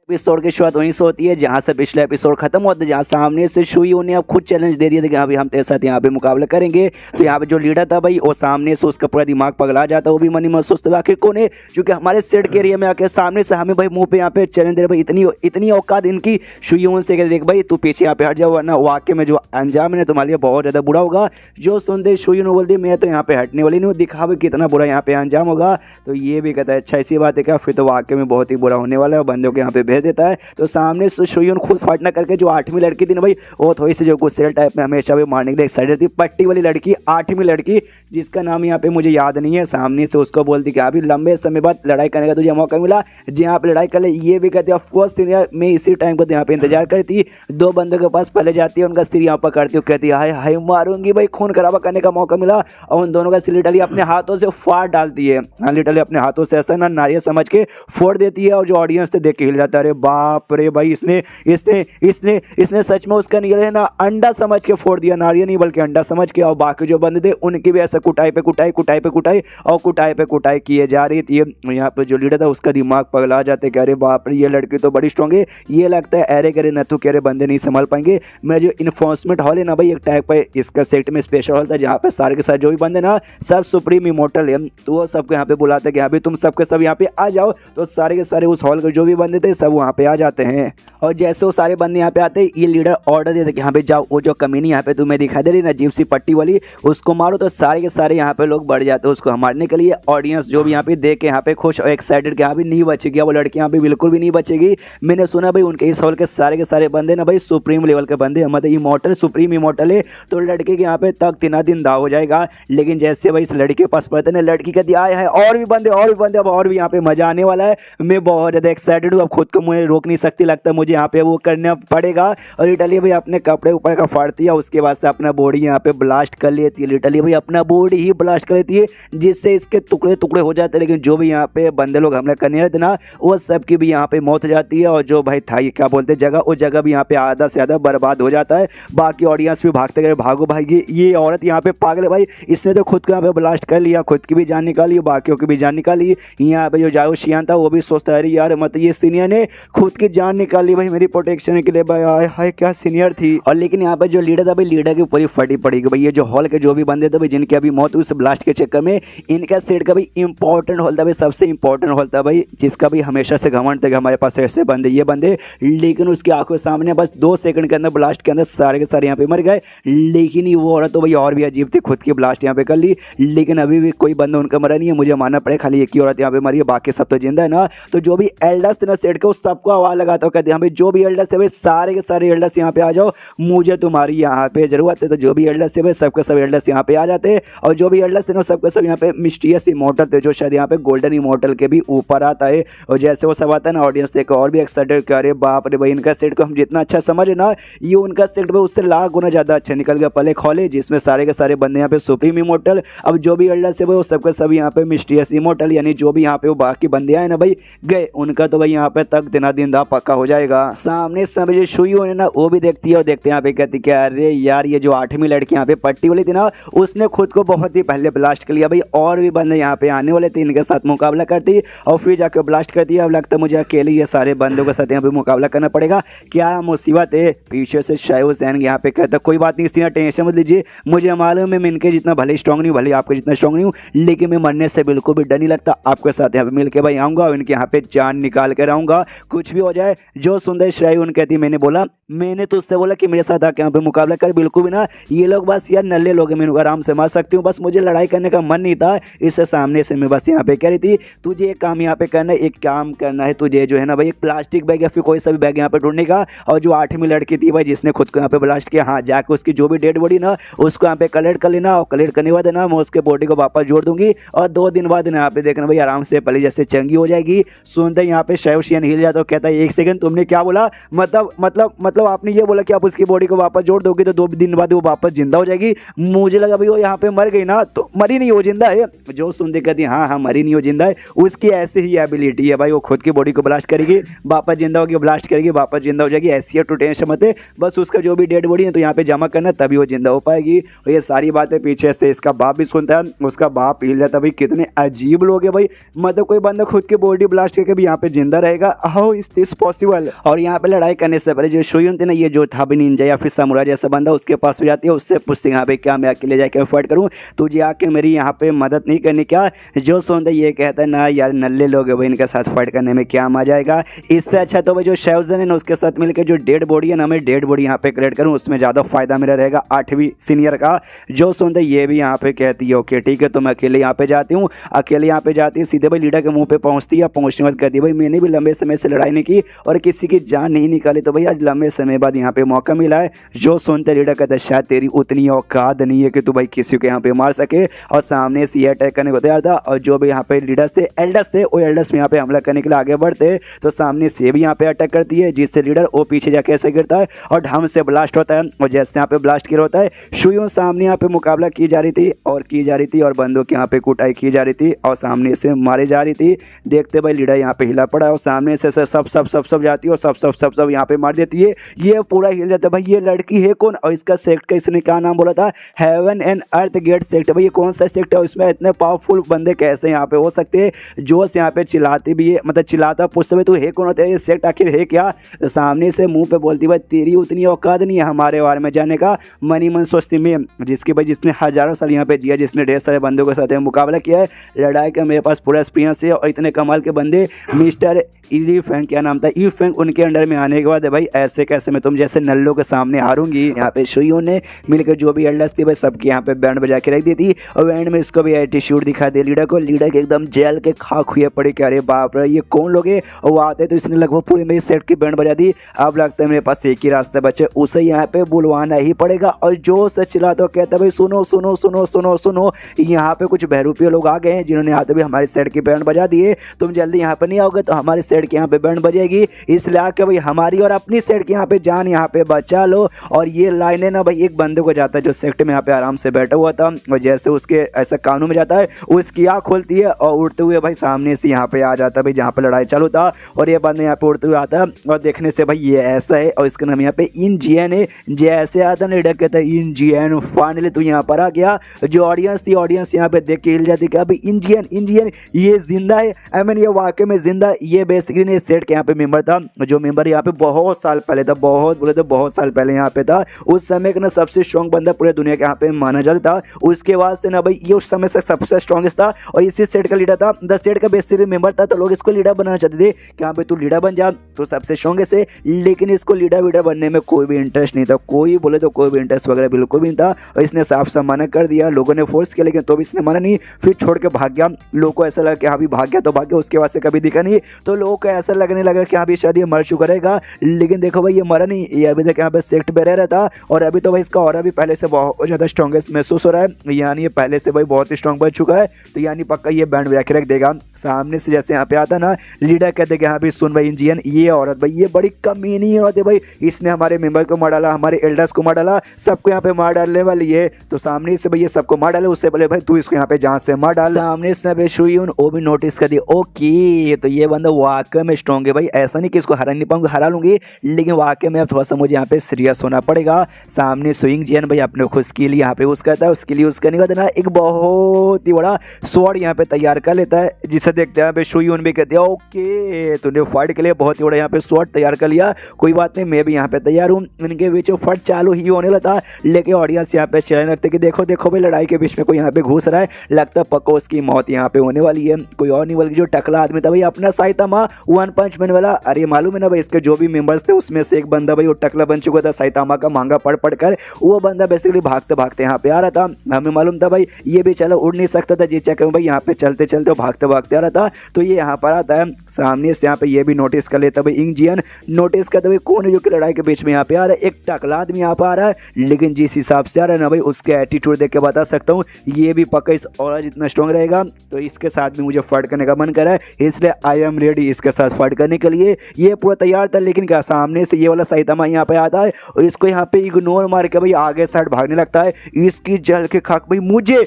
Episode की शुरुआत वहीं से होती है जहां से पिछला एपिसोड खत्म होता है, जहां सामने से शुयू ने अब खुद चैलेंज दे दिया था कि हाँ भाई हम तेरे साथ यहाँ पे मुकाबला करेंगे। तो यहाँ पे जो लीडर था भाई वो सामने से उसका पूरा दिमाग पगला जाता है, वो भी मनी मन सोचता है आखिर कौन है जो कि हमारे सेट के एरिया में आके सामने से हमें भाई मुंह पे यहाँ पे चैलेंज दे रहे। भाई इतनी इतनी औकात इनकी। शुयू से कहते देख भाई तू पीछे यहाँ पे हट जाओ वरना वाकई में जो अंजाम है तुम्हारे लिए बहुत ज़्यादा बुरा होगा। जो सुनते शुयू ने बोलती मैं तो यहाँ पे हटने वाली नहीं हूँ, दिखा भाई कितना बुरा यहाँ पे अंजाम होगा। तो ये भी कहता है अच्छा ऐसी बात है क्या, फिर तो वाकई में बहुत ही बुरा होने वाला है। बंदों को यहाँ पे भेज देता है। तो सामने से शुयू खुद फाटना करके जो 8वीं लड़की थी ना भाई वो थोड़ी सी जो गुस्सेल टाइप में हमेशा भी मारने के लिए एक्साइटेड थी। पट्टी वाली लड़की 8वीं लड़की जिसका नाम यहाँ पे मुझे याद नहीं है, सामने से उसको बोलती कि अभी लंबे समय बाद लड़ाई करने का तुझे मौका मिला जहाँ पे लड़ाई कर ले। ये भी कहते हैं ऑफकोर्स सीनियर मैं इसी टाइम को यहाँ पे इंतजार करती। दो बंदों के पास पहले जाती है, उनका सिर यहाँ पर करती हूँ, कहती है हाय हाय मारूंगी भाई, खून खराबा करने का मौका मिला। और उन दोनों का सिर लिटरली अपने हाथों से फाड़ डालती है। हाँ लिटरली अपने हाथों से ऐसा ना नारियल समझ के फोड़ देती है। और जो ऑडियंस थे देख के हिल जाता है, अरे बाप रे भाई इसने इसने इसने इसने सच में उसका निकले ना अंडा समझ के फोड़ दिया, नारियल नहीं बल्कि अंडा समझ के। और बाकी जो बंदे थे उनकी भी ऐसा कुटाई पे कुटाई कुटाई पे कुटाई और कुटाई पे कुटाई किए जा रही थी। यहाँ पे जो लीडर था उसका दिमाग पगला जाते कि अरे बाप रे ये लड़की तो बड़ी स्ट्रॉन्ग है, ये लगता है अरे करे नथु के अरे बंदे नहीं संभाल पाएंगे। मेरा जो इन्फोर्समेंट हॉल है ना भाई एक टाइप पे इसका सेट में स्पेशल हॉल था जहाँ पे सारे के सारे जो भी बंदे ना सब सुप्रीम इमोर्टल है तो वो सबको यहाँ पे बुलाते कि अभी तुम सबके सब यहाँ पे आ जाओ। तो सारे के सारे उस हॉल के जो भी बंदे थे सब वहाँ पे आ जाते हैं। और जैसे वो सारे बंदे यहाँ पे आते हैं ये लीडर ऑर्डर देते कि यहाँ पे जाओ वो जो कमीनी यहाँ पे तुम्हें दिखाई दे रही ना अजीब सी पट्टी वाली उसको मारो। तो सारे के सारे यहाँ पे लोग बढ़ जाते हैं उसको मारने के लिए। ऑडियंस जो भी यहाँ पे देख के यहाँ पे खुश और एक्साइटेड कि यहाँ भी नहीं बचेगी, वो लड़की यहाँ पे बिल्कुल भी नहीं बचेगी। मैंने सुना भाई उनके इस हॉल के सारे बंदे ना भाई सुप्रीम लेवल के बंदे मतलब इमोर्टल सुप्रीम इमोर्टल है। तो लड़के के यहाँ पे तक तिना दिन दाव हो जाएगा। लेकिन जैसे भाई इस लड़के के पास पड़ते ना लड़की कहती आए है और भी बंदे अब और भी यहाँ पे मजा आने वाला है। मैं बहुत ज़्यादा एक्साइटेड हूँ, अब खुद को मुझे रोक नहीं सकती, लगता है मुझे यहाँ पे वो करना पड़ेगा। और लिटरली भाई अपने कपड़े ऊपर का फाड़ती है, उसके बाद से अपना बॉडी यहाँ पे ब्लास्ट कर लेती है। लिटरली भाई अपना बॉडी ही ब्लास्ट कर लेती है जिससे इसके टुकड़े टुकड़े हो जाते हैं। लेकिन जो भी यहाँ पे बंदे लोग हमला करने रहते ना वो सब की भी यहाँ पे मौत हो जाती है। और जो भाई था ये क्या बोलते जगह उस जगह भी यहाँ पे आधा से ज़्यादा बर्बाद हो जाता है। बाकी ऑडियंस भी भागते गए भागो भाई ये औरत यहाँ पे पागल है भाई, इसने तो खुद को यहाँ पे ब्लास्ट कर लिया, खुद की भी जान निकाली बाकियों की भी जान निकाली। यहाँ पे जो जाओ शियान था वो भी सोचता है अरे यार मतलब ये सीनियर ने खुद की जान निकाली भाई मेरी प्रोटेक्शन के लिए भाई, हाय हाय क्या सीनियर थी। और लेकिन यहाँ पे जो लीडर था भाई लीडर की पूरी फटी पड़ेगी भाई। ये जो हॉल के जो भी बंदे थे भाई जिनकी अभी मौत हुई उस ब्लास्ट के चक्कर में इनका सेट का भाई इंपॉर्टेंट हॉल था भाई, सबसे इंपॉर्टेंट हॉल था भाई जिसका भी हमेशा से घमंड था कि हमारे पास ऐसे बंदे ये बंदे। लेकिन उसकी आंखों के सामने बस 2 सेकंड के अंदर ब्लास्ट के अंदर सारे के सारे यहाँ पे मर गए। लेकिन ये वो औरत तो भाई और भी अजीब थी, खुद की ब्लास्ट यहाँ पे कर ली लेकिन अभी भी कोई बंदा उनका मरा नहीं है, मुझे मानना पड़े खाली एक ही औरत यहाँ पे मरी है, बाकी सब तो जिंदा है ना। तो जो भी एल्डर्स थे ना सेट के उस सबको आवाज लगाता हूँ कहते हैं भाई जो भी एल्डर्स है भाई सारे के सारे एल्डर्स यहाँ पे आ जाओ, मुझे तुम्हारी यहाँ पे जरूरत है। तो जो भी एल्डर्स है भाई सबके सब एल्डर्स यहाँ पे आ जाते हैं। और जो भी एल्डर्स थे ना सबके सब यहाँ पे मिस्टीरियस इमोर्टल थे जो शायद यहाँ पे गोल्डन इमोर्टल के भी ऊपर आता है। और जैसे वो सब आता है ना ऑडियंस देख और भी एक्साइटेड कर अरे बाप रे भाई इनका सेट को हम जितना अच्छा समझे ना ये उनका सेट भाई उससे लाख गुना ज़्यादा अच्छा निकल गया। पहले खोले जिसमें सारे के सारे बंदे यहाँ पे सुप्रीम इमोर्टल, अब जो भी एल्डर्स है भाई वो सबके सब यहाँ पे मिस्टीरियस इमोर्टल यानी जो भी यहाँ पे वो बाकी बंदे आए ना भाई गए उनका तो भाई यहाँ पे तक दिना दिन दा पक्का हो जाएगा। सामने समझे शुयू है ना वो भी देखती है और देखते यहाँ पे कहती कि अरे यार ये जो 8वीं लड़की यहाँ पे पट्टी वाली थी ना उसने खुद को बहुत ही पहले ब्लास्ट कर लिया भाई, और भी बंदे यहाँ पे आने वाले थे इनके साथ मुकाबला करती और फिर जाकर ब्लास्ट करती है। अब लगता है मुझे अकेले ये सारे बंदों के साथ यहाँ पे मुकाबला करना पड़ेगा, क्या मुसीबत है। पीछे से शायद हुसैन यहाँ पे कहता कोई बात नहीं इसी टेंशन मत लीजिए, मुझे मालूम है मैं इनके जितना भले स्ट्रॉन्ग नहीं भले आपके जितना स्ट्रॉन्ग नहीं हूँ लेकिन मैं मरने से बिल्कुल भी डर नहीं लगता, आपके साथ यहाँ पे मिल के भाई आऊँगा और इनके यहाँ पे जान निकाल कर आऊँगा कुछ भी हो जाए। जो सुंदर श्रेय उन कहती मैंने बोला मैंने तो उससे बोला कि मेरे साथ आके यहाँ पे मुकाबला कर, बिल्कुल भी ना ये लोग बस यार नल्ले लोग हैं, मैं आराम से मार सकती हूँ, बस मुझे लड़ाई करने का मन नहीं था। इससे सामने से मैं बस यहाँ पे कह रही थी तुझे एक काम यहाँ पे करना है, एक काम करना है तुझे जो है ना भाई एक प्लास्टिक बैग या फिर कोई सा भी बैग यहाँ पे ढूंढने का। और जो 8वीं लड़की थी भाई जिसने खुद को यहाँ पे ब्लास्ट किया हाँ जाके उसकी जो भी डेड बॉडी ना उसको यहाँ पे कलेक्ट कर लेना और कलेक्ट करने के बाद ना मैं उसके बॉडी को वापस जोड़ दूंगी और 2 दिन बाद यहाँ पे देखना भाई आराम से पहले जैसे चंगी हो जाएगी। सुनते यहाँ पे शायद हिल जाता है, कहता है 1 सेकंड तुमने क्या बोला, मतलब आपने ये बोला कि आप उसकी बॉडी को वापस जोड़ दोगे तो 2 दिन बाद वो वापस जिंदा हो जाएगी। मुझे लगा भाई वो यहाँ पे मर गई ना, तो मरी नहीं वो जिंदा है। जो सुनते कहती हाँ मरी नहीं वो जिंदा है, उसकी ऐसी ही एबिलिटी है भाई, वो खुद की बॉडी को ब्लास्ट करेगी वापस जिंदा होगी, ब्लास्ट करेगी वापस जिंदा हो जाएगी। ऐसी है, तो टेंशन मत है, बस उसका जो भी डेड बॉडी है तो यहाँ पे जमा करना तभी वो जिंदा हो पाएगी। और ये सारी बातें पीछे से इसका बाप भी सुनता है, उसका बाप हिल जाता है। भाई कितने अजीब लोग हैं भाई, मतलब कोई बंदा खुद की बॉडी ब्लास्ट करके भी यहाँ पे जिंदा रहेगा। How is this possible. और यहाँ पे लड़ाई करने से पहले जो शुयून थी ना, ये जो था भी निंजा या फिर समुराई जैसा बंदा, उसके पास भी जाती है, उससे पूछती है यहाँ पे क्या मैं अकेले जाके फाइट करूँ, तुझे आके मेरी यहाँ पे मदद नहीं करनी क्या। जो सोनता ये कहता है ना यार नल्ले लोग है भाई, इनके साथ फाइट करने में क्या मजा आएगा, इससे अच्छा तो भाई जो शेवजन है ना उसके साथ मिलकर जो डेड बॉडी है ना, मैं डेड बॉडी यहाँ पे क्रिएट करूँ, उसमें ज़्यादा फायदा मेरा रहेगा 8वीं सीनियर का। जो सुनते ये भी यहाँ पे कहती है ओके ठीक है, तो मैं अकेले यहाँ पे जाती हूँ। अकेले यहाँ पे जाती है, सीधे भाई लीडर के मुंह पे पहुँचती है। पहुँचने बाद कहती है भाई मैंने भी लंबे समय से लड़ाई नहीं की और किसी की जान नहीं निकाली, तो भाई आज लंबे समय बाद यहाँ पे मौका मिला है। जो सुनते लीडर कहता है शायद तेरी उतनी औकात नहीं है कि तू भाई किसी को यहाँ पे मार सके, और सामने से अटैक करने को तैयार था। और जो भी यहाँ पे लीडर्स थे, एल्डर्स थे, वो एल्डर्स में यहाँ पे हमला करने के लिए आगे बढ़ते, तो सामने से भी यहाँ पे अटैक करती है, जिससे लीडर वो पीछे जाके ऐसे गिरता है और ढम से ब्लास्ट होता है। और जैसे यहाँ पे ब्लास्ट किया होता है, शुयून सामने यहाँ पे मुकाबला की जा रही थी और बंदों की यहाँ पे कुटाई की जा रही थी और सामने से मारी जा रही थी। देखते भाई लीडर यहाँ पे हिला पड़ा और सामने से सब जाती है और सब यहाँ पे मार देती है। ये पूरा हिल जाता है भाई, ये लड़की है कौन, और इसका सेक्ट का इसने क्या नाम बोला था, heaven and earth gate sect. भाई ये कौन सा सेक्ट है, इसमें इतने पावरफुल बंदे कैसे यहाँ पे हो सकते हैं। जोश यहाँ पे चिल्लाती भी है, मतलब चिल्लाता पूछते भाई तू है कौन होता है, ये सेक्ट आखिर है क्या। सामने से मुंह पे बोलती भाई तेरी उतनी औकात नहीं है हमारे बारे में जाने का। मनी मन सोचती में जिसके भाई जिसने हजारों साल यहाँ पे जिया, जिसने ढेर सारे बंदों के साथ मुकाबला किया है, लड़ाई का मेरे पास पूरा एक्सपीरियंस है और इतने कमाल के बंदे मिस्टर इलीफेंट क्या नाम था, ईफेंट, उनके अंडर में आने के बाद भाई ऐसे कैसे मैं तुम जैसे नल्लों के सामने हारूंगी। यहाँ पे शुयून ने मिलकर जो भी एल्डर्स थी भाई सबकी यहाँ पे बैंड बजा के रख दी थी और बैंड में इसको भी एटीट्यूड दिखा दे लीडर को। लीडर के एकदम जेल के खाक हुए पड़े कि अरे बाप रे ये कौन लोग है, और वो आते तो इसने लगभग पूरी मेरी सेट की बैंड बजा दी। अब लगता है मेरे पास एक ही रास्ता बचे, उसे यहाँ पे बुलवाना ही पड़ेगा। और जो सच चिल्ला तो कहता भाई सुनो सुनो सुनो सुनो सुनो, यहाँ पे कुछ बहरूपिये लोग आ गए हैं जिन्होंने आते भी हमारी सेट की बैंड बजा दी है, तुम जल्दी यहाँ पे नहीं आओगे तो हमारी सेट की यहाँ पे बैंड बजेगी, इसलिए आके भाई हमारी और अपनी सेट की यहाँ पे जान यहाँ पे बचा लो। और ये लाइनें ना भाई एक बंदे को जाता है जो सेक्ट में यहाँ पे आराम से बैठा हुआ था, और जैसे उसके ऐसा कानून में जाता है उसकी आँख खोलती है और उड़ते हुए भाई सामने से यहाँ पे आ जाता है भाई जहाँ पे लड़ाई चालू था, और ये बंदा यहाँ पे उड़ते हुए आता है और देखने से भाई ये ऐसा है और इसका नाम यहाँ पे इंजियन है। जैसे आता ना लीडर कहता है इंजियन, फाइनली तू यहाँ पर आ गया। जो ऑडियंस थी, ऑडियंस यहाँ पे देख के हिल जाती कि अभी इंजियन इंजियन ये जिंदा है, आई मीन ये वाकई में जिंदा। ये बेसिकली सेट के यहाँ पे मेंबर था, जो मेंबर यहाँ पे बहुत साल पहले था, बहुत बोले तो बहुत साल पहले यहाँ पे था। उस समय का ना सबसे स्ट्रॉन्ग बंदा पूरे दुनिया के यहाँ पे माना जाता था। उसके बाद से ना भाई ये उस समय से सबसे स्ट्रॉन्गेस्ट था और इसी सेट का लीडर था। द सेट का बेसिकली मेंबर था, तो लोग इसको लीडर बनाना चाहते थे कि यहाँ पे तू लीडर बन जा, तो सबसे स्ट्रॉन्गेस्ट है। लेकिन इसको लीडर वीडर बनने में कोई भी इंटरेस्ट नहीं था, कोई बोले तो कोई भी इंटरेस्ट वगैरह बिल्कुल भी नहीं था, और इसने साफ साफ मना कर दिया। लोगों ने फोर्स किया लेकिन तो भी इसने माना नहीं, फिर छोड़ के भाग गया। लोगों को ऐसा लगा कि हाँ भी भाग गया तो भाग गया, उसके बाद से कभी दिखा नहीं। तो लोगों को ऐसा लगने लगा कि हाँ भी शायद ये मर चुका रहेगा, लेकिन देखो भाई ये मरा नहीं, ये अभी तक यहाँ पे सेक्ट पे रह रहा था। और अभी तो भाई इसका और भी पहले से बहुत ज़्यादा स्ट्रॉन्गेस्ट महसूस हो रहा है, यानी ये पहले से भाई बहुत ही स्ट्रॉन्ग बन चुका है, तो यानी पक्का ये बैंड बजा के रख देगा। सामने से जैसे यहाँ पे आता ना लीडर कहते कि हाँ भाई सुन भाई इंजियन, ये औरत भाई ये बड़ी कमीनी औरत है भाई, इसने हमारे मेंबर को मार डाला, हमारे एल्डर्स को मार डाला, सबको यहाँ पे मार डालने वाली है। तो सामने से भाई ये सबको मार डाले, उससे पहले भाई तू इसको यहाँ पे जान से मार डाल। सामने से शुयून वो भी नोटिस कर दी, ओके तो ये बंदा वाकई में स्ट्रॉन्ग है भाई, ऐसा नहीं कि इसको हरा नहीं पाऊंगा, हरा लूंगी, लेकिन वाकई में अब थोड़ा सा मुझे यहाँ पे सीरियस होना पड़ेगा। सामने सुइंग जियन भाई अपने खुद के लिए यहाँ पे यूज करता है, उसके लिए यूज करने के बाद ना एक बहुत ही बड़ा स्वॉर्ड यहाँ पे तैयार कर लेता है, जिसे देखते हैं पे शुयून भी कहते हैं ओके तूने फाइट के लिए बहुत ही बड़ा यहाँ पे स्वॉर्ड तैयार कर लिया, कोई बात नहीं मैं भी यहाँ पे तैयार हूँ। इनके बीच फाइट चालू ही होने लगा, लेकिन ऑडियंस यहाँ पे चिल्लाने लगते कि देखो देखो भाई लड़ाई के बीच में कोई यहाँ पे घुस रहा है, लगता है पक्का उसकी मौत यहाँ पे होने वाली है। कोई और नहीं बल्कि जो टकला आदमी था भाई अपना साइतामा वन पंच मैन वाला, अरे मालूम है ना भाई इसके जो भी मेंबर्स थे उसमें से एक बंदा भाई वो टकला बन चुका था साइतामा का मांगा पढ़ पढ़ कर, वो बंदा बेसिकली भागते भागते यहाँ पे आ रहा था। हमें मालूम था भाई ये भी चलो उड़ नहीं सकता था, जिस चक्कर में भाई यहाँ पे चलते चलते भागते भागते आ रहा था, तो ये यहाँ पर आता है। सामने से यहाँ पे ये भी नोटिस कर लेता भाई इंजियन, नोटिस करता भाई कौन है जो कि लड़ाई के बीच में यहाँ पे आ रहा है, एक टकला आदमी यहाँ पे आ रहा है, लेकिन जिस हिसाब से आ रहा है ना भाई उसके एटीट्यूड देख के बता सकता हूँ ये भी पक्का इस और जितना स्ट्रॉन्ग रहेगा, तो इसके साथ भी मुझे फाइट करने का मन कर रहा है, इसलिए आई एम रेडी इसके साथ फाइट करने के लिए। ये पूरा तैयार था, लेकिन क्या सामने से ये वाला साइतामा यहाँ पे आता है और इसको यहाँ पे इग्नोर मार के भाई आगे साइड भागने लगता है। इसकी जल के खाक भाई मुझे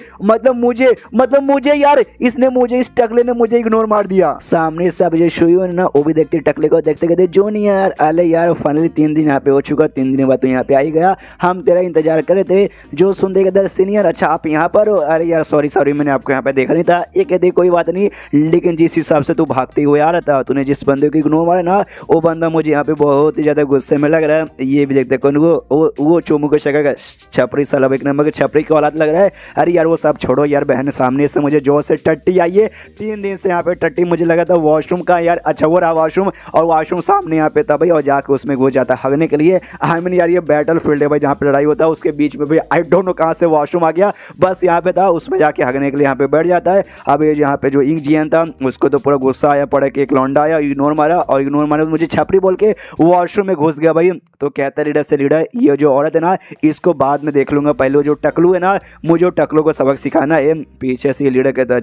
यार इसने मुझे इस टकले ने मुझे इग्नोर मार दिया। सामने से अब जो शुयून ना वो भी देखते टकले को देखते कहते जूनियर अरे यार फाइनली 3 दिन यहाँ पे हो चुका, 3 दिन बाद तो यहाँ पे आ ही गया, हम तेरा इंतजार कर रहे थे। जो सुन देगा सीनियर अच्छा आप यहाँ पर हो, अरे यार सॉरी मैंने आपको यहाँ पे देखा नहीं था। ये कहते कोई बात नहीं, लेकिन जिस हिसाब से तू भागते हुए आ रहा था, तूने जिस जिस बंदे को इग्नोर मारा ना वो बंदा मुझे यहाँ पे बहुत ही ज़्यादा गुस्से में लग रहा है। ये भी देखते कौन वो चोमू को शक्ल का छपरी साला एक नंबर के छपरी की औलाद लग रहा है। अरे यार वो सब छोड़ो यार, बहन सामने से मुझे जोर से टट्टी आई है। 3 दिन से यहाँ पे टट्टी मुझे लगा था वॉशरूम का यार, अच्छा वो रहा वॉशरूम, और वॉशरूम सामने यहाँ पे था भाई, और जाके उसमें घुस जाता हगने के लिए। आई मीन यार ये बैटल फील्ड है भाई जहाँ पे लड़ाई होता है, उसके बीच में भाई आई डोंट नो कहाँ से वॉशरूम आ गया, बस यहाँ पे था, उसमें जाके हगने के लिए यहाँ पे बैठ जाता है। अब ये यहाँ पे जो इंग जियन था उसको तो पूरा गुस्सा आया पड़ा कि एक लौंडा आया इग्नोर मारा, और इग्नोर मारा तो मुझे छपरी बोल के वॉशरूम में घुस गया भाई। तो कहता लीडर से लीडर ये जो औरत है ना इसको बाद में देख लूंगा, पहले जो टकलू है ना मुझे टकलू को सबक सिखाना है। पीछे से लीडर कहता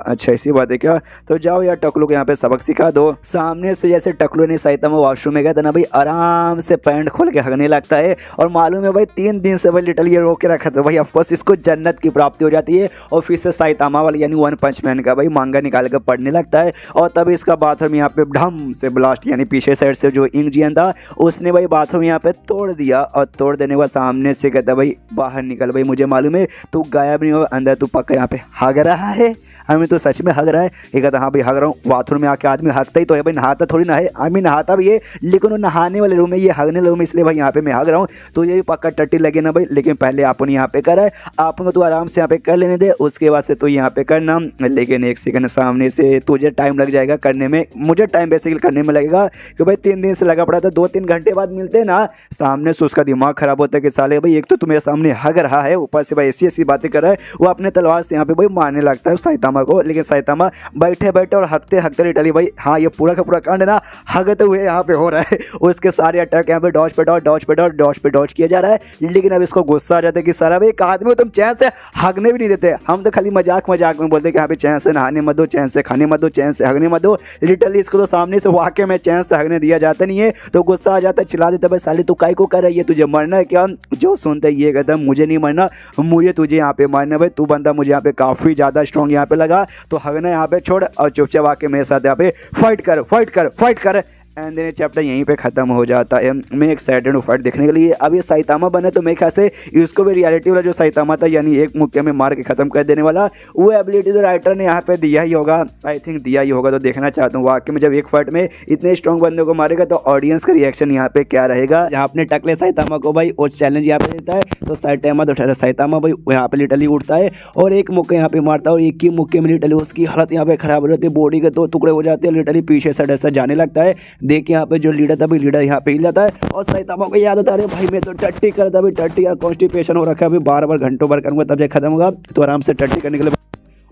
अच्छा ऐसी बात है क्या, तो जाओ यार टकलू को यहाँ पे सबक सिखा दो। सामने से जैसे टकलू ने साइतामा वॉशरूम में गया था ना भाई आराम से पैंट खोल के हगने लगता है, और मालूम है भाई 3 दिन से भाई लिटल ये रोक के रखा था भाई, ऑफकोर्स इसको जन्नत की प्राप्ति हो जाती है। और फिर से साइतामा वाला यानी वन पंच मैन का भाई मांगा निकाल कर पढ़ने लगता है, और तब इसका बाथरूम यहाँ पे ढम से ब्लास्ट यानी पीछे साइड से जो इंग जियन था उसने भाई बाथरूम यहाँ पे तोड़ दिया, और तोड़ देने के बाद सामने से कहता भाई बाहर निकल भाई, मुझे मालूम है तू गायब नहीं हो, अंदर तू पक्का यहाँ पे हग रहा है, हमें तो सच में हग रहा है। ये कहता हाँ भाई हग रहा हूँ। बाथरूम में आके आदमी हगता ही तो है भाई, नहाता थोड़ी ना है, आदमी नहाता भी है लेकिन वो नहाने वाले रूम में, ये हगने वाले रूम में, इसलिए भाई यहाँ पे मैं हग रहा हूँ। तो ये भी पक्का टट्टी लगे ना भाई, लेकिन पहले आपने यहाँ पे करा है, आपको तो आराम से यहाँ पे कर लेने दे, उसके बाद से तो यहाँ पे करना, लेकिन 1 सेकंड सामने से तुझे टाइम लग जाएगा करने में, मुझे टाइम बेसिकली करने में लगेगा कि भाई 3 दिन से लगा पड़ा था, 2-3 घंटे बाद मिलते ना। सामने से उसका दिमाग खराब होता है कि साले भाई एक तो तुम्हें सामने हग रहा है, ऊपर से भाई ऐसी बातें कर रहा है, वो अपने तलवार से यहाँ पे भाई मारने लगता है साइतामा को। लेकिन साइतामा बैठे बैठे और हगते हगते लिटरली भाई हाँ ये पूरा का पूरा कांड ना हगते हुए यहाँ पे हो रहा है। उसके सारे अटैक यहाँ पे डॉज पे डॉज डॉज पे डॉज डॉज पे डॉज किया जा रहा है। लेकिन अब इसको गुस्सा आ जाता है कि साला भाई एक आदमी को तुम चैन से हगने भी नहीं देते, हम तो खाली मजाक मजाक में बोलते कि यहाँ पे चैन से नहाने मत दो, चैन से खाने मत दो, चैन से हगने मत दो। लिटरली इसको तो सामने से वाकई में चैन से हगने दिया जाता नहीं है, तो गुस्सा आ जाता है, चिल्ला देता है भाई साले तू काय को कर रही है, तुझे मरना है क्या। जो सुनता है ये कहता है मुझे नहीं मरना, मुझे तुझे यहाँ पे मारना भाई, तू बंदा मुझे यहाँ पे काफ़ी ज़्यादा स्ट्रॉन्ग यहाँ पे लगा, तो हगना यहाँ पे छोड़ और चुपचाप आके मेरे साथ यहाँ पे फाइट कर फाइट कर फाइट कर। एंड देन चैप्टर यहीं पे ख़त्म हो जाता है। मैं एक्साइटेड हूँ फाइट देखने के लिए। अब ये साइतामा बने तो मेरे ख्याल से इसको भी रियलिटी वाला जो साइतामा था यानी एक मुक्के में मार के ख़त्म कर देने वाला, वो एबिलिटी तो राइटर ने यहाँ पे दिया ही होगा, आई थिंक दिया ही होगा। तो देखना चाहता हूँ वाकई में जब एक फाइट में इतने स्ट्रॉन्ग बंदे को मारेगा तो ऑडियंस का रिएक्शन यहाँ पे क्या रहेगा। जहाँ अपने टकले साइतामा को भाई वो चैलेंज यहाँ पे देता है तो साइतामा तो साइतामा भाई यहाँ पे लिटरली उठता है और एक मुक्के यहाँ पे मारता है, और एक ही मुक्के में लिटरली उसकी हालत यहाँ पे खराब हो जाती है, बॉडी के 2 टुकड़े हो जाते हैं, लिटरली पीछे से ऐसा जाने लगता है। देख यहाँ पे जो लीडर था भाई लीडर यहाँ पे हिल जाता है और साइतामा को याद आता है अरे भाई मैं तो टट्टी करता भाई, टट्टी यार कॉन्स्टिपेशन हो रखा है अभी, बार घंटों भर करूँगा तब जब खत्म होगा, तो आराम से टट्टी करने के लिए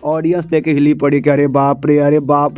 ऑडियंस देखे हिली पड़ी कि अरे बाप रे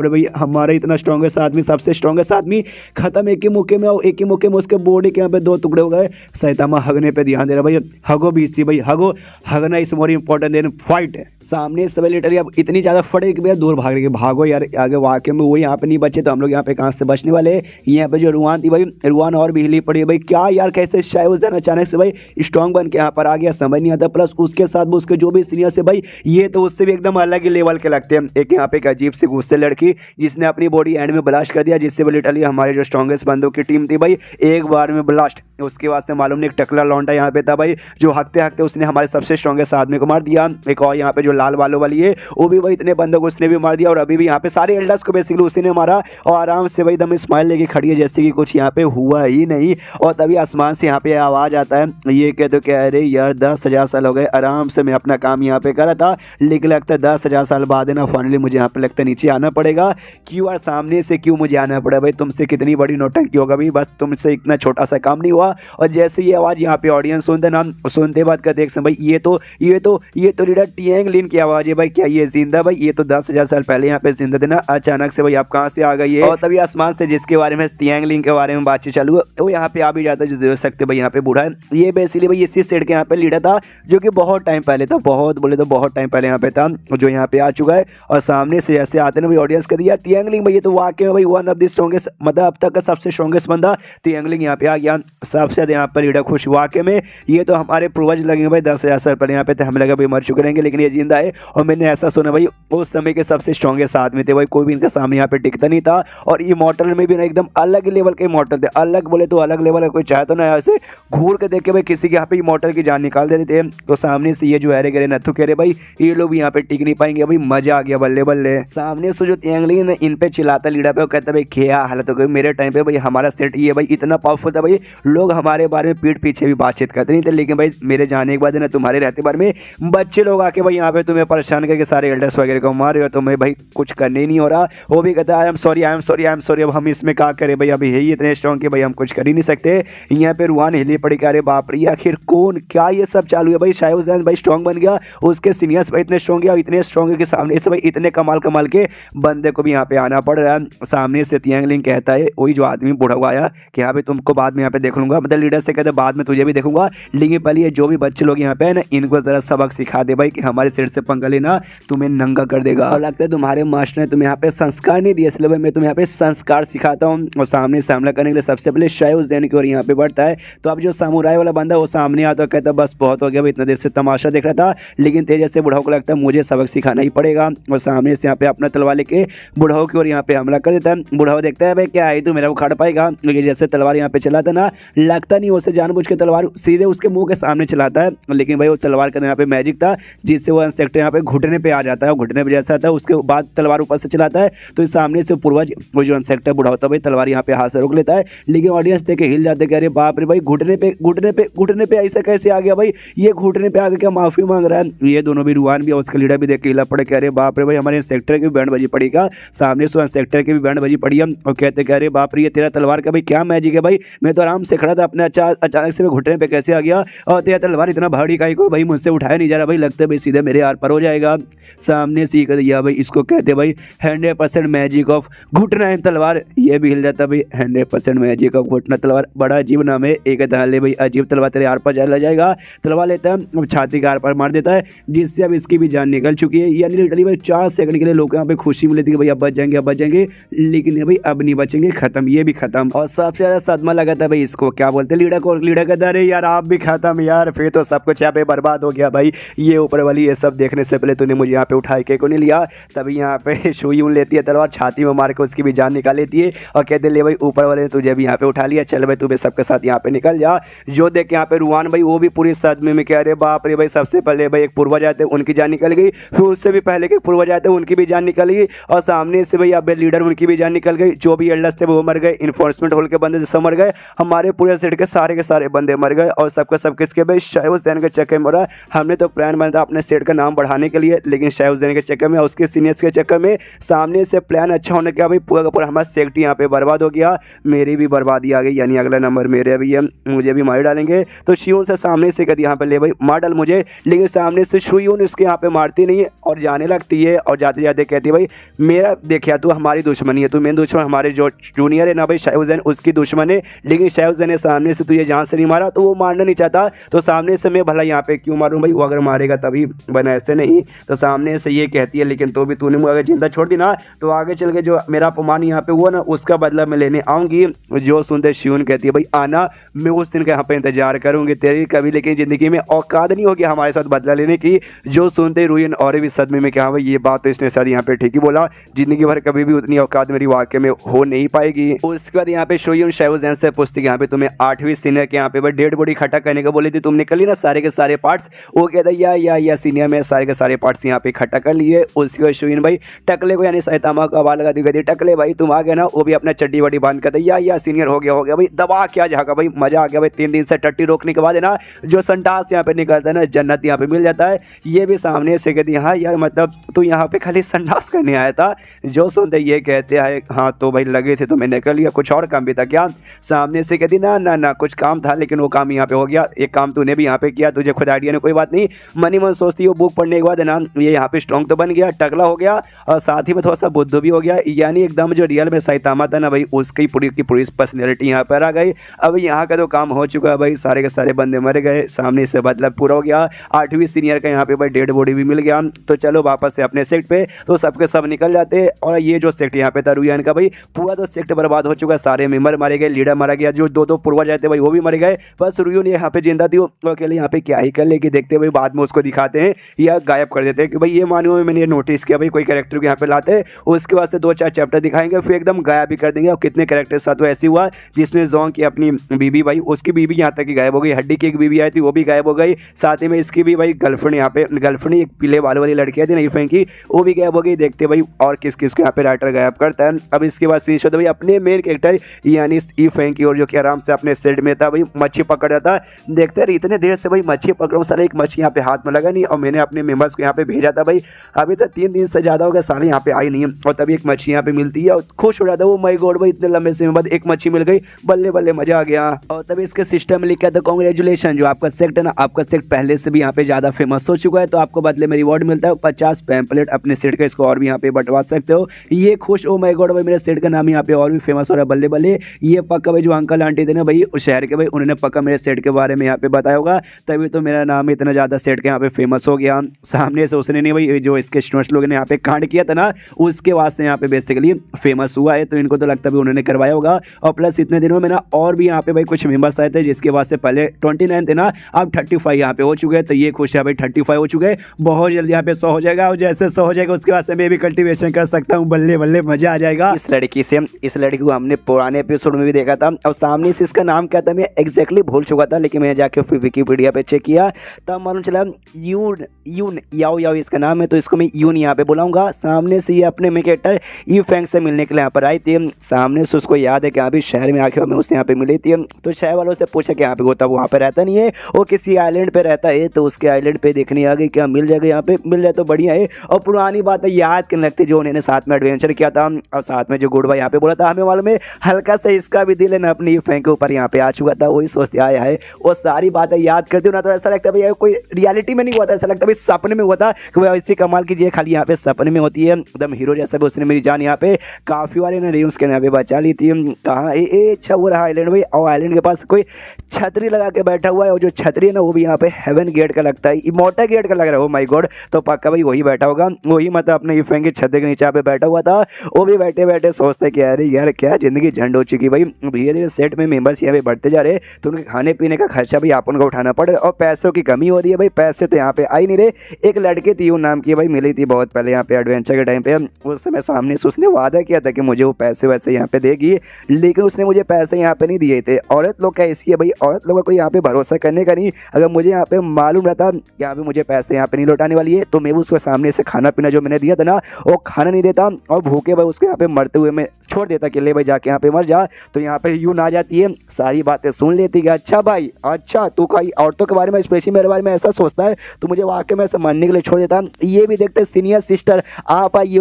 भाई हमारा इतना स्ट्रॉन्गेस्ट आदमी, सबसे स्ट्रॉन्गेस्ट आदमी खत्म एक ही मौके में, और एक ही मौके में उसके बॉडी के यहाँ पे 2 टुकड़े हो गए। साइतामा हगने पे ध्यान दे रहा भाई, हगो बीसी भाई हगो, हगना is more important than fight है। सामने से लिटरली अब इतनी ज़्यादा फटे कि भैया दूर भाग रही है, भागो यार आगे, वाकई में वो यहाँ पे नहीं बचे तो हम लोग यहाँ पे कहाँ से बचने वाले। यहाँ पे जो रुआन थी भाई, रुआन और भी हिली पड़ी है भाई, क्या यार कैसे शायद उस दिन अचानक से भाई स्ट्रॉन्ग बन के यहाँ पर आ गया, समझ नहीं आता। प्लस उसके साथ भी उसके जो भी सीनियर है भाई ये तो उससे भी एकदम अलग ही लेवल के लगते हैं। एक यहाँ पे एक अजीब सी गुस्से लड़की जिसने अपनी बॉडी एंड में ब्लास्ट कर दिया, जिससे लिटरली हमारे जो स्ट्रॉन्गेस्ट बंदों की टीम थी भाई एक बार में ब्लास्ट। उसके बाद से मालूम नहीं एक टकला लौंडा यहाँ पे था भाई जो हकते हकते उसने हमारे सबसे स्ट्रॉन्गेस्ट आदमी को मार दिया। एक और यहाँ पे जो लाल बालों वाली है वो भी भाई इतने बंदों को उसने भी मार दिया, और अभी भी यहाँ पे सारे एल्डर्स को बेसिकली उसी ने मारा, और आराम से भाई एकदम स्माइल लेके खड़ी है जैसे कि कुछ यहाँ पे हुआ ही नहीं। और तभी आसमान से यहाँ पे आवाज़ आता है, ये कहते कह रहे यार 10,000 साल हो गए आराम से मैं अपना काम यहाँ पे कर रहा था, लेकिन लगता है 10,000 साल बाद है ना फाइनली मुझे यहाँ पे लगता है नीचे आना पड़ेगा। क्यों यार सामने से क्यों मुझे आना पड़ा भाई, तुमसे कितनी बड़ी नौटंकी होगा भाई, बस तुमसे इतना छोटा सा काम नहीं हुआ। और जैसे ये आवाज़ यहाँ पे ऑडियंस सुनते ना, सुनते बात का देख भाई ये तो लीडर टियांग लिन की आवाज़ है भाई, क्या ये जिंदा भाई, ये तो 10,000 साल पहले यहाँ पे जिंदा थे ना, अचानक से भाई आप कहाँ से आ गई है। और तभी आसमान से जिसके बारे में टियांग लिन के बारे में बातचीत चालू है वो यहाँ पे आ भी जाता है, जो देख सकते भाई यहाँ पे बूढ़ा है, ये बेसिकली भाई इसी सेट के यहाँ पे लीडर था जो कि बहुत टाइम पहले था, बहुत बोले तो बहुत टाइम पहले यहाँ पे था, जो यहाँ पे आ चुका है। और सामने से जैसे आते ना भाई ऑडियंस कर दिया टियांग लिन भाई, ये तो वाकई में भाई वन ऑफ द स्ट्रॉन्गेस्ट, मतलब अब तक का सबसे स्ट्रॉन्गेस्ट बंदा टियांग लिन यहाँ पे आ गया। सबसे ज़्यादा यहाँ पर लीडर खुश हुआ के में ये तो हमारे पूर्वज लगेंगे भाई 10,000 साल पहले यहाँ पे थे, हम लगे भाई मर चुके रहेंगे, लेकिन ये जिंदा है। और मैंने ऐसा सुना भाई उस समय के सबसे स्ट्रॉन्गेस्ट आदमी थे भाई, कोई भी इनके सामने यहाँ पे टिकता नहीं था। और इमॉर्टल में भी ना एकदम अलग लेवल के इमॉर्टल थे, अलग बोले तो अलग लेवल का, कोई चाहे तो ना ऐसे घूर के देख के भाई किसी के यहाँ पे इमॉर्टल की जान निकाल देते थे। तो सामने से ये जो अरे गरे नथु कह रहे भाई ये लोग भी यहाँ पे टिक नहीं पाएंगे भाई, मजा आ गया बल्ले बल्ले। सामने से जो तियांगलिंग इन पे चिल्लाता लीडर पे, कहता भाई क्या हालत हो गई मेरे टाइम पे भाई, हमारा सेट ये भाई इतना पावरफुल था भाई, लोग हमारे बारे में पीठ पीछे भी बातचीत करते नहीं थे, लेकिन भाई मेरे जाने के बाद ना तुम्हारे रहते बारे में बच्चे लोग आके भाई यहाँ पे तुम्हें परेशान करके सारे एल्डर्स वगैरह को मार रहे हो, तुम्हें भाई कुछ करने ही नहीं हो रहा। वो भी कहता है I am sorry I am sorry I am sorry, अब हम इसमें क्या करें भाई, अभी है ही इतने स्ट्रॉन्ग कि भाई हम कुछ कर ही नहीं सकते। यहाँ पे रुआन हिली पड़ी, अरे बाप रे आखिर कौन क्या ये सब चालू है भाई। शायद जैन भाई स्ट्रॉन्ग बन गया, उसके सीनियर्स भाई इतने स्ट्रॉन्ग है, इतने स्ट्रॉन्ग है कि सामने से भाई इतने कमाल कमाल के बंदे को भी यहाँ पे आना पड़ रहा है। सामने से तियांगलिंग कहता है वही जो आदमी बूढ़ा हुआ आया कि यहाँ पे तुमको बाद में यहाँ पे देख लूंगा, मतलब लीडर से कहते बाद में तुझे भी देखूंगा, लेकिन पहले ये जो भी बच्चे लोग यहाँ पे है ना इनको जरा सबक सिखा दे भाई कि हमारे सिर से पंगा लेना तुम्हें नंगा कर देगा। और लगता है तुम्हारे मास्टर ने तुम्हें यहाँ पे संस्कार नहीं दिया, इसलिए भाई मैं तुम्हें यहाँ पे संस्कार सिखाता हूँ। और सामने से हमला करने के लिए सबसे पहले शायूस जैन की ओर यहाँ पे बढ़ता है। तो अब जो सामुराई वाला बंदा वो सामने आता है, कहता बस बहुत हो गया भाई, इतना देर से तमाशा देख रहा था, लेकिन तेज से बुढ़ाओ को लगता है मुझे सबक सिखाना ही पड़ेगा। और सामने से यहाँ पे अपना तलवार लेके बुढ़ाओ की ओर यहाँ पे हमला कर देता है। बुढ़ाओ देखता है भाई क्या है तू मेरा उखाड़ पाएगा, लेकिन जैसे तलवार यहाँ पे चलाता ना लगता नहीं उसे जानबूझ के तलवार सीधे उसके मुंह के सामने चलाता है, लेकिन भाई वो तलवार का यहाँ पे मैजिक था जिससे वो इंसेक्ट यहाँ पे घुटने पे आ जाता है, घुटने पे जैसा था उसके बाद तलवार ऊपर से चलाता है। तो सामने से पूर्वज वो जो इंसेक्ट बुढ़ा होता है भाई तलवार यहाँ पे हाथ से रोक लेता है, लेकिन ऑडियंस देख के हिल जाते कि अरे बाप रे भाई घुटने पे ऐसा कैसे आ गया भाई, ये घुटने पे आके क्या माफी मांग रहा है। ये दोनों भी रुआन भी उसका लीडर भी देख के हिला पड़े कि अरे बाप रे भाई हमारे इंसेक्टर की भी बैंड बजी पड़ी का, सामने से इंसेक्टर की भी बैंड बजी पड़ी है। और कहते कि अरे बाप रे ये तेरा तलवार का भाई क्या मैजिक है भाई, मैं तो आराम से खड़ा था अपने अचानक से मैं घुटने पे कैसे आ गया, और तेरा तलवार इतना भारी काई को भाई मुझसे उठाया नहीं जा रहा भाई, लगता है भाई सीधे मेरे आर पर हो जाएगा। सामने सीख दिया भाई इसको कहते भाई 100% मैजिक ऑफ घुटना है तलवार, ये भी हिल जाता भाई 100% मैजिक ऑफ घुटना तलवार, बड़ा अजीब नाम है। एक ले भाई अजीब तलवार तेरे आर पर चला जाएगा, तलवार लेता है छाती के आर पर मार देता है, जिससे अब इसकी भी जान निकल चुकी है। यानी लिटरली भाई 4 सेकंड के लिए लोग यहाँ पे खुशी मिली थी कि भाई अब बच जाएंगे, लेकिन भाई अब नहीं बचेंगे, खत्म, ये भी खत्म। और सबसे ज्यादा सदमा लगा था भाई इसको क्या बोलते लीडर को, लीडर कहता अरे यार आप भी खत्म यार, फिर तो सब कुछ यहाँ पे बर्बाद हो गया भाई, ये ऊपर वाली ये सब देखने से पहले तूने मुझे यहाँ पे उठाए के को नहीं लिया। तभी यहाँ पे सुई लेती है तलवार, छाती में मार के उसकी भी जान निकाल लेती है और कहते ले भाई ऊपर वाले ने तुझे भी यहाँ पे उठा लिया, चल भाई तू भी सबके साथ यहाँ पे निकल जा। जो देख यहाँ पे रुआन भाई वो भी पूरी सदमे में कह रहे बाप रे भाई, सबसे पहले भाई एक पूर्वज आते उनकी जान निकल गई, फिर उससे भी पहले के पूर्वज आते उनकी भी जान निकल गई, और सामने से भाई अब लीडर उनकी भी जान निकल गई, जो भी एल्डर्स थे वो मर गए, इन्फोर्समेंट होल के बंदे जैसे मर गए, हमारे पूरे सेट के सारे बंदे मर गए, और सबके सब किसके भाई शायूस जैन के चक्कर में हो रहा है। हमने तो प्लान बना था अपने सेट का नाम बढ़ाने के लिए, लेकिन शायूस जैन के चक्कर में उसके सीनियर्स के चक्कर में सामने से प्लान अच्छा होने का भाई पूरा का पूरा हमारा सेट यहाँ पे बर्बाद हो गया, मेरी भी बर्बादी आ गई, यानी अगला नंबर मेरे भी है, मुझे भी मार डालेंगे। तो शियून से सामने से कहती यहाँ पे ले भाई मार डाल मुझे, लेकिन सामने से शियून इसके यहाँ पे मारती नहीं है और जाने लगती है, और जाते जाते कहती है भाई मेरा देखिए तू हमारी दुश्मनी है, तू मेन दुश्मन हमारे जो जूनियर है ना भाई शायूस जैन उसकी दुश्मन है, लेकिन शायूस जैन ने सामने से तुझे जान से नहीं मारा तो वो मारना नहीं चाहता, तो सामने से मैं भला यहाँ पे क्यों मारूं भाई, वो अगर मारेगा तभी बना, ऐसे नहीं। तो सामने से ये कहती है लेकिन तो भी तूने मुझे अगर जिंदा छोड़ दी ना तो आगे चल के जो मेरा अपमान यहाँ पे हुआ ना उसका बदला मैं लेने आऊंगी। जो सुनते शियून कहती है भाई आना, मैं उस दिन का यहाँ पे इंतजार करूंगी तेरी, कभी लेकिन जिंदगी में औकात नहीं होगी हमारे साथ बदला लेने की। जो सुनते रुइन और भी सदमे में क्या भाई ये बात तो इसने शायद यहाँ पे ठीक ही बोला, जिंदगी भर कभी भी उतनी औकात मेरी वाकई में हो नहीं पाएगी। उसके बाद यहाँ पे शियून शायूस जैन से पूछती कि यहाँ पे तुम्हें 8वीं सीनियर के यहाँ पे डेड बॉडी इकट्ठा करने को बोली थी, तुमने कर ली ना सारे के सारे पार्ट्स, वो कहता है या सीनियर में सारे के सारे पार्ट्स यहाँ पे इकट्ठा कर लिए। उसके बाद शियून भाई टकले को यानी सैतामा को आवाज लगा दी, टकले भाई तुम आ गए ना, वो भी अपना चड्डी वड्डी बांध कर या सीनियर हो गया भाई, दबा क्या जाएगा भाई, मजा आ गया भाई, 3 दिन से टट्टी रोकने के बाद है ना जो संटास यहाँ पे निकलता है ना जन्नत यहाँ पे मिल जाता है। ये भी सामने से कहती हाँ यार मतलब तू यहाँ पे खाली संडास करने आया था। जो सुनते ये कहते हैं हाँ तो भाई लगे थे तो मैंने कर लिया, कुछ और काम भी था क्या। सामने से कहती ना कुछ काम था लेकिन वो काम यहाँ पे हो गया, एक काम तूने भी यहाँ पे किया, तुझे खुद आइडिया ने कोई बात नहीं, मनी मन सोचती हो बुक पढ़ने के बाद है ना ये यहाँ पे स्ट्रॉन्ग तो बन गया, टकला हो गया और साथ ही में थोड़ा सा बुद्धू भी हो गया, यानी एकदम जो रियल में सैतामा था ना भाई उसकी पूरी की पूरी पर्सनैलिटी यहाँ पर आ गई। अब यहाँ का तो काम हो चुका है भाई, सारे के सारे बंदे मर गए, सामने से मतलब पूरा हो गया। 8वीं सीनियर का यहाँ पे भाई डेड बॉडी भी मिल गया, तो चलो वापस से अपने सेक्ट पे, तो सबके सब निकल जाते। और ये जो सेक्ट यहाँ पे था रुयान का भाई पूरा तो सेक्ट बर्बाद हो चुका, सारे मेंबर मारे गए, लीडर मारा गया, जो 2 पूर्वज रहते भाई वो भी मर गए, बस रुयून यहाँ पे जिंदा थी, वो अकेले यहाँ पे क्या ही कर लेके देखते भाई बाद में उसको दिखाते हैं या गायब कर देते हैं कि भाई ये मानो मैंने ये नोटिस किया भाई कोई कैरेक्टर को यहाँ पे लाते हैं, उसके बाद से 2-4 चैप्टर दिखाएंगे फिर एकदम गायब भी कर देंगे। और कितने कैरेक्टर साथ तो ऐसी हुआ जिसमें जोंग की अपनी बीबी भाई उसकी बीबी यहाँ तक ही गायब हो गई, हड्डी की एक बीबी आई थी वो भी गायब हो गई, साथ ही में इसकी भी भाई गर्लफ्रेंड यहाँ पे गर्लफ्रेंड एक पीले बाल वाली लड़की आई थी नहीं फेंकी वो भी गायब हो गई। देखते भाई और किस किस को यहाँ पे राइटर गायब करता है। अब इसके बाद सीरीज होता है भाई अपने मेन कैरेक्टर यानी ई फेंकी और जो कि आराम से अपने सेट में था भाई मच्छी पकड़ रहा था। देखते रहे इतने देर से भाई मच्छी पकड़ रहा हूँ, सारा एक मच्छी यहाँ पे हाथ में लगा नहीं और मैंने अपने मेंबर्स को यहाँ पे भेजा था भाई, अभी तक 3 दिन से ज़्यादा हो गया सारे यहाँ पे आई नहीं है। और तभी एक मच्छी यहाँ पे मिलती है और खुश हो जाता है वो, माय गॉड भाई इतने लंबे समय बाद एक मच्छी मिल गई, बल्ले बल्ले मजा आ गया। और तभी इसके सिस्टम में लिखा था कांग्रेचुलेशन, जो आपका सेक्ट है ना आपका सेक्ट पहले से भी यहाँ पे ज़्यादा फेमस हो चुका है तो आपको बदले में रिवॉर्ड मिलता है 50 पैम्पलेट अपने सेट का, इसको और भी यहाँ पे बंटवा सकते हो। ये खुश ओ माय गॉड भाई मेरे सेट का नाम यहाँ पे और भी फेमस हो रहा है, बल्ले बल्ले। ये पक्का भाई जो अंकल आंटी थे ना भाई उस शहर के भाई उन्होंने पक्का मेरे सेट के बारे में यहाँ पे बताया होगा, तभी तो मेरा नाम इतना ज़्यादा सेट के यहाँ पे फेमस हो गया। सामने से उसने नहीं भाई जो इसके स्टूडेंट्स लोगों ने यहाँ पे कांड किया था ना उसके वास्ते यहाँ पे बेसिकली फेमस हुआ है, तो इनको तो लगता है उन्होंने करवाया होगा। और प्लस इतने दिनों में ना और भी यहाँ पे भाई कुछ मेंबर्स आए थे जिसके वास्ते पहले 29 थे ना अब 35 यहाँ पे हो चुके हैं, तो ये खुश है भाई 35 हो चुके हैं, बहुत जल्दी यहाँ पे 100 हो जाएगा और जैसे 100 हो जाएगा उसके वास्ते मैं भी कल्टीवेशन कर सकता हूँ, बल्ले बल्ले मजा आ जाएगा। इस लड़की को हमने पुराने एपिसोड में भी देखा था और सामने से इसका नाम क्या था मैं एग्जैक्टली भूल चुका था, लेकिन मैंने जाके फिर विकीपीडिया पे चेक किया तब मालूम चला यून यून याओ याओ इसका नाम है, तो इसको मैं यून यहाँ पे बुलाऊंगा। सामने से ये अपने में कैरेक्टर ई फैंग से मिलने के लिए यहाँ पर आई थी, सामने से उसको याद है कि अभी शहर में आके मैं उससे यहाँ पे मिली थी, तो शहर वालों से पूछा कि यहाँ पे होता वहाँ पे रहता नहीं है, वो किसी आइलैंड पे रहता है, तो उसके आइलैंड पे देखने आ गई क्या मिल जाएगा यहाँ पे, मिल जाए तो बढ़िया है। और पुरानी बात है याद करने लगती जो उन्होंने साथ में एडवेंचर किया था और साथ में जो गुड बाय यहाँ पे बोला था हमें मालूम है हल्का सा इसका भी दिल है ना अपनी फैंक के ऊपर यहाँ पे आ चुका था, वही सोचते आया है वो सारी बातें याद करती हूँ ना तो ऐसा लगता है भाई कोई रियलिटी में नहीं हुआ था, ऐसा लगता है भाई सपने में हुआ था कि भाई ऐसी कमाल कीजिए खाली यहाँ पे सपने में होती है एकदम हीरो जैसा भी। उसने मेरी जान यहाँ पे काफ़ी वाले ने रीम्स के यहाँ पे बचा ली थी। कहाँ अच्छा वो रहा आइलैंड भाई, और आइलैंड के पास कोई छतरी लगा के बैठा हुआ है और जो छतरी है ना वो भी यहाँ पे हेवन गेट का लगता है, इमोर्टल गेट का लग रहा है, ओ माय गॉड, तो पक्का भाई वही बैठा होगा, वही मतलब अपने फैंक की छतरी के नीचे पे बैठा हुआ था। वो भी बैठे बैठे सोचते कि अरे यार क्या जिंदगी झंड हो चुकी भाई, धीरे धीरे सेट में मेंबर्स यहाँ पे बढ़ते जा रहे तो उनके खाने पीने का खर्चा भी अपन को उठाना पड़ रहा है और पैसों की कमी हो रही है भाई, पैसे तो यहाँ पे आ ही नहीं रहे। एक लड़की थी वो नाम की भाई मिली थी बहुत पहले यहाँ पे एडवेंचर के टाइम पे, उस समय सामने से उसने वादा किया था कि मुझे वो पैसे वैसे यहाँ पे देगी, लेकिन उसने मुझे पैसे यहाँ पे नहीं दिए थे। औरत लोग क्या ऐसी है भाई, औरत लोगों को यहाँ पे भरोसा करने का नहीं, अगर मुझे यहाँ पे मालूम रहता कि यहाँ पे मुझे पैसे यहाँ पे नहीं लौटाने वाली है तो मैं उसके सामने से खाना पीना जो मैंने दिया था ना वो खाना नहीं देता और भूखे भाई उसको यहाँ पे मरते हुए मैं छोड़ देता कि ले भाई जाके यहाँ पे मर जा। तो यहाँ पे यूं आ जाती है सारी बातें सुन लेती है, अच्छा भाई अच्छा तू कई औरतों के बारे में स्पेशली मेरे बारे में ऐसा सोचता है तो मुझे वाकई में ऐसे मरने के लिए छोड़ देता। ये भी देखते सीनियर सिस्टर आप आइए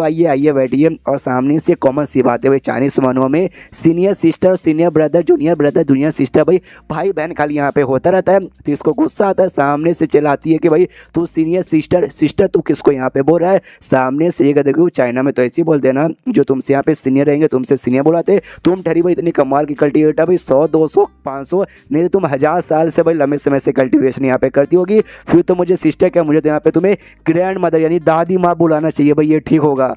आइए आइए बैठिए, और सामने से कॉमन सी बात है भाई चाइनीज मानों में senior sister senior brother junior sister भाई बहन खाली यहाँ पे होता रहता है, तो इसको गुस्सा आता है, सामने से चलाती है कि भाई तू सीनियर सिस्टर तू किसको यहाँ पे बोल रहा है। सामने से ये देखो चाइना में तो ऐसे ही बोलते हैं ना, जो तुमसे यहाँ पे सीनियर रहेंगे तुमसे सीनियर बुलाते, तुम ठहरी भाई इतनी कमाल की कल्टिवेटर भाई 100 200 500 नहीं तो तुम 1000 साल से भाई लंबे समय से कल्टिवेशन यहाँ पे करती होगी, फिर तो मुझे सिस्टर क्या मुझे तो यहाँ पे तुम्हें ग्रैंड मदर यानी दादी माँ बुलाना चाहिए भाई, ये ठीक होगा।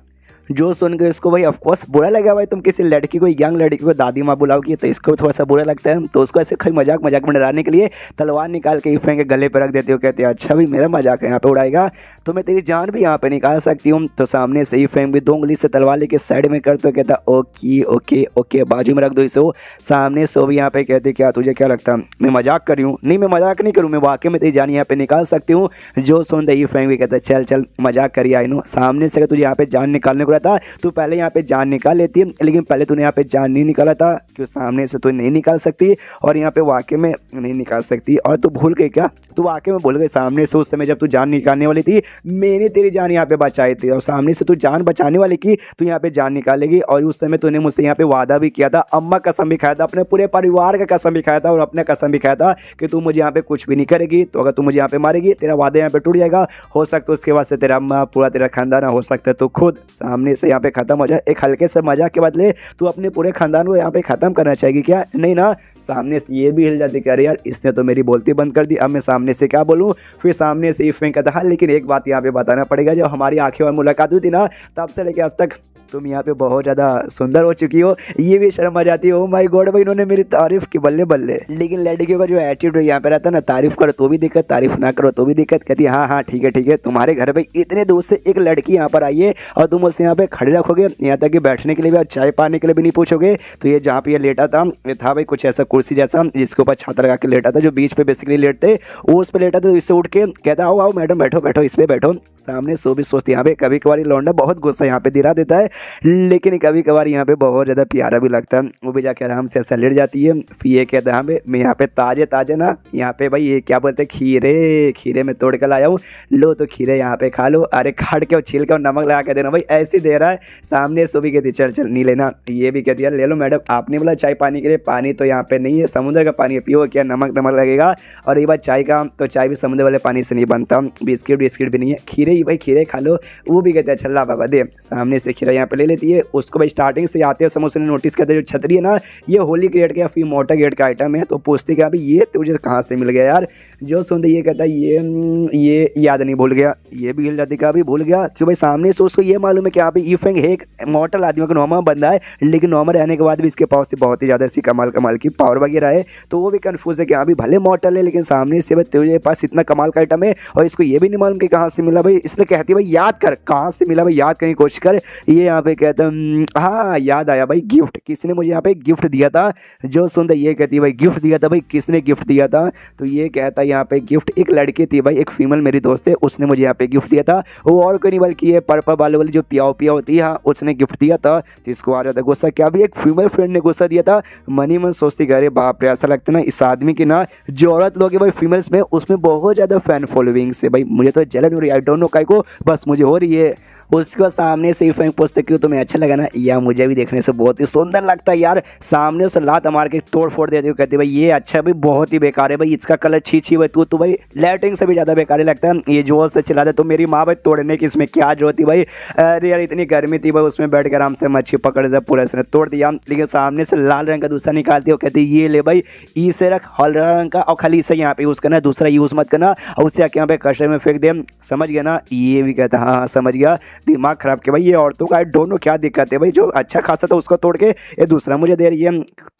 जो सुन के इसको भाई ऑफकोर्स बुरा लगा भाई, तुम किसी लड़की को यंग लड़की को दादी माँ बुलाओगी तो इसको थोड़ा सा बुरा लगता है, तो उसको ऐसे खाली मजाक में डराने के लिए तलवार निकाल के इफें के गले पर रख देते हो, कहते हैं अच्छा भाई मेरा मजाक यहाँ पे उड़ाएगा तो मैं तेरी जान भी यहाँ पे निकाल सकती हूँ। तो सामने से इफें भी 2 उंगली से तलवार लेके साइड में कर तो कहता ओके ओके ओके बाजू में रख दो इसे। सामने से भी यहाँ पे कहते क्या तुझे क्या लगता मैं मजाक कर रही हूँ, नहीं मैं मजाक नहीं करूँ, मैं वाकई में तेरी जान यहाँ पे निकाल सकती हूँ। जो सुन दे इफें भी कहता चल चल मजाक करिए आई नो, सामने से तुझे यहाँ पे जान निकालने को रहता तो पहले यहाँ पे जान निकाल लेती है, लेकिन पहले तूने यहाँ पे जान नहीं निकाला था क्यों सामने से तू नहीं निकाल सकती और यहाँ पे वाकई में नहीं निकाल सकती। और तू भूल गई क्या, तू वाकई में भूल गई सामने से उस समय जब तू जान निकालने वाली थी मैंने तेरी जान यहाँ पे बचाई थी, और सामने से तू जान बचाने वाली की तू यहाँ पे जान निकालेगी। और उस समय तूने मुझसे यहाँ पे वादा भी किया था, अम्मा कसम भी खाया था, अपने पूरे परिवार का कसम भी खाया था और अपने कसम भी खाया था कि तू मुझे यहाँ पे कुछ भी नहीं करेगी, तो अगर तू मुझे यहाँ पे मारेगी तेरा वादा यहाँ पे टूट जाएगा, हो सकता है उसके बाद से तेरा अम्मा पूरा तेरा खानदान हो सकता है तो खुद सामने से यहाँ पे खत्म हो जाए। एक हल्के से मजाक के बदले तू अपने पूरे खानदान को यहाँ पे खत्म करना चाहेगी क्या, नहीं ना। सामने से ये भी हिल जाती कि अरे यार इसने तो मेरी बोलती बंद कर दी, अब मैं सामने से क्या बोलूँ। फिर सामने से इफ में कहता हाँ लेकिन एक बात यहाँ पे बताना पड़ेगा, जब हमारी आंखें और मुलाकात हुई थी ना तब से लेकर अब तक तुम यहाँ पे बहुत ज़्यादा सुंदर हो चुकी हो, ये भी शर्म आ जाती है। ओ माय गॉड भाई, इन्होंने मेरी तारीफ की, बल्ले बल्ले। लेकिन लड़कियों का जो एटीट्यूड यहाँ पे रहता है ना, तारीफ करो तो भी दिक्कत, तारीफ ना करो तो भी दिक्कत। कहती है हाँ हाँ ठीक है ठीक है, तुम्हारे घर पे इतने दूर से एक लड़की यहाँ पर आई है और तुम उससे यहाँ पे खड़े रखोगे, यहाँ तक कि बैठने के लिए भी और चाय पाने के लिए भी नहीं पूछोगे। तो ये जहाँ पे ये लेटा था, ये था भाई कुछ ऐसा कुर्सी जैसा जिसके ऊपर छाता लगा के लेटा था, जो बीच पे बेसिकली लेटते वो उस पर लेटा था। तो इससे उठ के कहता आओ आओ मैडम बैठो बैठो इस पे बैठो। सामने सो भी सोचती यहाँ पे, कभी कभार लौंडा बहुत गुस्सा यहाँ पे दिला देता है, लेकिन कभी कभार यहाँ पे बहुत ज़्यादा प्यारा भी लगता है। वो भी जाके आराम से ऐसा लेट जाती है। फिर ये कहता है हाँ भाई मैं यहाँ पे ताजे ताजे ना, यहाँ पे भाई ये क्या बोलते हैं खीरे, खीरे में तोड़ कर लाया हूँ, लो तो खीरे यहाँ पे खा लो। अरे काट के और छील के और नमक लगा के देना भाई, ऐसे दे रहा है। सामने सो भी कहती चल चल नहीं लेना, ये भी कहती है ले लो मैडम, आपने बोला चाय पानी के लिए, पानी तो यहाँ पे नहीं है, समुद्र का पानी पियो, क्या नमक नमक लगेगा। और ये बात चाय का, तो चाय भी समुद्र वाले पानी से नहीं बनता, बिस्किट बिस्किट भी नहीं है, खीरे ही भाई खीरे खा लो। वो भी कहते हैं अच्छा ला बाबा दे। सामने से खीरा यहाँ पे ले लेती है। उसको भाई स्टार्टिंग से आते हैं समोसे ने नोटिस करते जो छतरी है ना, ये होली ग्रेड का या फिर मोटा ग्रेड का आइटम है। तो पूछते कि अभी ये तुझे कहाँ से मिल गया यार। जो सुनते ये कहता है ये याद नहीं, भूल गया। ये भी हिल जाती का अभी भूल गया, क्यों भाई सामने से उसको ये मालूम है कि यहाँ पे ईफेंग है एक मॉर्टल आदमी का नॉर्मल बंदा है, लेकिन नॉर्मल रहने के बाद भी इसके पास से बहुत ही ज़्यादा ऐसी कमाल कमाल की पावर वगैरह है। तो वो भी कंफ्यूज है कि अभी भले मॉर्टल है, लेकिन सामने से तेरे पास इतना कमाल का आइटम है और इसको ये भी नहीं मालूम कि कहाँ से मिला भाई। इसलिए कहती है भाई याद कर कहाँ से मिला भाई, याद करने की कोशिश कर। ये यहाँ पे कहता है हाँ याद आया भाई, गिफ्ट किसी ने मुझे यहाँ पे गिफ्ट दिया था। जो सुनते ये कहती है भाई गिफ्ट दिया था भाई, किसने गिफ्ट दिया था। तो ये कहता है यहाँ पे गिफ्ट एक लड़की थी भाई, एक फीमेल मेरी दोस्त है, उसने मुझे यहाँ पे गिफ्ट दिया था। वो और कोई नहीं बल्कि ये पर्पल बालों वाली जो पियाओ पिया होती है, हाँ उसने गिफ्ट दिया था। तो इसको आ जाता गुस्सा, क्या भी एक फीमेल फ्रेंड ने गुस्सा दिया था। मनी मन सोचती अरे बाप रे, ऐसा लगता है ना इस आदमी की ना जो औरत लोग है भाई फीमेल्स में, उसमें बहुत ज़्यादा फैन फॉलोइंग से भाई मुझे तो जलन हो रही है, आई डोंट नो काय को, बस मुझे हो रही है। उसके बाद सामने से इफेक्ट पूछते क्यों तुम्हें अच्छा लगा ना, या मुझे भी देखने से बहुत ही सुंदर लगता है यार। सामने उसे लात मार के तोड़ फोड़ देती हो, कहती भाई ये अच्छा भाई बहुत ही बेकार है भाई, इसका कलर छी छी भाई, तू तो भाई लाइटिंग से भी ज़्यादा बेकार लगता है, ये जोर से चिल्ला दे तो मेरी माँ भाई तोड़ने की इसमें क्या जरूरत थी भाई। अरे यार इतनी गर्मी थी भाई, उसमें बैठ कर आराम से मच्छी पकड़ दे, पूरा इसने तोड़ दिया। लेकिन सामने से लाल रंग का दूसरा निकालती हो, कहती ये ले भाई इसे रख हरा रंग का, और खाली इसे यहाँ पे यूज़ करना, दूसरा यूज़ मत करना, और उससे आके यहाँ पे कचरे में फेंक दे, समझ गया ना। ये भी कहता हाँ हाँ समझ गया, दिमाग खराब के भाई ये औरतों का दोनों क्या दिक्कत है भाई, जो अच्छा खासा था उसको तोड़ के ये दूसरा मुझे दे रही है।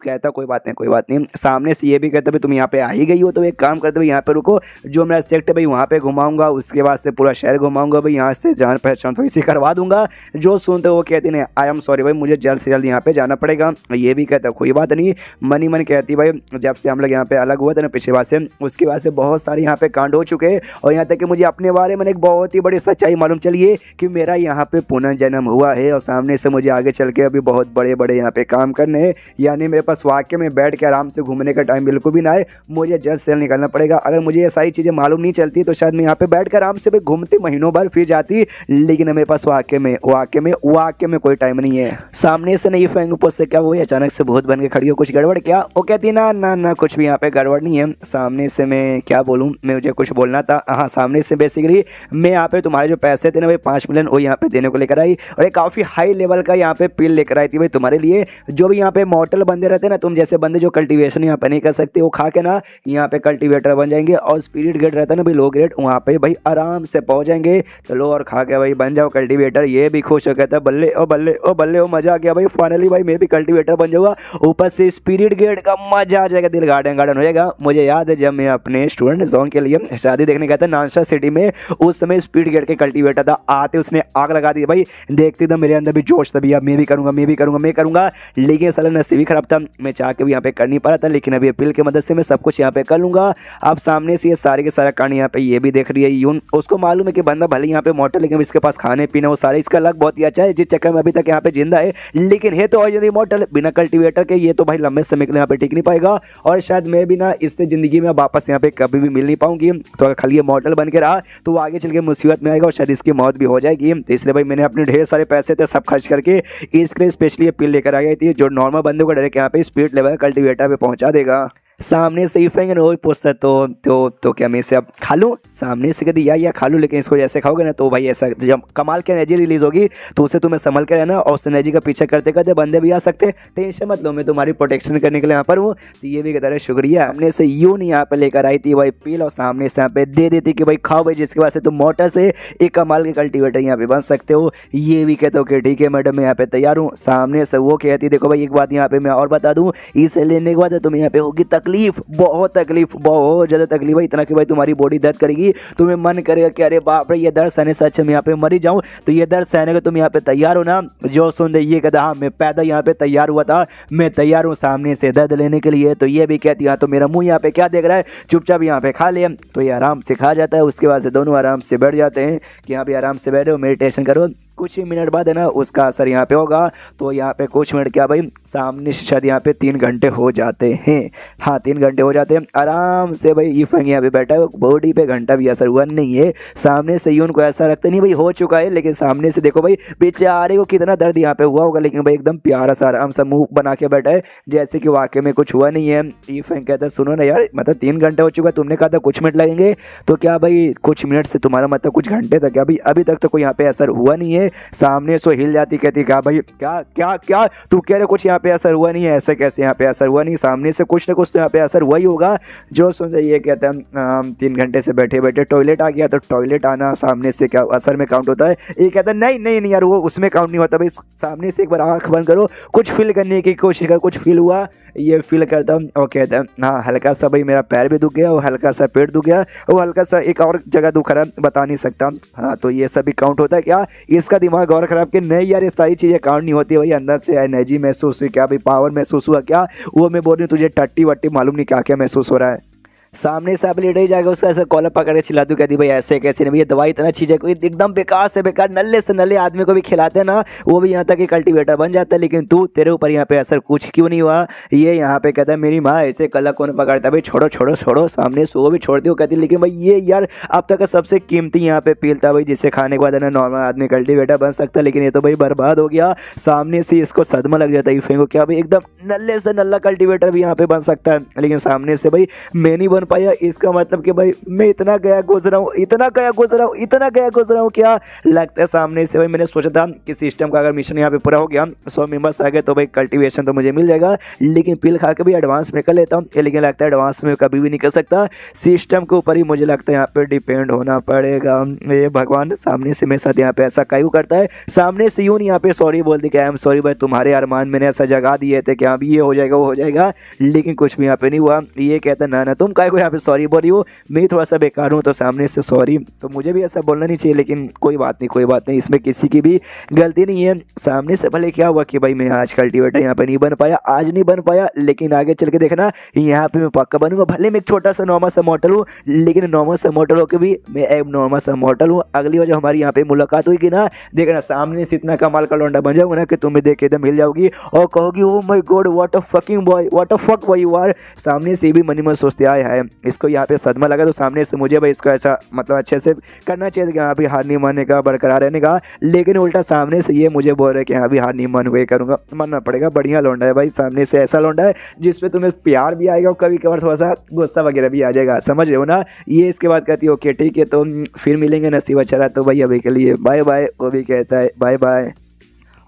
कहता कोई बात नहीं कोई बात नहीं। सामने से ये भी कहता भाई तुम यहाँ पे आ ही गई हो तो एक काम करते भाई यहाँ पे रुको, जो मेरा सेक्ट है भाई वहाँ पे घुमाऊंगा, उसके बाद से पूरा शहर घुमाऊंगा भाई, यहाँ से जान पहचान तो इसी करवा दूंगा। जो सुनते वो कहती नहीं आई एम सॉरी भाई मुझे जल्द से जल्द यहाँ पे जाना पड़ेगा। ये भी कहता कोई बात नहीं। मनी मन कहती भाई जब से हम लोग यहाँ पे अलग हुए थे ना पिछले बार से, उसके बाद से बहुत सारे यहाँ पे कांड हो चुके हैं, और यहाँ तक कि मुझे अपने बारे में एक बहुत ही बड़ी सच्चाई मालूम चली है कि मेरा यहाँ पे पुनर्जन्म हुआ है, और सामने से मुझे आगे चल के अभी बहुत बड़े बड़े यहाँ पे काम करने हैं। यानी मेरे पास वाकई में बैठ के आराम से घूमने का टाइम बिल्कुल भी ना है, मुझे जल्द से जल्द निकलना पड़ेगा। अगर मुझे ये सारी चीज़ें मालूम नहीं चलती तो शायद मैं यहाँ पे बैठ कर आराम से भी घूमती महीनों भर फिर जाती, लेकिन मेरे पास वाकई में कोई टाइम नहीं है। सामने से नहीं फेंक ऊपर से क्या वो अचानक से भूत बन के खड़ी हो, कुछ गड़बड़ क्या। वो कहती ना ना ना कुछ भी यहाँ पे गड़बड़ नहीं है। सामने से मैं क्या बोलूँ, मुझे कुछ बोलना था। हाँ सामने से बेसिकली मैं यहाँ पे तुम्हारे जो पैसे थे ना भाई 5 मिलियन वो यहाँ पे देने को लेकर आई, और एक काफ़ी हाई लेवल का यहाँ पे पिल लेकर आई थी भाई तुम्हारे लिए। जो भी यहाँ पे मॉर्टल बंदे रहते हैं ना, तुम जैसे बंदे जो कल्टीवेशन यहाँ पे नहीं कर सकते, वो खा के ना यहाँ पे कल्टीवेटर बन जाएंगे, और स्पिरिट ग्रेड रहता है ना भाई लो ग्रेड, वहाँ पे भाई आराम से पहुँच जाएंगे। चलो और खा के भाई बन जाओ कल्टीवेटर। ये भी खुश हो कहता है बल्ले ओ बल्ले ओ बल्ले ओ मजा आ गया भाई, फाइनली भाई मैं भी कल्टीवेटर बन जाऊँगा, ऊपर से स्पिरिट ग्रेड का मजा आ जाएगा, दिल गार्डन गार्डन हो जाएगा। मुझे याद है जब मैं अपने स्टूडेंट सॉन्ग के लिए शादी देखने गया था नानसा सिटी में, उस समय स्पीड गेट के कल्टीवेटर था, आते उसने आग लगा दी भाई, देखते एकदम मेरे अंदर भी जोश था भैया मैं भी करूँगा। लेकिन साला नसीब ही खराब था, मैं चाह के भी यहाँ पे कर नहीं पा रहा था, लेकिन अभी पिल की मदद से मैं सब कुछ यहाँ पे कर लूँगा। अब सामने से ये सारे के सारा कांड यहाँ पे ये भी देख रही है यून, उसको मालूम है कि बंदा भले यहाँ पे मॉडल, लेकिन इसके पास खाने पीने वो सारे इसका लग बहुत ही अच्छा है, जिस चक्कर में अभी तक यहाँ पे जिंदा है। लेकिन है तो ऑलरेडी मॉडल, बिना कल्टीवेटर के ये तो भाई लंबे समय के लिए यहाँ पे टिक नहीं पाएगा, और शायद मैं भी ना इससे ज़िंदगी में वापस यहाँ पे कभी भी मिल नहीं पाऊंगी। तो अगर खाली ये मॉडल बन के रहा तो वो आगे चल के मुसीबत में आएगा, और शायद इसकी मौत भी हो जाएगी। तो इसलिए भाई मैंने अपने ढेर सारे पैसे थे सब खर्च करके इसके लिए स्पेशली ये पिल लेकर आ गई थी, जो नॉर्मल बंदे को डायरेक्ट यहाँ पे स्पीड लेवल कल्टीवेटर पे पहुँचा देगा। सामने से ईफेंग ने वही पूछता तो क्या मैं इसे अब खा लूँ। सामने से कहती या खा लूँ, लेकिन इसको जैसे खाओगे ना तो भाई ऐसा जब कमाल की एनर्जी रिलीज होगी तो उसे तुम्हें संभल के रहना, और उस एनर्जी का पीछे करते करते बंदे भी आ सकते, टेंशन मत लो, मैं तुम्हारी प्रोटेक्शन करने के लिए यहाँ पर हूँ। तो ये भी कहता है शुक्रिया। सामने से यूं नहीं यहाँ पे लेकर आई थी भाई पील, और सामने से यहाँ पे दे देती कि भाई खाओ भाई, जिसके बाद से तुम मोटर से एक कमाल के कल्टीवेटर यहाँ पे बन सकते हो। ये भी कहते हो कि ठीक है मैडम मैं यहाँ पे तैयार हूँ। सामने से वो कहती देखो भाई एक बात यहाँ पे मैं और बता दूँ, इसे लेने के बाद तुम्हें यहाँ पे होगी तकलीफ, बहुत ज़्यादा तकलीफ है, इतना कि भाई तुम्हारी बॉडी दर्द करेगी, तुम्हें मन करेगा कि अरे बाप रे ये दर्द सहने से अच्छा मैं यहाँ पे मरी जाऊँ। तो ये दर्द सहने का तुम यहाँ पे तैयार हो ना। जो सुन दे ये कहता हाँ मैं पैदा यहाँ पे तैयार हुआ था, मैं तैयार हूँ सामने से दर्द लेने के लिए। तो ये भी कहती हाँ तो मेरा मुंह यहाँ पे क्या देख रहा है, चुपचाप यहाँ पे खा ले। तो ये आराम से खा जाता है। उसके बाद से दोनों आराम से बैठ जाते हैं कि यहाँ पे आराम से बैठो मेडिटेशन करो। कुछ ही मिनट बाद है ना उसका असर यहाँ पे होगा। तो यहाँ पे कुछ मिनट क्या भाई सामने से शायद यहाँ पे 3 घंटे हो जाते हैं। हाँ 3 घंटे हो जाते हैं आराम से भाई ईफेंग यहाँ पे बैठा है, बॉडी पे घंटा भी असर हुआ नहीं है। सामने से यून को ऐसा लगता नहीं भाई हो चुका है, लेकिन सामने से देखो भाई बेचारे को कितना दर्द यहाँ पे हुआ होगा, लेकिन भाई एकदम प्यारा सा आराम सा मुंह बना के बैठा है जैसे कि वाकई में कुछ हुआ नहीं है। ईफेंग कहता है सुनो ना यार, मतलब 3 घंटे हो चुका, तुमने कहा था कुछ मिनट लगेंगे, तो क्या भाई कुछ मिनट से तुम्हारा मतलब कुछ घंटे तक, क्या भाई अभी तक तो कोई यहाँ पे असर हुआ नहीं है। सामने से हिल जाती कहती क्या भाई क्या क्या क्या तू कह रहे कुछ यहाँ पे असर हुआ नहीं है, ऐसे कैसे यहाँ पे असर हुआ नहीं, सामने से कुछ ना कुछ तो यहाँ पे असर हुआ ही होगा। जो सुन ये कहता है 3 घंटे से बैठे बैठे टॉयलेट आ गया, तो टॉयलेट आना सामने से क्या असर में काउंट होता है। ये कहता है नहीं नहीं नहीं यार वो उसमें काउंट नहीं होता भाई, सामने से एक बार आँख बंद करो, कुछ फील करने की कोशिश कर, कुछ फील हुआ, ये फील करता हूँ। और कहता है हाँ हल्का सा भाई मेरा पैर भी दुख गया और हल्का सा पेट दुख गया और हल्का सा एक और जगह दुख रहा बता नहीं सकता। हाँ तो ये सभी काउंट होता है क्या, इसका दिमाग और ख़राब कि नहीं यार ये सारी चीज़ें काउंट नहीं होती भाई, अंदर से एनर्जी महसूस हुई क्या भाई, पावर महसूस हुआ क्या, वो मैं बोल रही हूँ तुझे टट्टी वट्टी मालूम नहीं क्या क्या महसूस हो रहा है। सामने से आप लेट ही जाएगा, उसका ऐसा कॉलर पकड़ के चिल्ला दूँ कहती भाई ऐसे कैसे नहीं, ये दवाई इतना चीज़ है कोई एकदम बेकार से बेकार, नल्ले से नल्ले आदमी को भी खिलाते हैं ना वो भी यहाँ तक कि कल्टीवेटर बन जाता है, लेकिन तू तेरे ऊपर यहाँ पे असर कुछ क्यों नहीं हुआ। ये यहाँ पे कहता है मेरी माँ ऐसे कलर कौन पकड़ता भाई, छोड़ो छोड़ो छोड़ो, सामने से वो भी छोड़ती हो कहती, लेकिन भाई ये यार अब तक का सबसे कीमती यहाँ पे पीलता भाई, जिससे खाने के बाद है ना नॉर्मल आदमी कल्टीवेटर बन सकता है, लेकिन ये तो भाई बर्बाद हो गया। सामने से इसको सदमा लग जाता है ईफेंग को, क्या भाई एकदम नल्ले से नल्ला कल्टीवेटर भी यहाँ पे बन सकता है, लेकिन सामने से भाई मैं नहीं बन पाया, इसका मतलब कि भाई मैं इतना गया गुजरा हूँ, इतना गया गुजरा हूँ, इतना गया गुजरा हूँ। क्या लगता है सामने से भाई मैंने सोचा था कि सिस्टम का अगर मिशन यहाँ पे पूरा हो गया 100 मेंबर्स आ गए तो भाई कल्टीवेशन तो मुझे मिल जाएगा, लेकिन पिल खा के भी एडवांस में कर लेता हूँ, लेकिन लगता है एडवांस में कभी भी नहीं कर सकता, सिस्टम के ऊपर ही मुझे लगता है यहाँ पे डिपेंड होना पड़ेगा। ये भगवान सामने से मेरे साथ यहाँ पे ऐसा क्यों करता है। सामने से यूँ नहीं यहाँ पे सॉरी बोलती कि आई एम सॉरी भाई, तुम्हारे अरमान मैंने ऐसा जगा दिए थे कि हाँ भी ये हो जाएगा वो हो जाएगा, लेकिन कुछ भी यहाँ पे नहीं हुआ। ये कहता है ना तुम काय को यहाँ पे सॉरी बोल रही हो, मैं थोड़ा सा बेकार हूँ तो सामने से सॉरी, तो मुझे भी ऐसा बोलना नहीं चाहिए, लेकिन कोई बात नहीं, इसमें किसी की भी गलती नहीं है। सामने से भले क्या हुआ कि भाई मैं आज कल्टीवेटर यहाँ पे नहीं बन पाया, आज नहीं बन पाया, लेकिन आगे चल के देखना यहाँ पे मैं पक्का बनूंगा, भले मैं एक छोटा सा नॉर्मल सा मॉडल हूँ, लेकिन नॉर्मल सा मॉडल होकर भी मैं एक नॉर्मल सा मॉडल हूँ। अगली बार जब हमारी यहाँ पे मुलाकात होगी ना, देखना सामने से इतना कमाल का लौंडा बन जाऊंगा ना कि तुम्हें देख के मिल जाओगी और कहोगी oh my god what a fucking boy, what a fuck boy you are. सामने से भी मन में सोचते आए है इसको यहाँ पे सदमा लगा, तो सामने से मुझे भाई इसको ऐसा मतलब अच्छे से करना चाहिए कि हाँ भी हार नहीं मानने का, बरकरार रहने का, लेकिन उल्टा सामने से ये मुझे बोल रहे कि हाँ भी हार नहीं मानूंगा, ये करूँगा, मानना पड़ेगा। बढ़िया लौंडा है भाई, सामने से ऐसा लौंडा है जिसपे तुम्हें प्यार भी आएगा और कभी कभार थोड़ा सा गुस्सा वगैरह भी आ जाएगा, समझ रहे हो ना। ये इसके बाद कहती है ओके ठीक है तो फिर मिलेंगे नसीब अच्छा रहा तो भाई अभी के लिए बाय बाय, वो भी कहता है बाय बाय।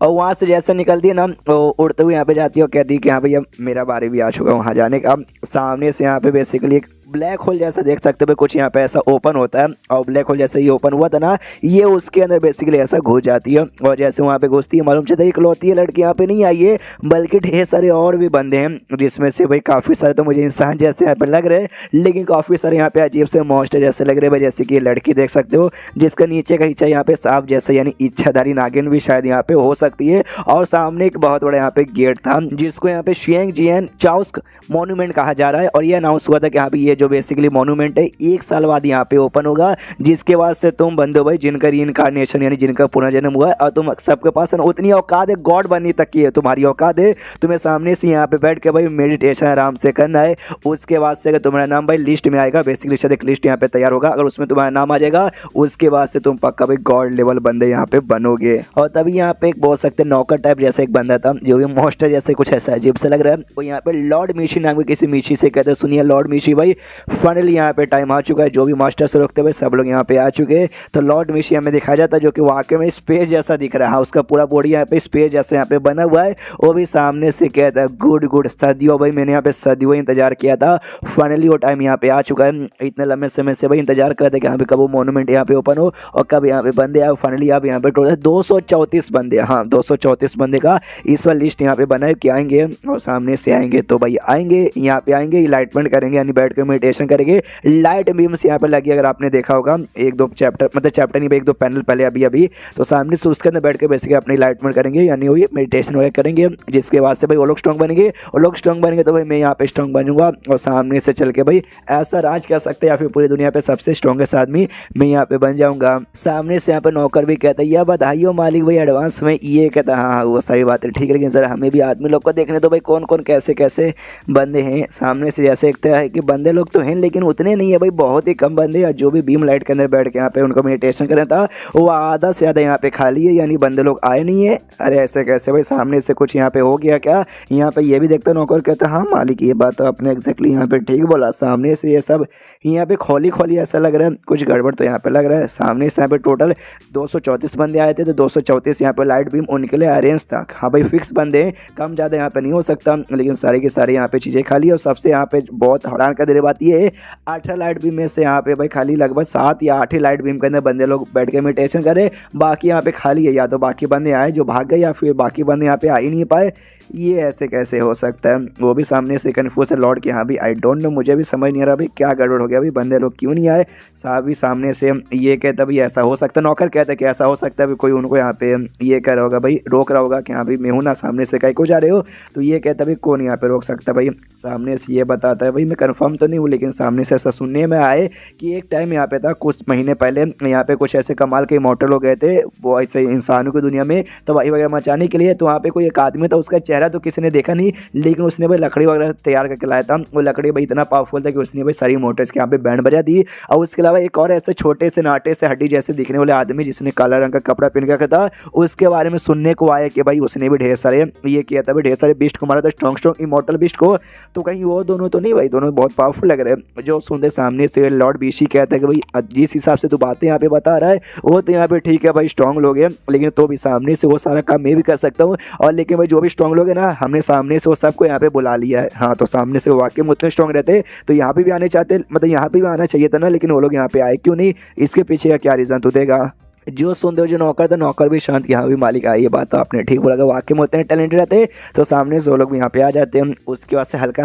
और वहाँ से जैसे निकलती है ना वो उड़ते हुए यहाँ पे जाती है और कहती है कि हाँ भैया मेरा बारी भी आ चुका वहाँ जाने का। सामने से यहाँ पे बेसिकली एक ब्लैक होल जैसा देख सकते हो, कुछ यहाँ पे ऐसा ओपन होता है और ब्लैक होल जैसे ही ओपन हुआ था ना ये उसके अंदर बेसिकली ऐसा घुस जाती है, और जैसे वहाँ पे घुसती है मालूम चलता है इकलौती है लड़की यहाँ पे नहीं आई है, बल्कि ढेर सारे और भी बंदे हैं, जिसमें से भाई काफ़ी सारे तो मुझे इंसान जैसे यहाँ पे लग रहे हैं, लेकिन काफ़ी सारे यहाँ पे अजीब से मॉन्स्टर जैसे लग रहे हैं भाई। जैसे कि ये लड़की देख सकते हो जिसका नीचे का हिस्सा यहाँ पे सांप जैसा यानी इच्छाधारी नागिन भी शायद यहाँ पे हो सकती है, और सामने एक बहुत बड़ा यहाँ पे गेट था जिसको यहाँ पे शिएंग जियान चाओस्क मॉन्यूमेंट कहा जा रहा है, और ये अनाउंस हुआ था कि यहाँ पे ये जो बेसिकली मॉन्यूमेंट है 1 साल बाद यहाँ पे ओपन होगा, जिसके बाद से तुम बंदे हो भाई जिनका रीइंकार्नेशन यानी जिनका पुनर्जन्म हुआ है और तुम सबके पास उतनी औकात है, गॉड बनने तक की है तुम्हारी औकात है, तुम्हें सामने से यहाँ पे बैठ के भाई मेडिटेशन आराम से करना है। उसके बाद से अगर तुम्हारा नाम भाई लिस्ट में आएगा, बेसिकली शायद एक लिस्ट यहाँ पे तैयार होगा, अगर उसमें तुम्हारा नाम आ जाएगा उसके बाद से तुम पक्का भाई गॉड लेवल बंदे यहाँ पे बनोगे। और तभी यहाँ पे एक बोल सकते नौकर टाइप जैसे एक बंदा था जो भी मॉन्स्टर जैसे कुछ ऐसा अजीब से लग रहा है, वो यहाँ पे लॉर्ड मिशी नाम के किसी मिशी से कहते हैं। सुनिए लॉर्ड मिशी भाई फाइनली यहाँ पे टाइम आ चुका है, जो भी मास्टर से रोकते हुए सब लोग यहाँ पे आ चुके हैं। तो लॉर्ड मिशी हमें दिखाया जाता है जो कि वाकई में स्पेस जैसा दिख रहा है, उसका पूरा बॉडी यहाँ पे स्पेस जैसे यहाँ पे बना हुआ है। वो भी सामने से कहता है गुड गुड सदियों भाई मैंने यहाँ पे सदियों इंतजार किया था, फाइनली वो टाइम यहाँ पे आ चुका है। इतने लंबे समय से भाई इंतजार कर रहे थे कि यहाँ पे कब वो मोन्यूमेंट यहाँ पे ओपन हो और कब यहाँ पे बंदे आए। फाइनली आप यहाँ पे टोटल 234 बंदे, हाँ 234 बंदे का इस बार लिस्ट यहाँ पे बना है कि आएंगे और सामने से आएंगे। तो भाई आएंगे यहाँ पे आएंगे इलाइटमेंट करेंगे यानी बैठ के मेडिटेशन करेंगे। लाइट बीम्स यहाँ पे लगी, अगर आपने देखा होगा 1-2 चैप्टर मतलब चैप्टर नहीं 1-2 पैनल पहले अभी तो सामने से उसके अंदर बैठ के बेसिकली अपनी लाइटमेंट करेंगे यानी वही मेडिटेशन वगैरह करेंगे, जिसके बाद से भाई वो लोग स्ट्रॉन्ग बनेंगे और लोग स्ट्रॉन्ग बनेंगे तो भाई मैं यहाँ पे स्ट्रॉन्ग बनूंगा और सामने से चल के भाई ऐसा राज कह सकते हैं या फिर पूरी दुनिया पे सबसे स्ट्रॉन्गेस्ट आदमी मैं यहाँ पे बन जाऊंगा। सामने से यहाँ पे नौकर भी कहता है या बधाई हो मालिक भाई एडवांस में, ये कहता है हाँ वो सारी बातें ठीक है, लेकिन सर हमें भी आदमी लोग को देखने तो भाई कौन कौन कैसे कैसे बंदे हैं। सामने से जैसे देखते है कि बंदे लोग तो हैं लेकिन उतने नहीं है भाई, बहुत ही कम बंदे हैं। जो भी बीम लाइट के अंदर बैठ के यहाँ पे उनको मेडिटेशन करना था वो आधा से ज़्यादा यहाँ पे खाली है, यानी बंदे लोग आए नहीं है। अरे ऐसे कैसे भाई, सामने से कुछ यहाँ पे हो गया क्या? यहाँ पे ये भी देखता नौकर कहता हाँ मालिक ये बात तो आपने एग्जैक्टली यहाँ पे ठीक बोला, सामने से ये सब यहाँ पे खोली खोली ऐसा लग रहा है, कुछ गड़बड़ तो यहाँ पे लग रहा है। सामने से यहाँ पे टोटल 234 बंदे आए थे तो 234 यहाँ पे लाइट बीम उनके लिए अरेंज था। हाँ भाई फिक्स बंदे हैं, कम ज़्यादा यहाँ पे नहीं हो सकता, लेकिन सारे के सारे यहाँ पे चीज़ें खाली है। और सबसे यहाँ पे बहुत हैरान कर देने बात ये है 18 लाइट बीम में से यहाँ पे भाई खाली लगभग 7 या 8 ही लाइट बीम के अंदर बंदे लोग बैठ के मेडिटेशन करे, बाकी यहाँ पे खाली है। या तो बाकी बंदे आए जो भाग गए या फिर बाकी बंदे यहाँ पे आ ही नहीं पाए, ये ऐसे कैसे हो सकता है? वो भी सामने से कन्फ्यूज है लॉर्ड के हाँ भी आई डोंट नो, मुझे भी समझ नहीं आ रहा भाई क्या गड़बड़ हो गया भाई, बंदे लोग क्यों नहीं आए। साहब भी सामने से ये कहता भाई ऐसा हो सकता है, नौकर कहता कि ऐसा हो सकता है भाई कोई उनको यहाँ पे ये कर रहा होगा भाई, रोक रहा होगा कि हाँ भाई मैं हूँ ना, सामने से कहीं को जा रहे हो। तो ये कहता भाई कौन यहाँ पे रोक सकता भाई। सामने से ये बताता है भाई मैं कन्फर्म तो नहीं हूँ, लेकिन सामने से ऐसा सुनने में आए कि एक टाइम यहाँ पे था कुछ महीने पहले, यहाँ पे कुछ ऐसे कमाल के इमॉर्टल हो गए थे वो ऐसे इंसानों की दुनिया में तबाही वगैरह मचाने के लिए। तो वहाँ पे कोई एक आदमी था, उसका चेहरा तो किसी ने देखा नहीं, लेकिन उसने भाई लकड़ी वगैरह तैयार करके लाया था। वो लकड़ी भाई इतना पावरफुल था कि उसने भाई सारी मोटर्स के यहाँ पे बैंड बजा दी। और उसके अलावा एक और ऐसे छोटे से नाटे से हड्डी जैसे दिखने वाले आदमी जिसने काला रंग का कपड़ा पहन के रखा था, उसके बारे में सुनने को आया कि भाई उसने भी ढेर सारे ये किया था भाई, ढेर सारे बिस्ट को मारा था, स्ट्रॉन्ग इमॉर्टल बिस्ट को। तो कहीं वो दोनों तो नहीं भाई, दोनों बहुत पावरफुल लग रहे हैं। जो सुनते सामने से लॉर्ड बीशी कहता है कि भाई जिस हिसाब से तू बातें यहाँ पे बता रहा है वो तो यहाँ पे ठीक है भाई स्ट्रॉन्ग लोग हैं, लेकिन तो भी सामने से वो सारा काम मैं भी कर सकता हूँ। और लेकिन भाई जो भी स्ट्रॉन्ग लोग हैं ना, हमने सामने से वो सबको यहाँ पे बुला लिया है। हाँ तो सामने से वाकई में उतने स्ट्रॉन्ग रहते तो यहाँ पे भी आने चाहते, मतलब यहाँ पे भी आना चाहिए था ना, लेकिन वो लोग यहाँ पे आए क्यों नहीं? इसके पीछे का क्या रीज़न तू देगा? जो सुनते हो जो नौकर था, नौकर भी शांत यहाँ भी मालिक आए, ये बात तो आपने ठीक बोला, वाकई में उतने टैलेंटेड रहते तो सामने से वो लोग भी यहाँ पे आ जाते हैं। उसके बाद से हल्का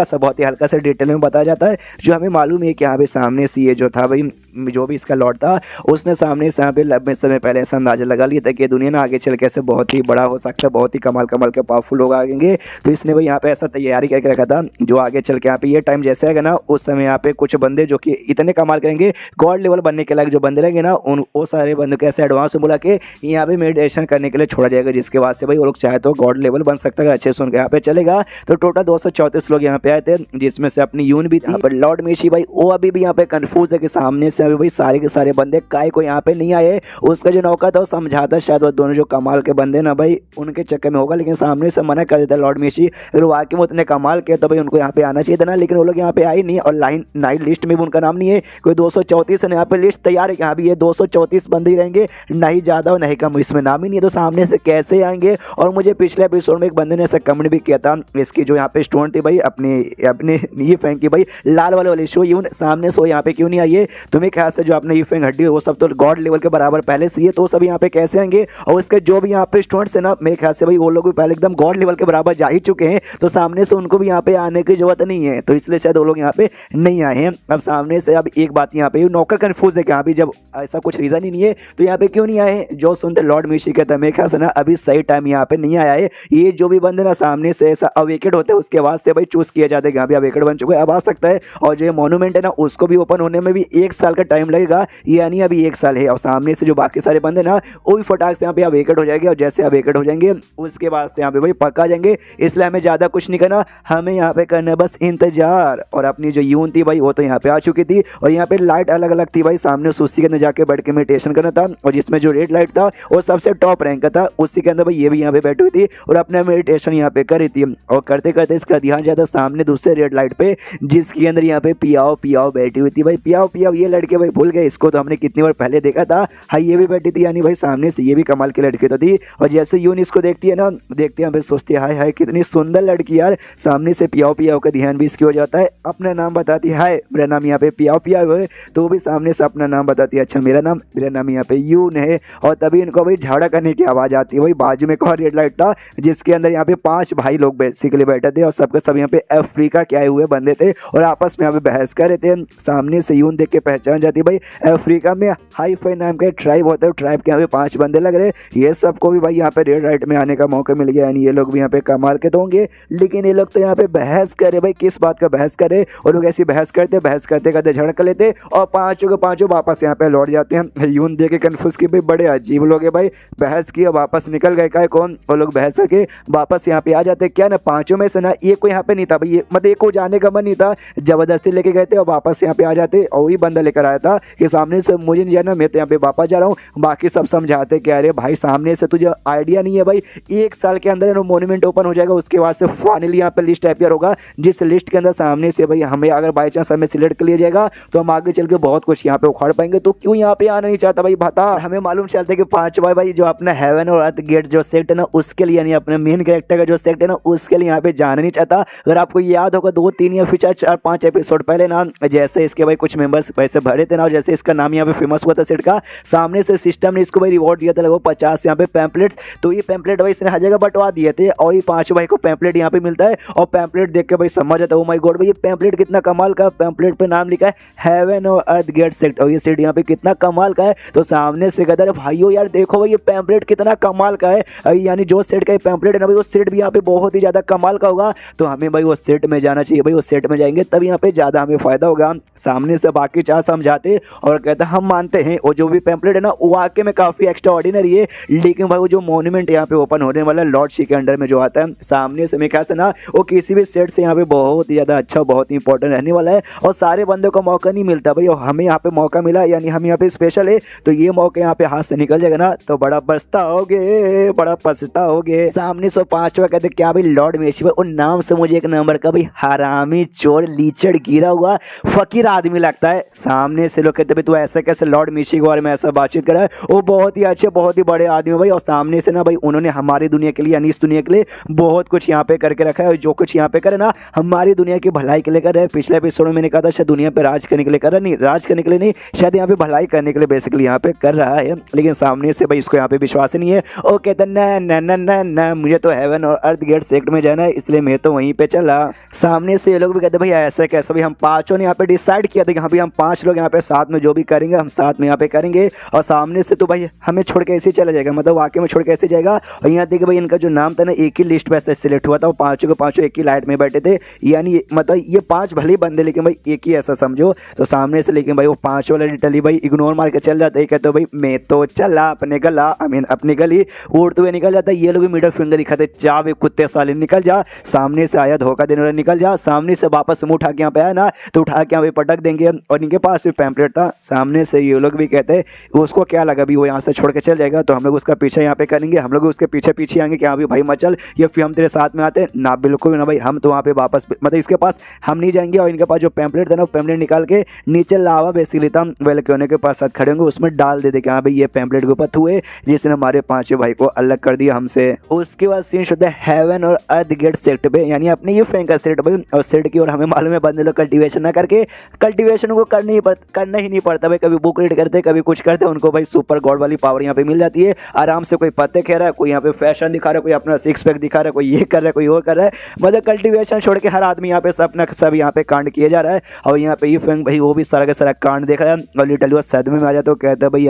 सा बहुत ही हल्का सा डिटेल में बताया जाता है, जो हमें मालूम है कि यहाँ पे सामने से ये जो था भाई जो भी इसका लॉर्ड था उसने सामने से यहाँ पे लंबे समय पहले ऐसा अंदाजा लगा लिया था कि दुनिया ना आगे चल के ऐसे बहुत ही बड़ा हो सकता है, बहुत ही कमाल के पावरफुल लोग आएंगे। तो इसने भाई यहाँ पे ऐसा तैयारी करके रखा था जो आगे चल के यहाँ पे ये टाइम जैसे आएगा ना, उस समय यहाँ पे कुछ बंदे जो कि इतने कमाल करेंगे गॉड लेवल बनने के लायक जो बंदे रहेंगे ना, उन वो सारे बंदों के ऐसे एडवांस में बुला के यहाँ पे मेडिटेशन करने के लिए छोड़ा जाएगा, जिसके बाद से भाई वो लोग चाहे तो गॉड लेवल बन सकता है। अच्छे से उनके यहाँ पे चलेगा। तो टोटल 234 लोग यहाँ पे आए थे, जिसमें से अपनी यून भी थी। यहाँ पर लॉर्ड मिशी भाई वो अभी भी यहाँ पे कंफ्यूज है कि सामने से अभी भाई सारे के सारे बंदे काय को यहाँ पे नहीं आए। उसका जो नौकर था वो समझाता शायद वो दोनों जो कमाल के बंदे ना भाई उनके चक्कर में होगा, लेकिन सामने से मना कर देता लॉर्ड मिशी। अगर वाकई में उतने कमाल के तो भाई उनको यहाँ पे आना चाहिए था ना, लेकिन वो लोग यहाँ पे आए नहीं। और नाइट लिस्ट में भी उनका नाम नहीं है, कोई 234 है यहाँ पे लिस्ट तैयार है, यहाँ भी ये 234 बंदे ही रहेंगे, नहीं ज़्यादा और नहीं कम, इसमें नाम ही नहीं है। तो सामने से कैसे आएंगे? और मुझे पिछले एपिसोड में एक बंदे ने ऐसा कमेंट भी किया था, इसकी जो यहाँ पे स्टूडेंट थी भाई अपने ये फैंक की भाई लाल वाले शो यून सामने से यहाँ पे क्यों नहीं आइए? तुम्हें ख्याल से जो आपने ये फैंक हड्डी वो सब तो गॉड लेवल के बराबर पहले से ही है, तो सब यहाँ पे कैसे आएंगे? और उसके जो भी यहाँ पे स्टूडेंट्स है ना, मेरे ख्याल से भाई वो लोग भी पहले एकदम गॉड लेवल के बराबर जा ही चुके हैं, तो सामने से उनको भी यहाँ पे आने की जरूरत नहीं है, तो इसलिए शायद वो लोग यहाँ पे नहीं आए हैं। अब सामने से अब एक बात यहाँ पे नौकर कंफ्यूज है कि यहाँ भी जब ऐसा कुछ रीजन ही नहीं आएंगे, तो यहाँ पे क्यों नहीं आए? जो सुनते लॉर्ड मिशी कहता है मेरे ख्याल से ना अभी सही टाइम यहाँ पे नहीं आया है। ये जो भी बंदे ना सामने से ऐसा अवेकेड होते हैं उसके बाद से भाई चूज किया जाता है कि यहाँ पे अवेकेड बन चुके हैं, अब आ सकता है। और जो मोन्यूमेंट है ना उसको भी ओपन होने में भी 1 साल का टाइम लगेगा, यानी अभी 1 साल है। और सामने से जो बाकी सारे बंदे ना वो भी फटाक से यहाँ पे अवेकेड हो जाएंगे, और जैसे अवेकेड हो जाएंगे उसके बाद से यहाँ पे भाई पक्का जाएंगे। इसलिए हमें ज़्यादा कुछ नहीं करना, हमें यहाँ पे करना बस इंतजार। और अपनी जो यून थी भाई वो तो यहाँ पे आ चुकी थी, और यहाँ पे लाइट अलग अलग थी भाई, सामने उसी के अंदर जाके बैठ के मेडिटेशन करना था। और जिसमें जो रेड लाइट था वो सबसे टॉप रैंक का था, उसी के अंदर भाई ये भी यहाँ पे बैठी हुई थी और अपना मेडिटेशन यहाँ पे करी थी। और करते करते इसका ध्यान जाता सामने दूसरे रेड लाइट पे, जिसके अंदर यहाँ पे पियाओ पियाओ बैठी हुई थी भाई। पियाओ पियाओ ये लड़के भाई भूल गए, इसको तो हमने कितनी बार पहले देखा था। हाँ ये भी बैठी थी, यानी भाई सामने से ये भी कमाल की लड़की तो थी। और जैसे यून इसको देखती है ना, देखते हैं फिर सोचती है हाय हाय कितनी सुंदर लड़की यार। सामने से पियाओ पियाओ का ध्यान भी इसकी हो जाता है, अपना नाम बताती है हाय मेरा नाम यहाँ पे पियाओ पियाओ है, तो वो भी सामने से अपना नाम बताती है, अच्छा मेरा नाम यहाँ पे यून है। और तभी इनको भाई झाड़ा करने की आवाज़ आती है। वही बाजू में एक और रेड लाइट था जिसके अंदर यहाँ पे 5 भाई लोग बेसिकली बैठे थे, और सबके सब यहाँ पे अफ्रीका के आए हुए बंदे थे और आपस में यहाँ पे बहस कर रहे थे। सामने से यून देख के पहचान जाती भाई अफ्रीका में हाई फाई नाम का ट्राइब होता है, ट्राइब के यहाँ पे 5 बंदे लग रहे। ये सबको भी भाई यहाँ पे रेड लाइट में आने का मौका मिल गया, यानी ये लोग भी यहाँ पे कमाल के तो होंगे। लेकिन ये लोग तो यहाँ पे बहस करे भाई, किस बात का बहस करे, और लोग ऐसी बहस करते करते झड़क लेते और पाँचों के पाँचों वापस यहाँ पे लौट जाते हैं। यून देख के कन्फ्यूज की भाई बड़े अजीब लोग है भाई, बहस किया वापस निकल गए का कौन, और लोग बहस करके वापस यहाँ पे आ जाते। क्या ना पांचों में से ना एक को यहाँ पे नहीं था भाई, मतलब एक को जाने का मन नहीं था, जबरदस्ती लेके गए थे और वापस यहाँ पे आ जाते। और वही बंदा लेकर आया था कि सामने से मुझे नहीं जाना, मैं तो यहाँ पे वापस जा रहा हूँ। बाकी सब समझाते कि अरे भाई सामने से तुझे आइडिया नहीं है भाई, 1 साल के अंदर मोन्यूमेंट ओपन हो जाएगा, उसके बाद से फाइनली यहाँ पे लिस्ट अपियर होगा, जिस लिस्ट के अंदर सामने से भाई हमें अगर बाई चांस हमें सिलेक्ट कर लिया जाएगा तो हम आगे चल के बहुत कुछ यहाँ पे उखाड़ पाएंगे। तो क्यों यहाँ पे आना नहीं चाहता भाई बता। हमें मालूम चलता है कि 5 भाई जो अपना हेवन और अर्थ गेट जो सेक्ट है ना उसके लिए, यानी अपने मेन कैरेक्टर का जो सेक्ट है ना उसके लिए यहाँ पे जाना नहीं चाहता। अगर आपको याद होगा 2, 3 या फिर 4, 5 एपिसोड पहले ना, जैसे इसके भाई कुछ मेंबर्स पैसे भरे थे ना, जैसे इसका नाम यहाँ पे फेमस हुआ था सेट का, सामने से सिस्टम ने इसको भाई रिवॉर्ड दिया था लगभग 50 यहाँ पे पैम्पलेट्स। तो ये पैम्पलेट भाई इसने हर जगह बंटवा दिए थे, और ये 5 भाई को पैम्पलेट यहाँ पे मिलता है। और पैम्पलेट देख के भाई समझ आता है ओ माय गॉड भाई ये पैम्पलेट कितना कमाल का, पैम्पलेट पे नाम लिखा है हेवन और अर्थ गेट सेट, और ये सेट यहाँ पे कितना कमाल का है। तो सामने से कहता है भाइयों यार देखो भाई ये पैम्पलेट कितना कमाल का है, यानी जो सेट का पैम्पलेट है ना भाई वो सेट भी यहाँ पे बहुत ही ज्यादा कमाल का होगा। तो हमें भाई वो सेट में जाना चाहिए भाई, वो सेट में जाएंगे तब यहाँ पे ज्यादा हमें फायदा होगा। सामने से बाकी 4 समझाते और कहते हम मानते हैं और जो भी पैम्पलेट है ना वो वाकई में काफी एक्स्ट्रा ऑर्डिनरी है, लेकिन भाई वो जो मोन्यूमेंट यहाँ पे ओपन होने वाला है लॉर्ड शी के अंडर में जो आता है सामने से, मेरे ख्याल से ना वो किसी भी सेट से यहाँ पे बहुत ही ज्यादा अच्छा बहुत ही इंपॉर्टेंट रहने वाला है। और सारे बंदों को मौका नहीं मिलता भाई, और हमें यहाँ पे मौका मिला, यानी हम यहाँ पे स्पेशल है। तो ये मौका यहाँ पे हाथ से निकल जाएगा ना तो बड़ा पछताओगे, बड़ा पछताओगे। सामने से 5 कहते क्या भाई लॉर्ड मेशी भाई, उन नाम से मुझे एक नंबर का भाई हरामी चोर लीचड़ गिरा हुआ फकीर आदमी लगता है। सामने से लोग कहते भाई तू ऐसे कैसे लॉर्ड मेशी के बारे में ऐसा बातचीत कर रहा है, वो बहुत ही अच्छे बहुत ही बड़े आदमी भाई। और सामने से ना भाई उन्होंने हमारी दुनिया के लिए यानी इस दुनिया के लिए बहुत कुछ यहाँ पे करके रखा है, और जो कुछ यहाँ पे करे ना हमारी दुनिया की भलाई के लिए कर रहे हैं। पिछले एपिसोड में मैंने कहा था शायद दुनिया पे राज करने के लिए कर रहा, नहीं राज करने के लिए नहीं, शायद यहाँ पे भलाई करने के लिए बेसिकली यहाँ पे कर रहा है। लेकिन सामने से भाई इसको यहाँ पे विश्वास ही नहीं है। वो कहता ना मुझे तो हेवन और अर्थ गेट सेक्ट में जाना है, इसलिए मैं तो वहीं पे चला। सामने से ये लोग भी कहते भाई ऐसे कैसे, भाई हम 5 ने यहाँ पे डिसाइड किया था कि हाँ भाई हम 5 लोग यहाँ पे साथ में जो भी करेंगे हम साथ में यहाँ पे करेंगे। और सामने से तो भाई हमें छोड़ के ऐसे चला जाएगा, मतलब वाकई में छोड़ के ऐसे जाएगा। और यहाँ देखिए भाई इनका जो नाम था ना एक ही लिस्ट पे सिलेक्ट हुआ था, वो 5 के 5 एक ही लाइट में बैठे थे, यानी मतलब ये 5 भले बंदे लेकिन भाई एक ही ऐसा समझो। तो सामने से लेकिन भाई वो 5 वाला लिटरली भाई इग्नोर मार के चल जाता है, कहते भाई मैं तो चला अपने गला अपनी गली उड़ते हुए निकल जाता है। ये लोग भी मिडल फिंगर दिखाते जा वे कुत्ते साले निकल जा, सामने से आया धोखा देने वाला निकल जा। सामने से वापस मुँह उठा के यहाँ पे आया ना तो उठा के यहाँ पे पटक देंगे। और इनके पास भी पैम्पलेट था, सामने से ये लोग भी कहते उसको क्या लगा भी वो यहाँ से छोड़ के चल जाएगा, तो हम लोग उसका पीछे यहाँ पे करेंगे, हम लोग उसके पीछे पीछे आएंगे कि हाँ भाई मत चल, या फिर हम तेरे साथ में आते ना, बिल्कुल ना भाई हम तो वहाँ पे वापस मतलब इसके पास हम नहीं जाएंगे। और इनके पास जो पैम्पलेट था ना वो पैम्पलेट निकाल के नीचे लावा बेसिकली था वेल कोने के पास साथ खड़े होंगे उसमें डाल दे कि हाँ भाई ये पैम्पलेट के ऊपर हुए, जिसने हमारे 5 भाई को अलग कर दिया हमसे। उसके बाद सीन होता है हेवन और अर्थ गेट सेक्ट पे, यानी अपने ये फ्रेंड का सेट भाई, और सेट की और हमें मालूम है बंदे लोग कल्टीवेशन ना करके, कल्टीवेशन को करना ही नहीं पड़ता भाई, कभी बुक रीड करते कभी कुछ करते, उनको भाई सुपर गॉड वाली पावर यहाँ पे मिल जाती है आराम से। कोई पत्ते खेल रहा है, कोई यहाँ पे फैशन दिखा रहा है, कोई अपना 6 पैक दिखा रहा है, कोई ये कर रहा है, कोई वो कर रहा है, मतलब कल्टीवेशन छोड़ के हर आदमी यहाँ पे सब यहाँ पे कांड किया जा रहा है। और यहाँ पे ये फ्रेंड भाई वो भी सारा का सारा कांड देख रहा है और लिटरली वो सदमे में आ जाता है, कहता कहता है भाई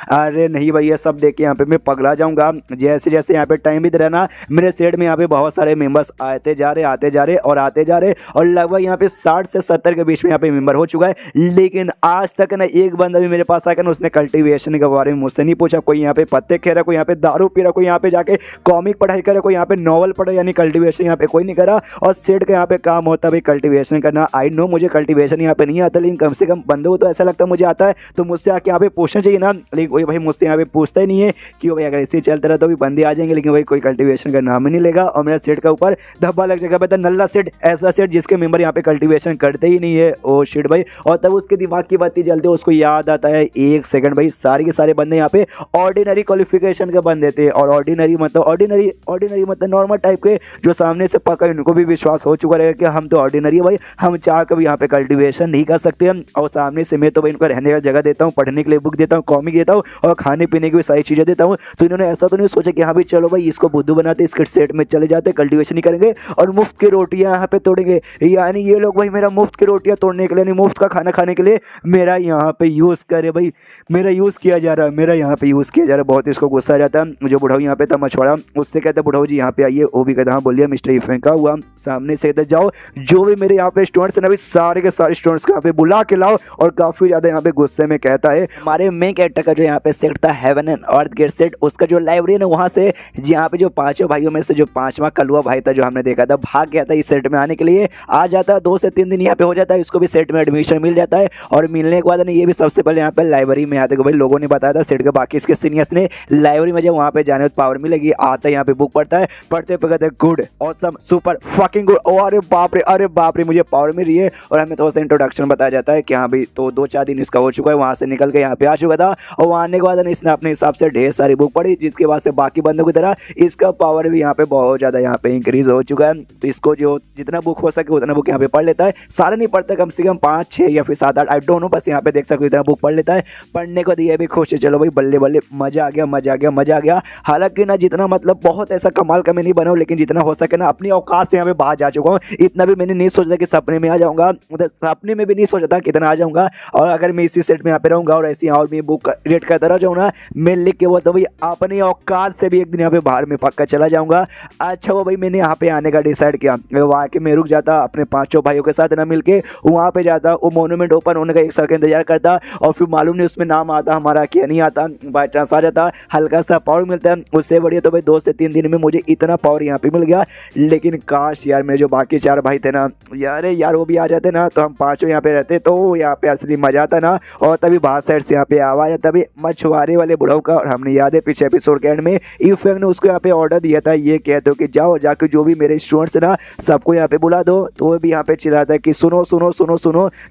अरे नहीं भाई, ये सब देख के यहाँ पे मैं पगला जाऊंगा। जैसे जैसे यहाँ पे टाइम बीत रहा ना, मेरे सेट में यहाँ पे बहुत सारे मेंबर्स आते जा रहे और लगभग यहाँ पे 60 से 70 के बीच में यहाँ पे मेंबर हो चुका है। लेकिन आज तक ना एक बंदा भी मेरे पास आकर उसने कल्टीवेशन के बारे में मुझसे नहीं पूछा। कोई यहाँ पे पत्ते खे रहा, कोई यहाँ पे दारू पी रहा, कोई यहाँ पे जाके कॉमिक पढ़ाई करे, कोई यहाँ पे नॉवल पढ़े, यानी कल्टीवेशन यहाँ पे कोई नहीं करा। और सेट का यहाँ पे काम होता है भाई कल्टीवेशन करना। आई नो मुझे कल्टीवेशन यहाँ पे नहीं आता, लेकिन कम से कम बंदों को तो ऐसा लगता है मुझे आता है, तो मुझसे आके यहाँ पे पूछना चाहिए ना। लेकिन कोई भाई मुझसे यहाँ पे पूछता ही नहीं है कि भाई अगर ऐसे चलता रहा तो भी बंदे आ जाएंगे, लेकिन भाई कोई कल्टीवेशन का नाम ही नहीं लेगा। और मेरा सेट का ऊपर धब्बा लग जाएगा भाई, नल्ला सेट, ऐसा सेट जिसके मेंबर यहाँ पे कल्टीवेशन करते ही नहीं है। ओ शिट भाई। और तब उसके दिमाग की बत्ती जलती है, उसको याद आता है एक सेकंड भाई, सारे के सारे बंदे यहाँ पे ऑर्डिनरी क्वालिफिकेशन के बंदे थे। और ऑर्डिनरी मतलब नॉर्मल टाइप के, जो सामने से पका उनको भी विश्वास हो चुका रहेगा कि हम तो ऑर्डिनरी भाई, हम चाह कर भी यहाँ पे कल्टीवेशन नहीं कर सकते हैं। और सामने से मैं तो भाई इनको रहने का जगह देता हूँ, पढ़ने के लिए बुक देता हूँ, कॉमिक देता हूँ और खाने पीने की भी सारी चीज़ें देता हूँ। तो इन्होंने ऐसा तो नहीं सोचा कि हाँ भाई चलो भाई इसको बुद्धू बनाते, इसके सेट में चले जाते, कल्टीवेशन नहीं करेंगे और मुफ्त की रोटियाँ यहाँ पे तोड़ेंगे। यानी ये लोग भाई मेरा मुफ्त की रोटियाँ तोड़ने के लिए, नहीं मुफ्त का खाना खाने के लिए मेरा यहाँ पे यूज़ करे भाई, मेरा यूज़ किया जा रहा है, बहुत इसको गुस्सा आ जाता है। जो बुढ़ाऊ यहाँ पे था मछुआरा, उससे कहता है बुढ़ाऊ जी यहाँ पे आइए। वो भी कहता हाँ बोलिए मिस्टर ई फेंका हुआ। सामने से कहते जाओ जो भी मेरे यहाँ पे स्टूडेंट्स हैं ना भाई, सारे के सारे स्टूडेंट्स को यहाँ पे बुला के लाओ। और काफ़ी ज़्यादा यहाँ पे गुस्से में कहता है हमारे मेन कैरेक्टर का जो यहाँ पे सेट था heaven and earth get set, उसका जो लाइब्रेरी है वहाँ से यहाँ पे जो पांचों भाइयों में से जो पांचवा कलुआ भाई था जो हमने देखा था, भाग गया था इस सेट में आने के लिए। आ जाता है 2 से 3 दिन यहाँ पे हो जाता है, इसको भी सेट में एडमिशन मिल जाता है। और मिलने के बाद ये भी सबसे पहले यहाँ पे लाइब्रेरी में आते, भाई लोगों ने बताया था सेट के बाकी इसके सीनियर्स ने, लाइब्रेरी में जब वहाँ पे जाने पावर मिलेगी, आता है यहाँ पे बुक पढ़ता है, पढ़ते पे कहते हैं good awesome super fucking good. अरे बाप रे मुझे पावर मिल रही है। और हमें थोड़ा सा इंट्रोडक्शन बताया जाता है कि हाँ भाई तो 2-4 दिन इसका हो चुका है, वहाँ से निकल के यहाँ पे आ चुका था। और वहाँ आने के बाद इसने अपने हिसाब से ढेर सारी बुक पढ़ी, जिसके बाद से बाकी बंदों की तरह इसका पावर भी यहाँ पे बहुत ज़्यादा यहाँ पे इंक्रीज हो चुका है। तो इसको जो जितना बुक हो सके उतना बुक यहाँ पे पढ़ लेता है। सारा नहीं पढ़ता, कम से कम 5, 6 या फिर 7, 8 आई डोंट नो, बस यहाँ पे देख सकते हो इतना बुक पढ़ लेता है। पढ़ने को दिए भी खुश है, चलो भाई बल्ले बल्ले मजा आ गया। हालांकि ना जितना मतलब बहुत ऐसा कमाल का मैं नहीं बनाऊँ, लेकिन जितना हो सके ना अपनी औकात से यहाँ पे बाहर जा चुका हूँ। इतना भी मैंने नहीं सोचा कि सपने में आ जाऊँगा, मतलब सपने में भी नहीं सोचा था कितना आ जाऊँगा। और अगर मैं इसी सेट में यहाँ पे रहूँगा और ऐसी और मैं बुक रेड करता रह जाऊँ ना, मैं लिख के वो तो भाई अपनी औकात से भी एक दिन यहाँ पे बाहर में पक्का चला जाऊँगा। अच्छा वो भाई मैंने यहाँ पे आने का डिसाइड किया, वहाँ के मैं रुक जाता अपने 5 भाइयों के साथ ना मिलके, वहाँ पे जाता, वो मोन्यूमेंट ओपन होने का 1 साल का इंतजार करता। और फिर मालूम नहीं उसमें नाम आता हमारा क्या नहीं आता, बाई चांस आ जाता, हल्का सा पावर मिलता है। उससे बढ़िया तो भाई 2 से 3 दिन में मुझे इतना पावर यहाँ पे मिल गया। लेकिन काश यार मेरे जो बाकी 4 भाई थे ना, यार वो भी आ जाते ना, तो हम 5 यहाँ पे रहते, तो यहाँ पे असली मजा आता ना। और तभी बाहर साइड से यहाँ पे आवाज आता तभी मछुआरे वाले बुढ़ाऊ का। और हमने याद है पीछे एपिसोड के एंड में इफेक्ट ने उसको यहाँ पे ऑर्डर दिया था, ये कहते हो कि जाओ जाके जो भी मेरे स्टूडेंट्स ना सबको यहाँ पे बुला दो। तो वो भी यहाँ पे चिल्लाता है कि सुनो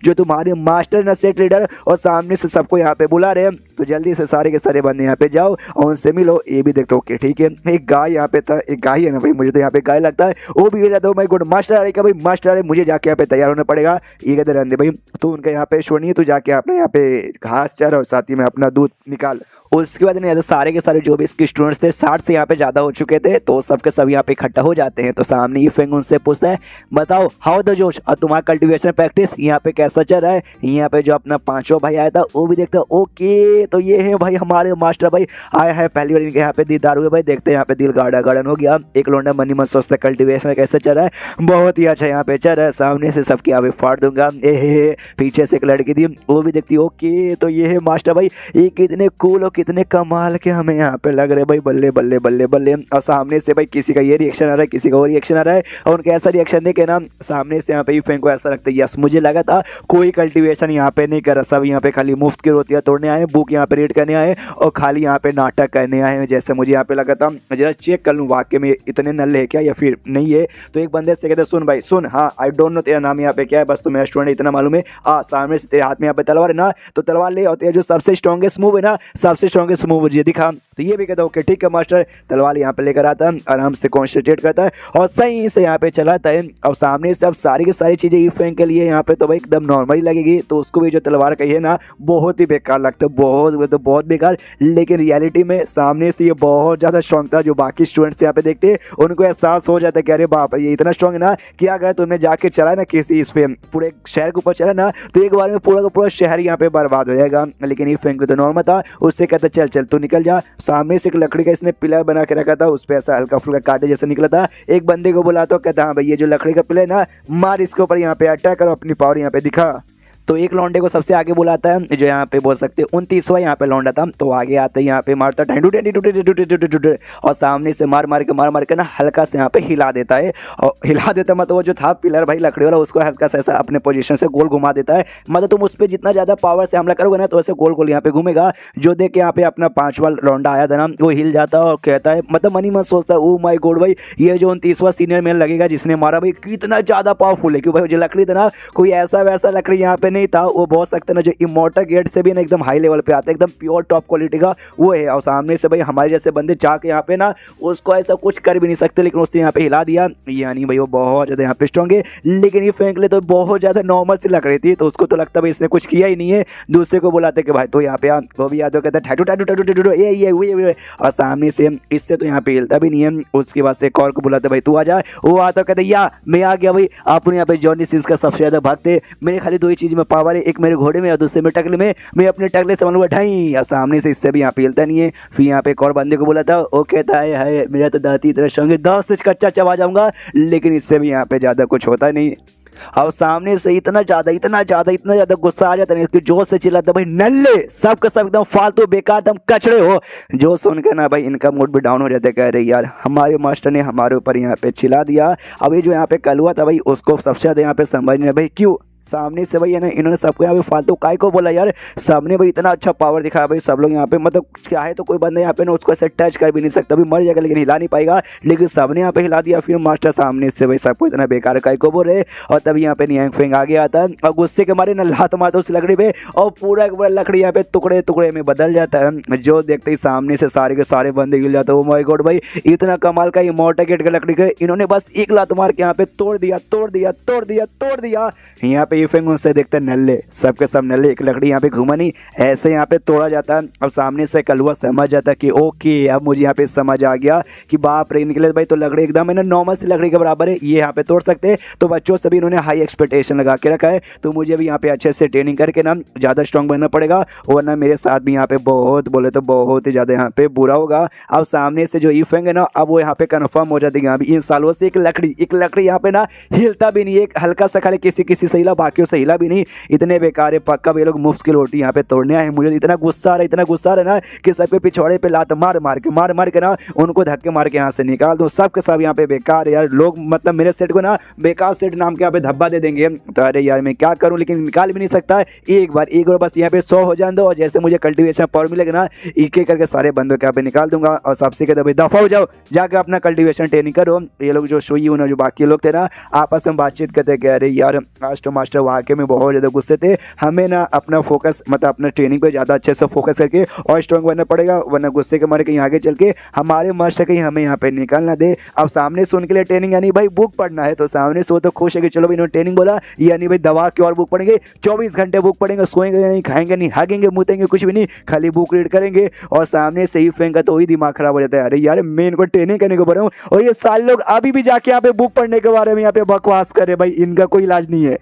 जो तुम्हारे मास्टर ना सेट लीडर और सामने से सबको यहाँ पे बुला रहे हैं, तो जल्दी से सारे के सारे बंदे यहाँ पे जाओ और उनसे मिलो। ये भी देखते हो कि ठीक है। एक गाय यहाँ पे था, एक गाय है ना भाई, मुझे तो यहाँ पे गाय लगता है, वो भी जाता हूँ मैं गुड मास्टर आएगा भाई, मास्टर आए मुझे जाके यहाँ पे तैयार होना पड़ेगा। ये कहते रहने भाई तो उनका यहाँ पे शो नहीं है, तो जाके आपने यहाँ पे घास चर और साथ ही में अपना दूध निकाल। उसके बाद नहीं सारे के सारे जो भी इसके स्टूडेंट्स थे 60 से यहाँ पे ज़्यादा हो चुके थे, तो सबके सब यहाँ पे इकट्ठा हो जाते हैं। तो सामने ये फेंग उनसे पूछता है बताओ हाउ द जोश, और तुम्हारा कल्टीवेशन प्रैक्टिस यहाँ पे कैसा चल रहा है। यहाँ पे जो अपना 5वां भाई आया था वो भी देखता है, ओके तो ये है भाई हमारे मास्टर भाई आया है, पहली बार इनके यहाँ पे दीदार हुए भाई, देखते हैं यहाँ पे दिल गार्डन हो गया। एक लोंडा मनी मन सोचता कल्टीवेशन कैसे चल रहा है, बहुत ही अच्छा यहाँ पे चल रहा है, सामने से सबके यहाँ पे फाड़ दूंगा। पीछे से एक लड़की थी वो भी देखती, ओके तो ये है मास्टर भाई, ये कितने कूल और कितने कमाल के हमें यहाँ पे लग रहे भाई, बल्ले बल्ले बल्ले बल्ले। और सामने से भाई किसी का ये रिएक्शन आ रहा है, किसी का वो रिएक्शन आ रहा है, और उनका ऐसा रिएक्शन देखे ना सामने से यहाँ पे फेंक को ऐसा लगता है यस मुझे लगा था कोई कल्टीवेशन यहाँ पे नहीं कर रहा, सब यहाँ पे खाली मुफ्त की रोटियाँ तोड़ने आए, बुक यहाँ पे रीड करने आए और खाली यहाँ पे नाटक करने आए हैं, जैसे मुझे यहाँ पे लगा था। जरा चेक कर लूँ वाकई में इतने नल्ले है क्या या फिर नहीं है। तो एक बंदे से कहते सुन भाई सुन, हाँ आई डोंट नो तेरा नाम यहाँ पे क्या है, बस तो मेरा स्टूडेंट इतना मालूम है। सामने से तेरे हाथ में यहाँ पे तलवार है ना, तो तलवार ले, और तेरा जो सबसे स्ट्रॉन्गेस्ट मूव है ना, सबसे से स्ट्रॉन्गेस्ट मूव मुझे दिखा। तो ये भी कहता है ओके ठीक है मास्टर, तलवार यहाँ पे लेकर आता है, आराम से कॉन्सेंट्रेट करता है और सही से यहाँ पे चलाता है। और सामने से अब सारी की सारी चीज़ें ई फैंग के लिए यहाँ पे तो भाई एकदम नॉर्मली लगेगी, तो उसको भी जो तलवार कही है ना बहुत ही बेकार लगता है, बहुत बेकार। लेकिन रियलिटी में सामने से ये बहुत ज़्यादा स्ट्रॉन्ग था। जो बाकी स्टूडेंट्स यहाँ पे देखते हैं उनको एहसास हो जाता है कि अरे बाप ये इतना स्ट्रॉन्ग है ना कि अगर तुमने जाके चला ना किसी इस पे पूरे शहर के ऊपर चला ना तो एक बार में पूरा का पूरा शहर यहाँ पे बर्बाद हो जाएगा। लेकिन ई फैंग तो नॉर्मल था, उससे कहता चल चल तू निकल जा। सामने से एक लकड़ी का इसने पिलर बना के रखा था, उस पर ऐसा हल्का फुल्का कांटे जैसा निकला था। एक बंदे को बुला तो कहता हाँ भाई ये जो लकड़ी का पिलर है ना मार इसके ऊपर यहाँ पे अटैक करो, अपनी पावर यहाँ पे दिखा। तो एक लौंडे को सबसे आगे बुलाता है, जो यहाँ पे बोल सकते हैं 29वां यहाँ पे लौंडा था। तो आगे आता है यहाँ पे मारता और सामने से मार मार के ना हल्का से यहाँ पे हिला देता है। और हिला देता मतलब वो जो था पिलर भाई लकड़ी वाला उसको हल्का सा ऐसा अपने पोजीशन से गोल घुमा देता है। मतलब तुम उस पर जितना ज़्यादा पावर से हमला करोगे ना तो ऐसे गोल गोल यहाँ पे घूमेगा। जो देख के यहाँ पे अपना 5वां लौंडा आया था ना वो हिल जाता है और कहता है मतलब मनी मन सोचता है ओ माई गॉड भाई ये जो 29वां सीनियर मैन लगेगा जिसने मारा भाई कितना ज़्यादा पावरफुल है। क्योंकि भाई जो लकड़ी था ना कोई ऐसा वैसा लकड़ी यहाँ पे नहीं था, वो बहुत सकते ना जो इमोर्टल गेट से भी ना एकदम हाई लेवल पे आता है, एकदम प्योर टॉप क्वालिटी का वो है। और सामने से भाई हमारे जैसे बंदे चाह के यहाँ पे ना उसको ऐसा कुछ कर भी नहीं सकते, लेकिन उसने यहाँ पे हिला दिया। यानी भाई वो बहुत ज़्यादा यहाँ पे स्ट्रॉन्ग है। लेकिन ये फेंक ले तो बहुत ज़्यादा नॉर्मल सी लग रही थी, तो उसको तो लगता भाई इसने कुछ किया ही नहीं है। दूसरे को बुलाते कि भाई तो यहाँ पे वो भी याद हो कहता है टैटू ये और सामने से इससे तो यहाँ पे हिलता भी नहीं है। उसके बाद से एक और को बुलाते भाई तू आ जा, वो आता कहते या मैं आ गया भाई। आपने यहाँ पे जॉनी सिंस का सबसे ज़्यादा भक्त है, मेरे खाली दो ही चीज़ में पावर है, एक मेरे घोड़े में और दूसरे में टकले में, मैं अपने टकले से मालूंगा ढाई। और सामने से इससे भी यहाँ पे हिलता नहीं है। फिर यहाँ पे एक और बंदे को बुलाता वो कहता है मेरा तो दाती इतना स्ट्रॉन्ग है 10 से कच्चा चबा जाऊंगा, लेकिन इससे भी यहाँ पे ज़्यादा कुछ होता नहीं। और सामने से इतना ज्यादा गुस्सा आ जाता है कि जोश से चिल्लाता भाई नल्ले सबका सब एकदम फालतू बेकार एकदम कचड़े हो। जो सुन के ना भाई इनका मूड भी डाउन हो जाता है, कह रहे यार हमारे मास्टर ने हमारे ऊपर यहाँ पे चिल्ला दिया। अब ये जो यहाँ पे कल हुआ था भाई उसको सबसे ज्यादा यहाँ पे समझने भाई क्यों सामने से भाई है ना इन्होंने सबको यहाँ पे फालतू काय को बोला यार। सामने भाई इतना अच्छा पावर दिखाया भाई, सब लोग यहाँ पे मतलब क्या है तो कोई बंदा यहाँ पे ना उसको ऐसे टच कर भी नहीं सकता, अभी मर जाएगा लेकिन हिला नहीं पाएगा। लेकिन सबने यहाँ पे हिला दिया। फिर मास्टर सामने से भाई सबको इतना बेकार काय को बोल रहे और तभी यहाँ पे नियांग फेंग आ गया आता है और गुस्से के मारे ना लात मारता उस लकड़ी पे और पूरा लकड़ी यहाँ पे टुकड़े टुकड़े में बदल जाता है। जो देखते ही सामने से सारे के सारे बंदे गिर जाते हैं। ओ माय गॉड भाई इतना कमाल का इमोर्टल गेट का लकड़ी के इन्होंने बस एक लात मार के यहाँ पे तोड़ दिया। यहाँ पे ये फेंग उनसे देखते नल्ले सबके सब नल्ले, एक लकड़ी यहाँ पे घुमा नहीं ऐसे यहाँ पे तोड़ा जाता है। अब सामने से कलुआ समझ जाता है कि ओके अब मुझे यहाँ पे समझ आ गया कि बाप रे निकले भाई तो लकड़ी एकदम है ना नॉर्मल सी लकड़ी के बराबर है, ये यहाँ पे तोड़ सकते हैं। तो बच्चों से भी इन्होंने हाई एक्सपेक्टेशन लगा के रखा है, तो मुझे भी यहाँ पे अच्छे से ट्रेनिंग करके ना ज़्यादा स्ट्रॉन्ग बनना पड़ेगा, वरना मेरे साथ भी यहाँ पे बहुत बोले तो बहुत ही ज़्यादा यहाँ पे बुरा होगा। अब सामने से जो ई फेंग है ना अब वो यहाँ पे कन्फर्म हो जाती है यहाँ इन सालों से एक लकड़ी यहाँ पे ना हिलता भी नहीं, एक हल्का सा खाली किसी से हिला बाकियों से हिला भी नहीं। इतने बेकार है पक्का ये लोग मुफ्त की रोटी यहाँ पे तोड़ने आए। मुझे इतना गुस्सा आ रहा है ना कि सबके पिछवाड़े पे लात मार मार के ना उनको धक्के मार के यहाँ से निकाल दो। सब के सब यहाँ पे बेकार यार लोग, मतलब मेरे सेट को ना बेकार सेट नाम के यहाँ पे धब्बा दे देंगे। तो अरे यार मैं क्या करूँ, लेकिन निकाल भी नहीं सकता। एक बार बस यहाँ पे 100 हो जाए दो और जैसे मुझे कल्टीवेशन पावर मिलेगा ना एक एक करके सारे बंदों के यहाँ पे निकाल दूंगा। और सबसे कहते भाई दफा हो जाओ, जाकर अपना कल्टीवेशन ट्रेनिंग करो। ये लोग जो सोई ना जो बाकी लोग थे ना आपस में बातचीत करते कह रहे यार आज तो मास्टर वाकई में बहुत ज़्यादा गुस्से थे, हमें ना अपना फोकस मतलब अपना ट्रेनिंग पे ज़्यादा अच्छे से फोकस करके और स्ट्रॉन्ग बनना पड़ेगा, वरना गुस्से के मारे कहीं आगे चल के हमारे मास्टर कहीं हमें यहाँ पे निकालना दे। अब सामने से उनके लिए ट्रेनिंग यानी भाई बुक पढ़ना है, तो सामने से वो तो खुश है कि चलो भाई इन्होंने ट्रेनिंग बोला यानी भाई दवा की और बुक पढ़ेंगे, 24 घंटे बुक पढ़ेंगे, सोएंगे नहीं, खाएंगे नहीं, हागेंगे मुतेंगे कुछ भी नहीं, खाली बुक रीड करेंगे। और सामने से ही फेंका तो वही दिमाग खराब हो जाता है, अरे यार मैं इनको ट्रेनिंग करने को बोल रहा हूँ और ये सारे लोग अभी भी जाके यहाँ पे बुक पढ़ने के बारे में यहाँ पे बकवास करे, भाई इनका कोई इलाज नहीं है।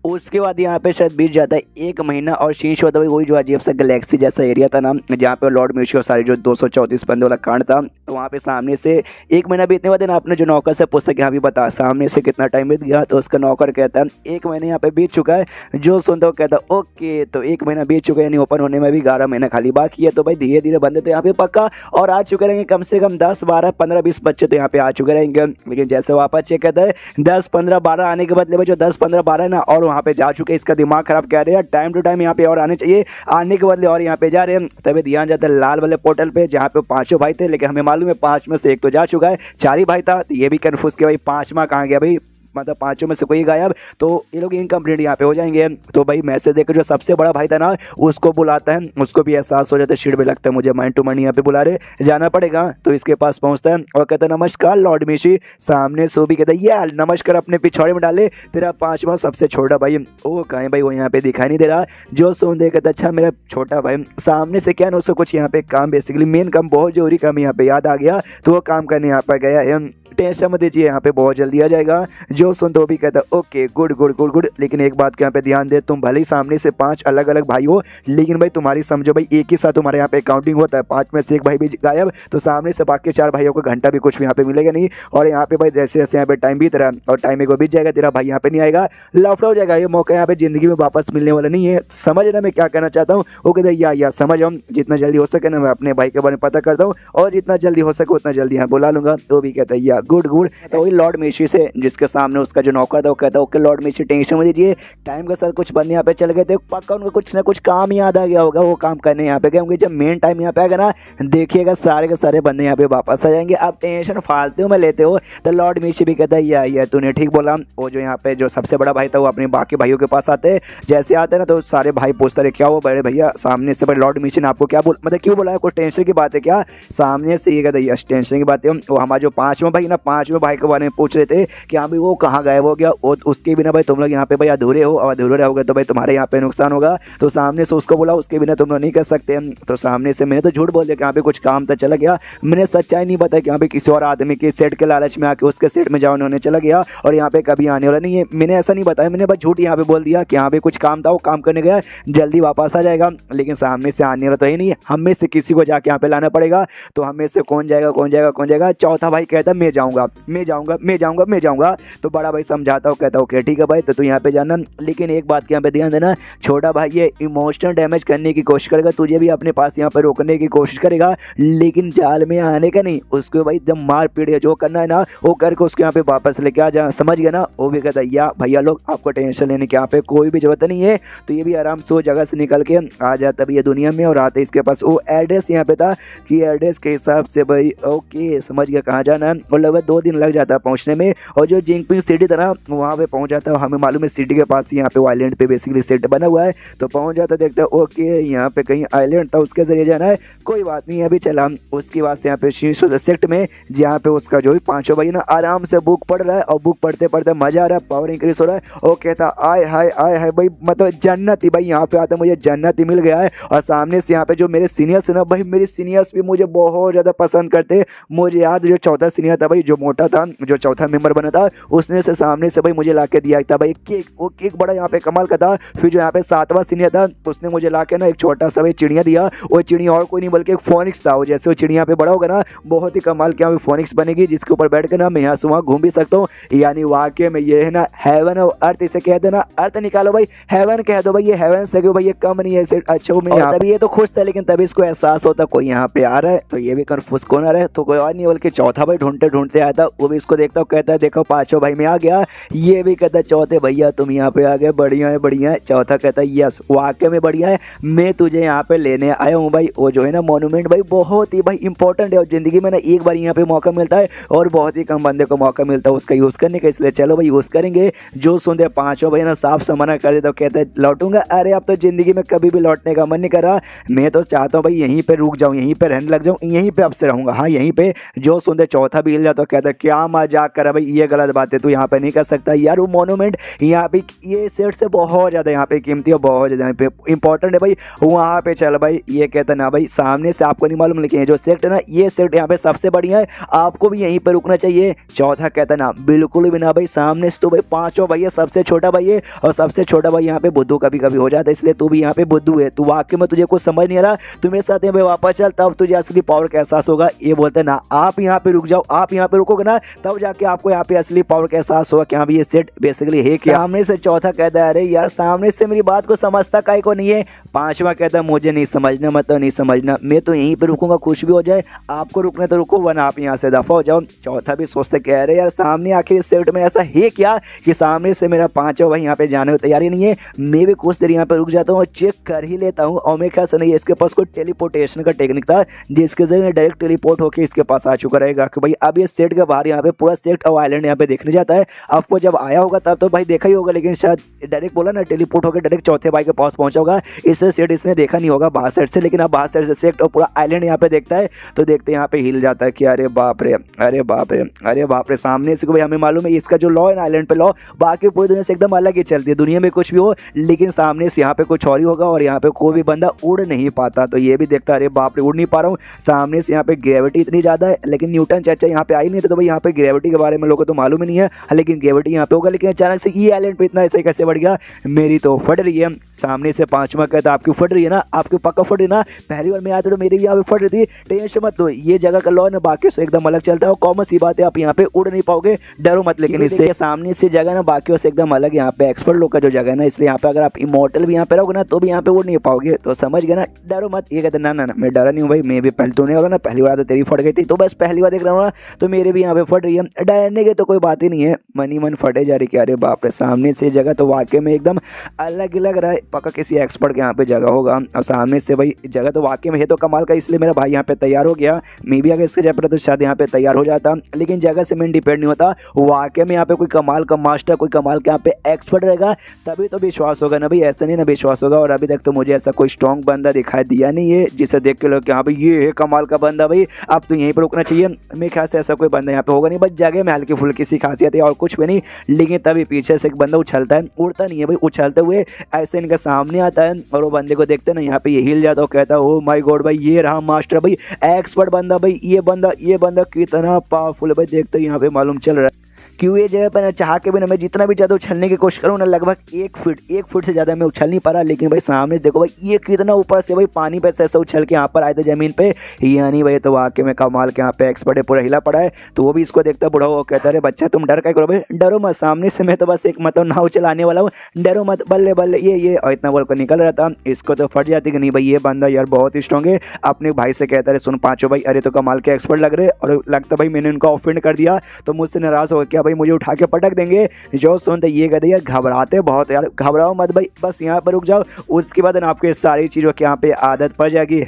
उसके बाद यहाँ पे शायद बीत जाता है 1 महीना और शीश होता है वही जो अजीब सा गैलेक्सी जैसा एरिया था ना जहाँ पे लॉर्ड म्यूशियो सारे जो 234 बंदे वाला कांड था। तो वहाँ पे सामने से 1 महीना बीतने बाद ना आपने जो नौकर से पूछा कि हाँ भी बता सामने से कितना टाइम बीत गया, तो उसका नौकर कहता है 1 महीने यहाँ पे बीत चुका है। जो सुनता वो कहता ओके तो 1 महीना बीत चुका है यानी ओपन होने में भी 11 महीना खाली बाकी है। तो भाई धीरे धीरे बंदे तो यहाँ पे पक्का और आ चुके रहेंगे, कम से कम 10 12 15 20 बच्चे तो यहाँ पे आ चुके रहेंगे। लेकिन जैसे वापस चेक करता है 10 15 12 आने के बदले में जो 10 15 12 है ना और वहाँ पे जा चुके, इसका दिमाग खराब कह रहे हैं टाइम टू टाइम यहाँ पे और आने चाहिए, आने के बदले और यहाँ पे जा रहे हैं। तभी ध्यान जाता है लाल वाले पोर्टल पे जहाँ पे 5 भाई थे, लेकिन हमें मालूम है 5 में से 1 तो जा चुका है, 4 ही भाई था। तो ये भी कन्फ्यूज किया भाई 5वां कहाँ गया भाई, मतलब पांचों में से कोई गायब तो ये लोग इनकम्प्लीट यहाँ पे हो जाएंगे। तो भाई मैसेज देकर जो सबसे बड़ा भाई था ना उसको बुलाता है, उसको भी एहसास हो जाता है, शीट में लगता है मुझे माइंड टू माइंड यहाँ पे बुला रहे जाना पड़ेगा। तो इसके पास पहुंचता है और कहता है नमस्कार लॉर्ड मिशी। सामने सोबी कहता है यार नमस्कार अपने पिछौड़े में डाले, तेरा पांचवा सबसे छोटा भाई। वो कहें भाई वो यहाँ पे दिखाई नहीं दे रहा। जो सुन दे कहता अच्छा मेरा छोटा भाई सामने से क्या ना उसको कुछ यहाँ पे काम बेसिकली मेन काम बहुत जरूरी काम यहाँ पे याद आ गया तो वो काम करने यहाँ पर गया है। टेंशन मत दीजिए यहाँ पे बहुत जल्दी आ जाएगा। जो सुन तो भी कहता okay good good good good, लेकिन एक बात के यहाँ पे ध्यान दे, तुम भले ही सामने से 5 अलग अलग भाई हो लेकिन भाई तुम्हारी समझो भाई एक ही साथ तुम्हारे यहाँ पे काउंटिंग होता है, 5 में से एक भाई भी गायब तो सामने से बाकी 4 भाइयों को घंटा भी कुछ भी यहाँ पे मिलेगा नहीं। और यहाँ पे भाई जैसे जैसे यहाँ पे टाइम बीत रहा है और टाइम एक बीत जाएगा तेरा भाई यहाँ पे नहीं आएगा, लफड़ा हो जाएगा। ये मौका यहाँ पे जिंदगी में वापस मिलने वाला नहीं है। समझ ना मैं क्या कहना चाहता हूँ। वो कहते या समझ हम जितना जल्दी हो सके ना मैं अपने भाई के बारे में पता करता हूँ और जितना जल्दी हो सके उतना जल्दी यहाँ बुला लूंगा। तो भी कहता है या गुड गुड। तो वही लॉर्ड मिशी से जिसके सामने उसका जो नौकर था वो कहता है ओके लॉर्ड मिशी टेंशन मत लीजिए, टाइम के साथ कुछ बंदे यहाँ पे चल गए थे, पक्का उनको कुछ ना कुछ काम याद आ गया होगा, वो काम करने यहाँ पे गए होंगे। जब मेन टाइम यहाँ पे आएगा ना देखिएगा सारे के सारे बंदे यहाँ पे वापस आ जाएंगे, आप टेंशन फालतू में लेते हो। तो लॉर्ड मिशी भी कहता है या तूने ठीक बोला। वो जो यहाँ पे जो सबसे बड़ा भाई था वो अपने बाकी भाइयों के पास आते, जैसे आते ना तो सारे भाई पूछते रहे क्या वो बड़े भैया सामने से बड़े लॉर्ड मिशी ने आपको क्या बोल मतलब क्यों बोला, कोई टेंशन की बात है क्या? सामने से ये कहता है यस टेंशन की बात है। वो हमारा जो 5वां भाई ना 5वें भाई के बारे में पूछ रहे थे कि हाँ भाई वो कहाँ गायब हो गया, और उसके बिना भाई तुम लोग यहाँ पे भाई अधूरे हो, और अधूरे रहोगे तो भाई तुम्हारे यहाँ पे नुकसान होगा। तो सामने से उसको बोला उसके बिना तुम लोग नहीं कर सकते। तो सामने से मैंने तो झूठ बोल दिया कि यहाँ पे कुछ काम तो चला गया, मैंने सच्चाई नहीं बताया कि यहाँ पे किसी और आदमी के सेट के लालच में आके उसके सेट में जाने होने चला गया और यहाँ पे कभी आने वाला नहीं है। मैंने ऐसा नहीं बताया, मैंने बस झूठ यहाँ पे बोल दिया कि यहाँ पे कुछ काम था वो काम करने गया, जल्दी वापस आ जाएगा, लेकिन सामने से आने वाला तो ही नहीं है, हमें से किसी को जाके यहाँ पे लाना पड़ेगा। तो हमें से कौन जाएगा कौन जाएगा कौन जाएगा? चौथा भाई कहता मैं जाऊँगा मैं जाऊँगा मैं जाऊँगा मैं जाऊँगा। तो बड़ा भाई समझाता हूँ, कहता ओके ठीक है भाई तो तू यहाँ पे जाना, लेकिन एक बात के यहाँ पे ध्यान देना, छोटा भाई ये इमोशनल डैमेज करने की कोशिश करेगा, तुझे भी अपने पास यहाँ पे रोकने की कोशिश करेगा, लेकिन जाल में आने का नहीं, उसको भाई जब मार पीट जो करना है ना वो करके उसके यहाँ पे वापस लेके आ जा, समझ गया ना? वो भी कहता या भैया लोग आपको टेंशन लेने की यहाँ पे कोई भी जरूरत नहीं है। तो ये भी आराम से वो जगह से निकल के आ जाता भी ये दुनिया में, और आते इसके पास वो एड्रेस यहाँ पे था कि एड्रेस के हिसाब से भाई ओके समझ गया कहाँ जाना है, और लगभग 2 दिन लग जाता है पहुँचने में। और जो जिंगपिंग सिटी था ना वहाँ पे पहुँच जाता है, हमें मालूम है सिटी के पास यहाँ पे आइलैंड पे बेसिकली सेट बना हुआ है। तो पहुँच जाता देखता है ओके यहाँ पे कहीं आइलैंड था उसके जरिए जाना है, कोई बात नहीं अभी चला। उसके वास्ते यहाँ पे शीर्ष सेक्ट में जहाँ पे उसका जो 5 भाई ना आराम से बुक पढ़ रहा है, और बुक पढ़ते पढ़ते मजा आ रहा है, पावर इंक्रीज हो रहा है। वो कहता आय हाय भाई मतलब जन्नत ही भाई यहाँ पे आता मुझे जन्नत ही मिल गया है। और सामने से यहाँ पे जो मेरे सीनियर्स है ना भाई मेरे सीनियर्स भी मुझे बहुत ज़्यादा पसंद करते। मुझे याद जो चौथा सीनियर था भाई जो मोटा था जो चौथा मेंबर बना था उसने से सामने से भाई मुझे ला के दिया था भाई केक, वो केक बड़ा यहाँ पे कमाल का था। फिर जो यहाँ पे 7वां सीनियर था उसने मुझे ला के ना एक छोटा सा भाई चिड़िया दिया, वो चिड़िया और कोई नहीं बल्कि एक फोनिक्स था। वो जैसे वो चिड़िया पे बड़ा होगा ना बहुत ही कमाल के यहाँ पे फोनिक्स बनेगी जिसके ऊपर बैठ के ना मैं यहाँ से वहाँ घूम भी सकता हूँ। यानी वाकई में ये है ना हेवन और अर्थ, इसे कह देना अर्थ निकालो भाई हेवन कह दो भाई, ये हेवन से भाई ये कम नहीं है अच्छा मैं यहाँ तभी ये तो खुश था, लेकिन तभी इसको एहसास होता कोई यहाँ पे आ रहा है। तो ये भी कन्फ्यूज कौन आ रहा है, तो कोई और नहीं बल्कि चौथा भाई ढूंढते ढूंढते आया था। वो भी इसको देखता हूँ कहता है देखो 5वां भाई में आ गया। ये भी कहता है चौथे भैया तुम यहाँ पे आ गए, बढ़िया है बढ़िया है। चौथा कहता है यस वाकई में बढ़िया है, मैं तुझे यहाँ पे लेने आया हूँ भाई। वो जो है ना मोन्यूमेंट भाई बहुत ही भाई इंपॉर्टेंट है और जिंदगी में ना एक बार यहाँ पे मौका मिलता है और बहुत ही कम बंदे को मौका मिलता है उसका यूज़ करने का, इसलिए चलो भाई यूज़ करेंगे। जो सुनते 5वां भाई ना साफ से मना कर देता, कहते हैं लौटूंगा, अरे अब तो जिंदगी में कभी भी लौटने का मन नहीं कर रहा, मैं तो चाहता हूँ भाई यहीं पे रुक जाऊँ, यहीं पे रहने लग जाऊँ, यहीं पे अब से रहूँगा, हाँ यहीं पे। जो सुनते चौथा भी हिल जाता, कहता है क्या मजाक करा भाई, ये गलत बात है, तू यहाँ पे नहीं कर सकता यार। वो मोन्यूमेंट यहाँ पे ये सेट से बहुत ज़्यादा यहाँ पे कीमती और बहुत ज़्यादा यहाँ पे इंपॉर्टेंट है भाई, वहाँ पे चल भाई। ये कहता ना भाई सामने से आपको नहीं मालूम, लेकिन जो सेट है ना ये सेट यहाँ पे सबसे बढ़िया है, आपको भी यहीं पे रुकना चाहिए। चौथा कहता ना बिल्कुल भी ना भाई, सामने से तो भाई 5वां भाई है, सबसे छोटा भाई है, और सबसे छोटा भाई यहाँ पे बुद्धू कभी कभी हो जाता है, इसलिए तू भी यहाँ पे बुद्धू है, तू वाकई में तुझे कुछ समझ नहीं आ रहा, तू मेरे साथ भाई वापस चल तब तुझे असली पावर का एहसास होगा। ये बोलते ना आप यहाँ पे रुक जाओ, आप यहाँ पे रुकोगे ना तब जाके आपको यहाँ पे असली पावर का एहसास होगा कि हाँ भाई ये सेट बेसिकली है क्या। सामने से चौथा कहता है अरे यार सामने से मेरी बात को समझता काहे को नहीं है। 5वां कहता है मुझे नहीं समझना, मतलब नहीं समझना, मैं तो यहीं पे रुकूंगा, कुछ भी हो जाए, आपको रुकने तो रुको वरना आप यहाँ से दफा हो जाओ। चौथा भी सोचते कह रहे यार सामने आखिर इस सेट में ऐसा है क्या कि सामने से मेरा 5वां भाई यहाँ पे जाने को तैयारी नहीं है, मैं भी कुछ देर यहाँ पे रुक जाता हूँ और चेक कर ही लेता हूँ। और मेरे ख्याल से नहीं, इसके पास कोई टेलीपोर्टेशन का टेक्निक था जिसके जरिए डायरेक्ट टेलीपोर्ट होकर इसके पास आ चुका रहेगा कि भाई अब ये सेट के बाहर यहाँ पे पूरा सेट और आइलैंड यहाँ पे देखने जाता है। आपको जब आया होगा तब तो भाई देखा ही होगा, लेकिन शायद डायरेक्ट बोला ना टेलीपोर्ट होकर डायरेक्ट चौथे भाई के पास पहुंचा होगा, इससे सेट इसने देखा नहीं होगा बाहर साइड से। लेकिन अब बाहर साइड से सेट और पूरा आइलैंड यहाँ पे देखता है तो देखते हैं यहाँ पे हिल जाता है कि अरे बाप रे, अरे बाप रे, अरे बाप रे। सामने से भाई हमें मालूम है इसका जो लॉ है ना आइलैंड पे लॉ बाकी पूरी दुनिया से एकदम अलग ही चलती है। दुनिया में कुछ भी हो लेकिन सामने से यहाँ पे कुछ और ही होगा और यहाँ पे कोई भी बंदा उड़ नहीं पाता। तो ये भी देखता है अरे बाप रे उड़ नहीं पा रहा हूँ, सामने से यहाँ पे ग्रेविटी इतनी ज़्यादा है। लेकिन न्यूटन चाचा यहाँ पे आई नहीं तो भाई यहाँ पे ग्रेविटी के बारे में लोगों को तो मालूम ही नहीं है, लेकिन ग्रेविटी यहाँ पे होगा। लेकिन अचानक से ये आइलैंड पे इतना ऐसे कैसे बढ़ गया, मेरी तो फट रही है। सामने से पांचवा कहता आपकी फट रही है ना, आपकी पक्का फट रही है ना, पहली बार मैं आया था तो मेरी भी यहाँ पे फट रही थी, टेंशन मत लो। ये जगह का लॉ ना बाकी से एकदम अलग चलता है और कॉमन सी बात है आप यहाँ पे उड़ नहीं पाओगे, डरो मत। लेकिन इससे सामने से जगह ना बाकियों से एकदम अलग, यहाँ पे एक्सपर्ट लोग का जो जगह है ना, इसलिए यहाँ पे अगर आप इमोर्टल भी यहाँ पे रहोगे ना तो भी यहाँ पे उड़ नहीं पाओगे। तो समझ गए ना, डरो मत। ये कहते ना ना ना मैं डरा नहीं हूँ भाई, मैं भी पहले तो नहीं होगा ना, पहली बार तो तेरी फट गई थी तो बस पहली बार देख रहा हूँ ना तो मेरे भी यहाँ पे फट रही है, डरने की तो कोई बात ही नहीं है। मनी मन फटे जा रही कि अरे बाप रे सामने से जगह तो वाकई में एकदम अलग ही लग रहा है, पक्का किसी एक्सपर्ट के यहाँ पे जगह होगा। और सामने से भाई जगह तो वाकई में है तो कमाल का, इसलिए मेरा भाई यहाँ पे तैयार हो गया। मैं भी अगर इसके जगह पर तो शायद यहाँ पे तैयार हो जाता, लेकिन जगह से मैं डिपेंड नहीं होता, वाकई में यहाँ पे कोई कमाल का मास्टर कोई कमाल के यहाँ पे एक्सपर्ट रहेगा तभी तो विश्वास होगा ना भाई, ऐसा नहीं ना विश्वास होगा। और अभी तक तो मुझे ऐसा कोई स्ट्रॉन्ग बंदा दिखाई दिया नहीं है जिसे देख के लोग कि हाँ भाई ये है कमाल का बंदा, भाई अब तो यहीं पर रुकना चाहिए। मेरे ख्याल से ऐसा कोई बंदा यहाँ पे होगा नहीं, बस जगह में हल्की फुल्की सी खासियत है और कुछ भी नहीं। लेकिन तभी पीछे से एक बंदा उछलता है, उड़ता नहीं है भाई, उछलते हुए ऐसे इनके सामने आता है और वो बंदे को देखते ना यहाँ पे ये हिल जाता है, कहता है ओ माय गॉड भाई ये रहा मास्टर भाई, एक्सपर्ट बंदा भाई, ये बंदा कितना पावरफुल है भाई। देखते यहाँ पे मालूम चल रहा है क्यों ये जगह पर ना चाह के भी ना मैं जितना भी ज़्यादा उछलने की कोशिश करूँ ना लगभग 1 फुट से ज़्यादा मैं उछल नहीं पा रहा। लेकिन भाई सामने देखो भाई ये कितना ऊपर से भाई पानी पे से ऐसा उछल के यहाँ पर आए थे ज़मीन पे, यानी भाई तो वाकई में कमाल के यहाँ पे एक्सपर्ट है, पूरा हिला पड़ा है। तो वो भी इसको देखता बुढ़ा वो कहता है बच्चा तुम डर क्या करो भाई, डरो मत, सामने से मैं तो बस एक मतलब नाव चलाने वाला हूँ, डरो मत, बल्ले बल्ले ये और इतना बोल कर निकल रहा था। इसको तो फट जाती कि नहीं भाई ये बंदा यार बहुत ही स्ट्रॉन्ग है। अपने भाई से कहता है सुन पाँचों भाई अरे तो कमाल के एक्सपर्ट लग रहे, और लगता भाई मैंने उनको ऑफेंड कर दिया तो मुझसे नाराज़ हो क्या भाई मुझे उठा के पटक देंगे। जो सुनते ये कहते यार घबराते बहुत यार, घबराओ मत भाई, बस यहाँ पर रुक जाओ, उसके बाद आपको ये सारी चीज़ों की यहाँ पे आदत पड़ जाएगी।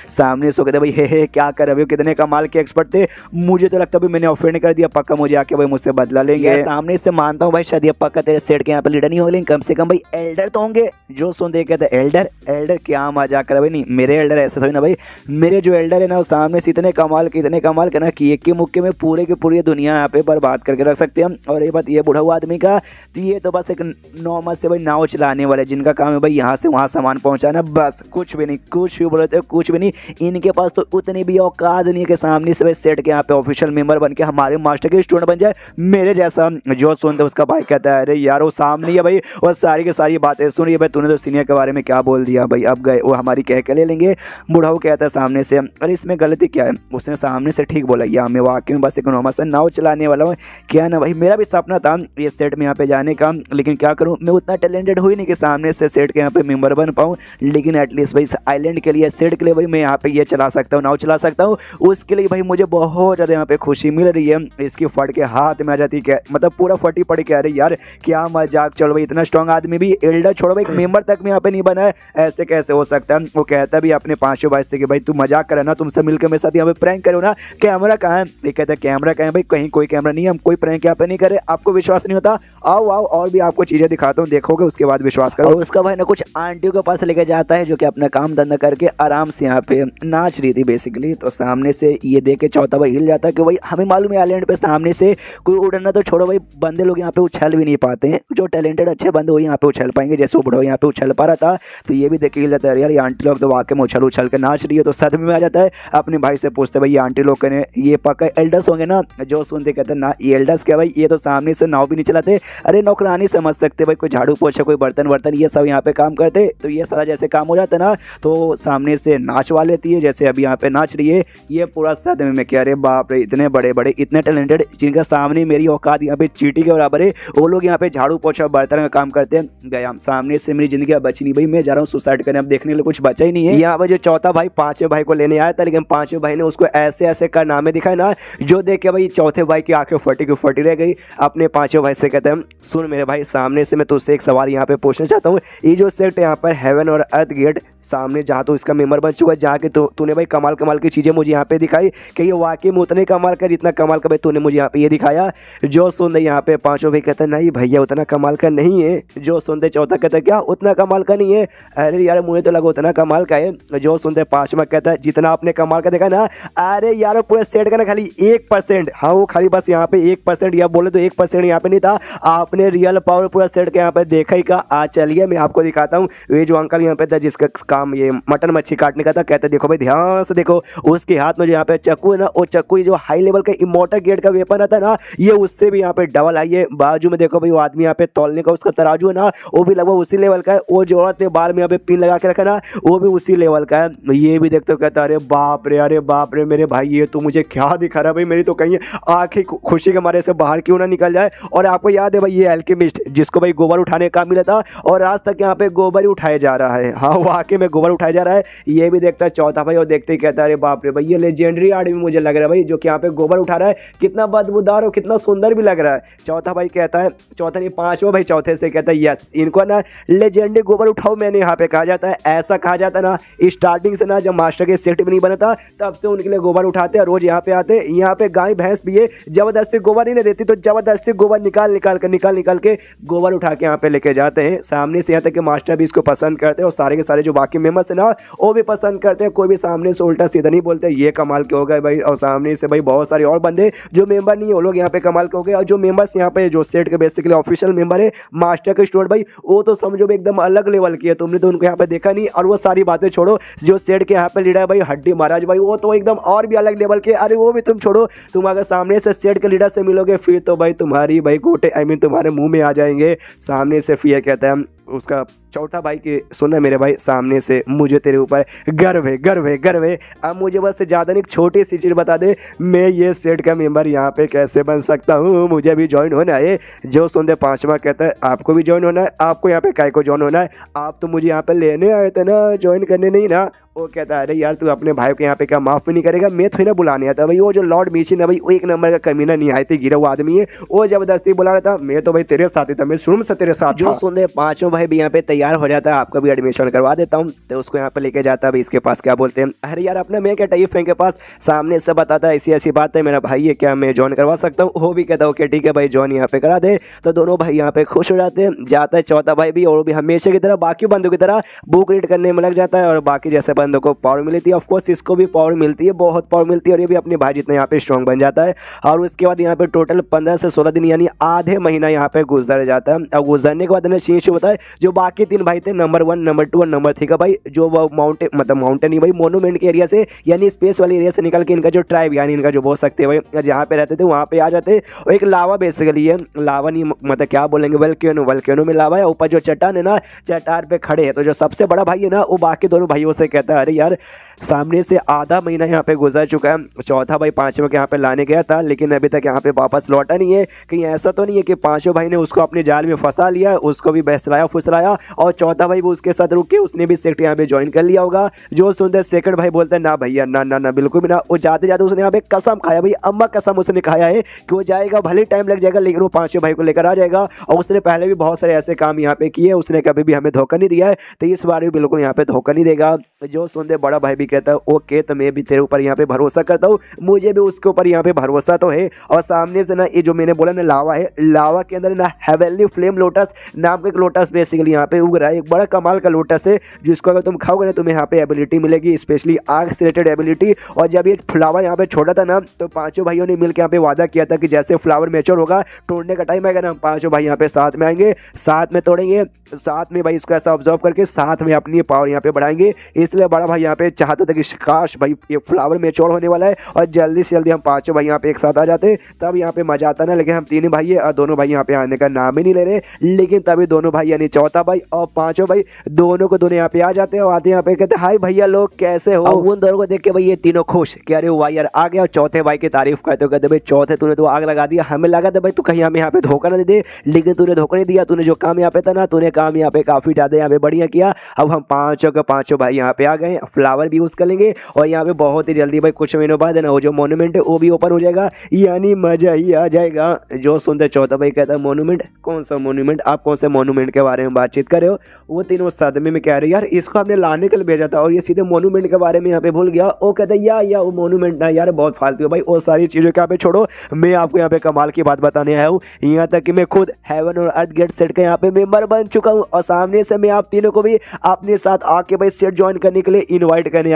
सामने सो कहते भाई हे क्या कर रहे हो, कितने कमाल के एक्सपर्ट थे, मुझे तो लगता भाई मैंने ऑफेंड कर दिया, पक्का मुझे आके भाई मुझसे बदला लेंगे। सामने से मानता हूँ भाई शायद ये पक्का तेरे सेट के यहाँ पे लीडर नहीं होंगे, कम से कम भाई एल्डर तो होंगे। जो सुनते कहते एल्डर क्या मजाक कर भाई, नहीं मेरे एल्डर ऐसे थोड़ी ना भाई, मेरे जो एल्डर है ना सामने से इतने कमाल के ना कि एक के मुक्के में पूरे की पूरी दुनिया यहाँ पे बर्बाद करके रख सकते हैं। और ये बात ये बुढ़ा हुआ आदमी का तो ये तो बस एक नॉर्मल से भाई नाव चलाने वाले जिनका काम है भाई यहाँ से वहाँ सामान पहुँचाना, बस कुछ भी नहीं, कुछ भी बोलते हो कुछ भी नहीं। इनके पास तो उतनी भी औकात नहीं है कि सामने से भाई सेट के यहाँ पे ऑफिशियल मेंबर बन के हमारे मास्टर के स्टूडेंट बन जाए मेरे जैसा। जो सुनते उसका भाई कहता है अरे यार वो सामने है भाई, वो सारी की सारी बातें सुन रही है भाई, तूने तो सीनियर के बारे में क्या बोल दिया भाई, अब गए वो हमारी कह के ले लेंगे। बुढ़ाऊ कहता है सामने से अरे इसमें गलती क्या है, उसने सामने से ठीक बोला या मैं वाकई में बस एक नॉर्मल से नाव चलाने वाला हूँ क्या ना भाई, मेरा भी सपना था ये सेट में यहाँ पे जाने का, लेकिन क्या करूँ मैं उतना टैलेंटेड हुई नहीं कि सामने से सेट के यहाँ पे मेंबर बन पाऊँ। लेकिन एटलीस्ट भाई आइलैंड के लिए सेट के लिए भाई मैं यहाँ पे ये चला सकता हूँ, नाव चला सकता हूँ, उसके लिए भाई मुझे बहुत ज़्यादा यहाँ पे खुशी मिल रही है। इसकी फट के हाथ में आ जाती है, मतलब पूरा फटी पड़ी कह रही यार क्या मजाक, चलो भाई इतना स्ट्रॉन्ग आदमी भी एल्डर छोड़ो भाई एक मेंबर तक में यहाँ पे नहीं बना है, ऐसे कैसे हो सकता है। वो कहता भी अपने पांचों भाई से कि भाई तू मजाक करे ना, तुमसे मिलकर मेरे साथ यहाँ पे प्रैंक करो ना, कैमरा कहाँ है, ये कहता है कैमरा कहाँ है भाई, कहीं कोई कैमरा नहीं है, हम कोई प्रैंक यहाँ पे नहीं करे, आपको विश्वास नहीं होता आओ आओ और भी आपको चीजें दिखाता हूँ, देखोगे उसके बाद विश्वास करो। उसका भाई ना कुछ आंटियों के पास लेके जाता है जो कि अपना काम धंधा करके आराम से यहाँ पे नाच रही थी बेसिकली। तो सामने से ये देख के चौथा भाई हिल जाता है कि भाई हमें मालूम है आइलैंड पे सामने से कोई उड़ना तो छोड़ो भाई बंदे लोग यहाँ पे उछल भी नहीं पाते हैं, जो टैलेंटेड अच्छे बंदे वो यहाँ पे उछल पाएंगे, जैसे वो बुढ़ा यहाँ पे उछल पा रहा था। तो ये भी देख के हिल जाता है यार ये आंटी लोग तो वाकई में उछल के नाच रही है। तो सदमे में आ जाता है, अपने भाई से पूछते भाई ये आंटी लोग कहने ये पक्का एल्डर्स होंगे ना। जो सुनते कहते ना ये एल्डर्स क्या भाई, ये तो सामने से नाव भी नहीं चलाते, अरे नौकरानी समझ सकते भाई, कोई झाड़ू पोछा कोई बर्तन ये सब यहाँ पे काम करते। तो ये सारा जैसे काम हो जाता है ना तो सामने से नाचवा लेती है, जैसे अभी यहाँ पे नाच रही है। ये पूरा सदमे में क्या, अरे बाप रे इतने बड़े बड़े इतने टैलेंटेड जिनका सामने मेरी औकात यहाँ पे चींटी के बराबर है, वो लोग यहाँ पे झाड़ू पोछा बर्तन का काम करते हैं। गया सामने से मेरी जिंदगी बची नहीं भाई, मैं जा रहा हूँ सुसाइड करने, अब देखने के लिए कुछ बचा ही नहीं है। यहाँ पे जो चौथा भाई पांचवें भाई को लेने आया था, लेकिन पांचवें भाई ने उसको ऐसे कारनामे दिखाए ना जो देख के भाई चौथे भाई की आंखें फटी की फटी रह गई। अपने पांचों भाई से कहते हैं सुन मेरे भाई, सामने से मैं तुझसे एक सवाल यहाँ पे पूछना चाहता हूँ। ये जो सेट यहाँ पर हेवन और अर्थ गेट सामने जहाँ तो इसका मेंबर बन चुका है, जहाँ के तूने भाई कमाल कमाल की चीज़ें मुझे यहाँ पे दिखाई कि ये वाकई में उतने कमाल का जितना कमाल का भाई तूने मुझे यहाँ पे ये दिखाया। जो सुन दे यहाँ पे पांचों भाई कहते हैं नहीं भैया उतना कमाल का नहीं है। जो सुन दे चौथा कहता है क्या उतना कमाल का नहीं है, अरे यार मुझे तो लगा उतना कमाल का है। जो सुन दे पांचवा कहता है जितना आपने कमाल का देखा ना, अरे यार पूरे सेट का ना खाली 1%, हाँ वो खाली बस यहाँ पे 1% या बोले तो 1% यहाँ पे नहीं था, आपने रियल पावर पूरा सेट के यहाँ पे देखा ही का। आज चलिए मैं आपको दिखाता हूँ। ये जो अंकल यहाँ पे था जिसका काम ये मटन मच्छी काटने का था, कहते देखो भाई ध्यान से देखो, उसके हाथ में जो यहाँ पे चाकू है ना, वो चाकू जो हाई लेवल का इमोर्टल गेट का वेपन आता है ना, ये उससे भी यहाँ पे डबल आई है। बाजू में देखो भाई वो आदमी यहाँ पे तौलने का उसका तराजू है ना, वो भी लगभग उसी लेवल का है। वो जो औरत ने बाल में यहाँ पे पिन लगा के रखा ना, वो भी उसी लेवल का है। ये भी देखते हो कहता अरे बाप रे मेरे भाई ये तो मुझे क्या दिखा रहा है भाई, मेरी तो कहीं आंखें खुशी के मारे से बाहर क्यों ना निकल जाए। और आपको याद है भाई ये अल्केमिस्ट जिसको भाई गोबर उठाने का मिला था और आज तक यहाँ पे गोबर ही उठाया जा रहा है, हाँ वाकई में गोबर उठाया जा रहा है। ये भी देखता है चौथा भाई और देखते ही कहता है अरे बाप रे भाई ये लेजेंडरी आदमी मुझे लग रहा है भाई, जो कि यहाँ पे गोबर उठा रहा है, कितना बदबूदार और कितना सुंदर भी लग रहा है। चौथा भाई कहता है, चौथा नहीं पांचवा भाई चौथे से कहता है यस इनको ना लेजेंडरी गोबर उठाओ मैंने यहाँ पे कहा जाता है। ऐसा कहा जाता है ना स्टार्टिंग से ना, जब मास्टर के सेट भी नहीं बना था तब से उनके लिए गोबर उठाते हैं, रोज यहाँ पे आते। यहाँ पे गाय भैंस भी है, जबरदस्ती गोबर नहीं देती तो जबरदस्ती गोबर निकाल के गोबर उठा के यहाँ पे लेके जाते हैं। सामने से यहाँ तक कि मास्टर भी इसको पसंद करते हैं और सारे के सारे जो बाकी मेंबर्स है ना वो भी पसंद करते हैं। कोई भी सामने से उल्टा सीधा नहीं बोलते, ये कमाल के हो गए भाई। और सामने से भाई बहुत सारे और बंदे जो मेंबर नहीं है वो लोग यहाँ पे कमाल के हो गए। और जो मेंबर्स यहाँ पे जो सेट के बेसिकली ऑफिशियल मेंबर है मास्टर के स्टूडेंट भाई, वो तो समझो भी एकदम अलग लेवल की है, तुमने तो उनको यहाँ पे देखा नहीं। और वो सारी बातें छोड़ो, जो सेट के यहाँ पे लीडर है भाई हड्डी महाराज भाई, वो तो एकदम और भी अलग लेवल के। अरे वो भी तुम छोड़ो, तुम अगर सामने से सेट के लीडर से मिलोगे फिर तो भाई तुम्हारी भाई गोटे तुम्हारे मुंह में आ जाएंगे। सामने से फिर कहता है उसका चौथा भाई के सुना मेरे भाई, सामने से मुझे तेरे ऊपर गर्व है। अब मुझे बस ज़्यादा नहीं छोटी सी चीज़ बता दे, मैं ये सेट का मेंबर यहाँ पे कैसे बन सकता हूँ, मुझे भी ज्वाइन होना है। जो सुनते पांचवा कहता है आपको भी ज्वाइन होना है, आपको यहाँ पे काय को ज्वाइन होना है, आप तो मुझे यहाँ पे लेने आए थे ना, ज्वाइन करने नहीं ना। वो कहता है अरे यार तू अपने भाई को यहाँ पे क्या माफ़ भी नहीं करेगा, मैं थोड़ी ना बुलाने आता भाई। वो जो लॉर्ड मिशिन है भाई वो एक नंबर का कमीना नहीं आए थे, गिरा हुआ आदमी है, वो जबरदस्ती बुला रहा था। मैं तो भाई तेरे साथ ही था, मैं शुरू से तेरे साथ। जो सुनते पांचों भाई भी यहाँ पे तैयार हो जाता है, आपका भी एडमिशन करवा देता हूँ। तो उसको यहाँ पे लेके जाता है भाई, इसके पास क्या बोलते हैं अरे यार अपना मैं क्या टाइप है के पास, सामने से बताता है ऐसी बात है मेरा भाई है, क्या मैं ज्वाइन करवा सकता हूँ। वो भी कहता है ओके ठीक है भाई ज्वाइन यहाँ पे करा दे। तो दोनों भाई यहाँ पे खुश हो जाते हैं। जाता है चौथा भाई भी, और भी हमेशा की तरह बाकी बंदों की तरह बुक रीड करने में लग जाता है। और बाकी जैसे बंदों को पावर मिलती है ऑफकोर्स इसको भी पावर मिलती है, बहुत पावर मिलती है। और ये भी अपने भाई जितना यहाँ पे स्ट्रॉन्ग बन जाता है। और उसके बाद यहाँ पे टोटल 15 से 16 दिन यानी आधे महीना यहाँ पे गुजर जाता है। और गुजरने के बाद शीश होता है जो बाकी तीन भाई थे नंबर 1 नंबर 2 और नंबर 3 का भाई, जो माउंटेन मतलब माउंटेन ही भाई मोनूमेंट के एरिया से यानी स्पेस वाले एरिया से निकल के इनका जो ट्राइब यानी इनका जो बोल सकते हैं भाई जहाँ पे रहते थे वहाँ पे आ जाते। और एक लावा बेसिकली है, लावा नहीं मतलब क्या बोलेंगे वल्केनो में लावा है। ऊपर जो चट्टान है ना, चट्टान पे खड़े हैं। तो जो सबसे बड़ा भाई है ना वो बाकी दोनों भाइयों से कहता है अरे यार सामने से आधा महीना यहाँ पे गुजर चुका है। चौथा भाई पांचवें के यहाँ पे लाने गया था लेकिन अभी तक यहाँ पे वापस लौटा नहीं है। कहीं ऐसा तो नहीं है कि पांचों भाई ने उसको अपने जाल में फंसा लिया, उसको भी बहसलाया फुसलाया और चौथा भाई भी उसके साथ रुक के उसने भी सेक्टर यहाँ पे ज्वाइन कर लिया होगा। जो सुनते सेकंड भाई बोलते हैं ना भैया ना बिल्कुल भी ना। वो जाते जाते उसने यहाँ पे कसम खाया भाई, अम्मा कसम उसने खाया है कि वो जाएगा भले टाइम लग जाएगा लेकिन वो पांचों भाई को लेकर आ जाएगा। और उसने पहले भी बहुत सारे ऐसे काम यहाँ पे किए, उसने कभी भी हमें धोखा नहीं दिया है, तो इस बार भी बिल्कुल यहाँ पे धोखा नहीं देगा। जो सुनते बड़ा भाई भी कहता है ओके तो मैं भी तेरे ऊपर यहाँ पे भरोसा करता हूँ, मुझे भी उसके ऊपर यहाँ पे भरोसा तो है। और सामने से ना ये जो मैंने बोला ना लावा है, लावा के अंदर ना हेवनली फ्लेम लोटस नाम का एक लोटस बेसिकली यहाँ पे उग रहा है। एक बड़ा कमाल का लोटस है जिसको अगर तुम खाओगे ना तुम्हें यहाँ पे एबिलिटी मिलेगी, स्पेशली आग से रिलेटेड एबिलिटी। और जब ये फ्लावर यहाँ पे छोटा था ना तो पांचों भाइयों ने मिलकर यहाँ पे वादा किया था कि जैसे फ्लावर मैच्योर होगा तोड़ने का टाइम आएगा ना, पांचों भाई यहाँ पे साथ में आएंगे, साथ में तोड़ेंगे, साथ में भाई इसको ऐसा ऑब्जर्व करके साथ में अपनी पावर यहाँ पे बढ़ाएंगे। इसलिए बड़ा भाई यहाँ पे चाहता था कि काश भाई ये फ्लावर मैच्योर होने वाला है और जल्दी से जल्दी हम पांचों भाई यहाँ पे एक साथ आ जाते, तब यहाँ पे मजा आता ना। लेकिन हम तीन भाई है और दोनों भाई यहाँ पे आने का नाम ही नहीं ले रहे। लेकिन तभी दोनों भाई यानी चौथा भाई और पांचों भाई दोनों को दोनों यहाँ पे आ जाते हैं और आते हैं यहाँ पे कहते हैं हाय भैया लोग कैसे हो। उन दोनों को देख के भाई ये तीनों खुश कि अरे वाह यार आ गया। और चौथे भाई की तारीफ करते हो कहते भाई चौथे तूने तो आग लगा दिया, हमें लगा था भाई तू कहीं हमें यहाँ पे धोखा ना दे दे, लेकिन तूने धोखा नहीं दिया। तूने जो काम यहाँ पे था ना, तूने काम यहाँ पे काफी ज्यादा यहाँ पे बढ़िया किया। अब हम पांचों के पांचों भाई यहाँ पे आ गए, फ्लावर भी यूज कर लेंगे और यहाँ पे बहुत ही जल्दी भाई कुछ महीनों बाद है ना वो जो मोन्यूमेंट है वो भी ओपन हो जाएगा, यानी मजा ही आ जाएगा। जो सुनते चौथा भाई कहता है मोन्यूमेंट? कौन सा मोन्यूमेंट? आप कौन से मोन्यूमेंट के बारे में बातचीत कर रहे हो? वो तीनों सदमे में कह रहे यार इसको हमने लाने के लिए भेजा था और ये सीधे मोन्यूमेंट के बारे में यहाँ पे भूल गया। वो कहता है या वो मोन्यूमेंट ना यार बहुत फालतू है भाई, वो सारी चीजों के यहाँ पे छोड़ो, मैं आपको यहाँ पे कमाल की बात बताने आया हूँ। यहाँ तक कि मैं खुद हेवन और अर्थ गेट सेट का यहाँ पे मेंबर बन चुका हूँ और सामने से मैं आप तीनों को भी अपने साथ आके भाई सेट ज्वाइन करने के लिए इन्वाइट करने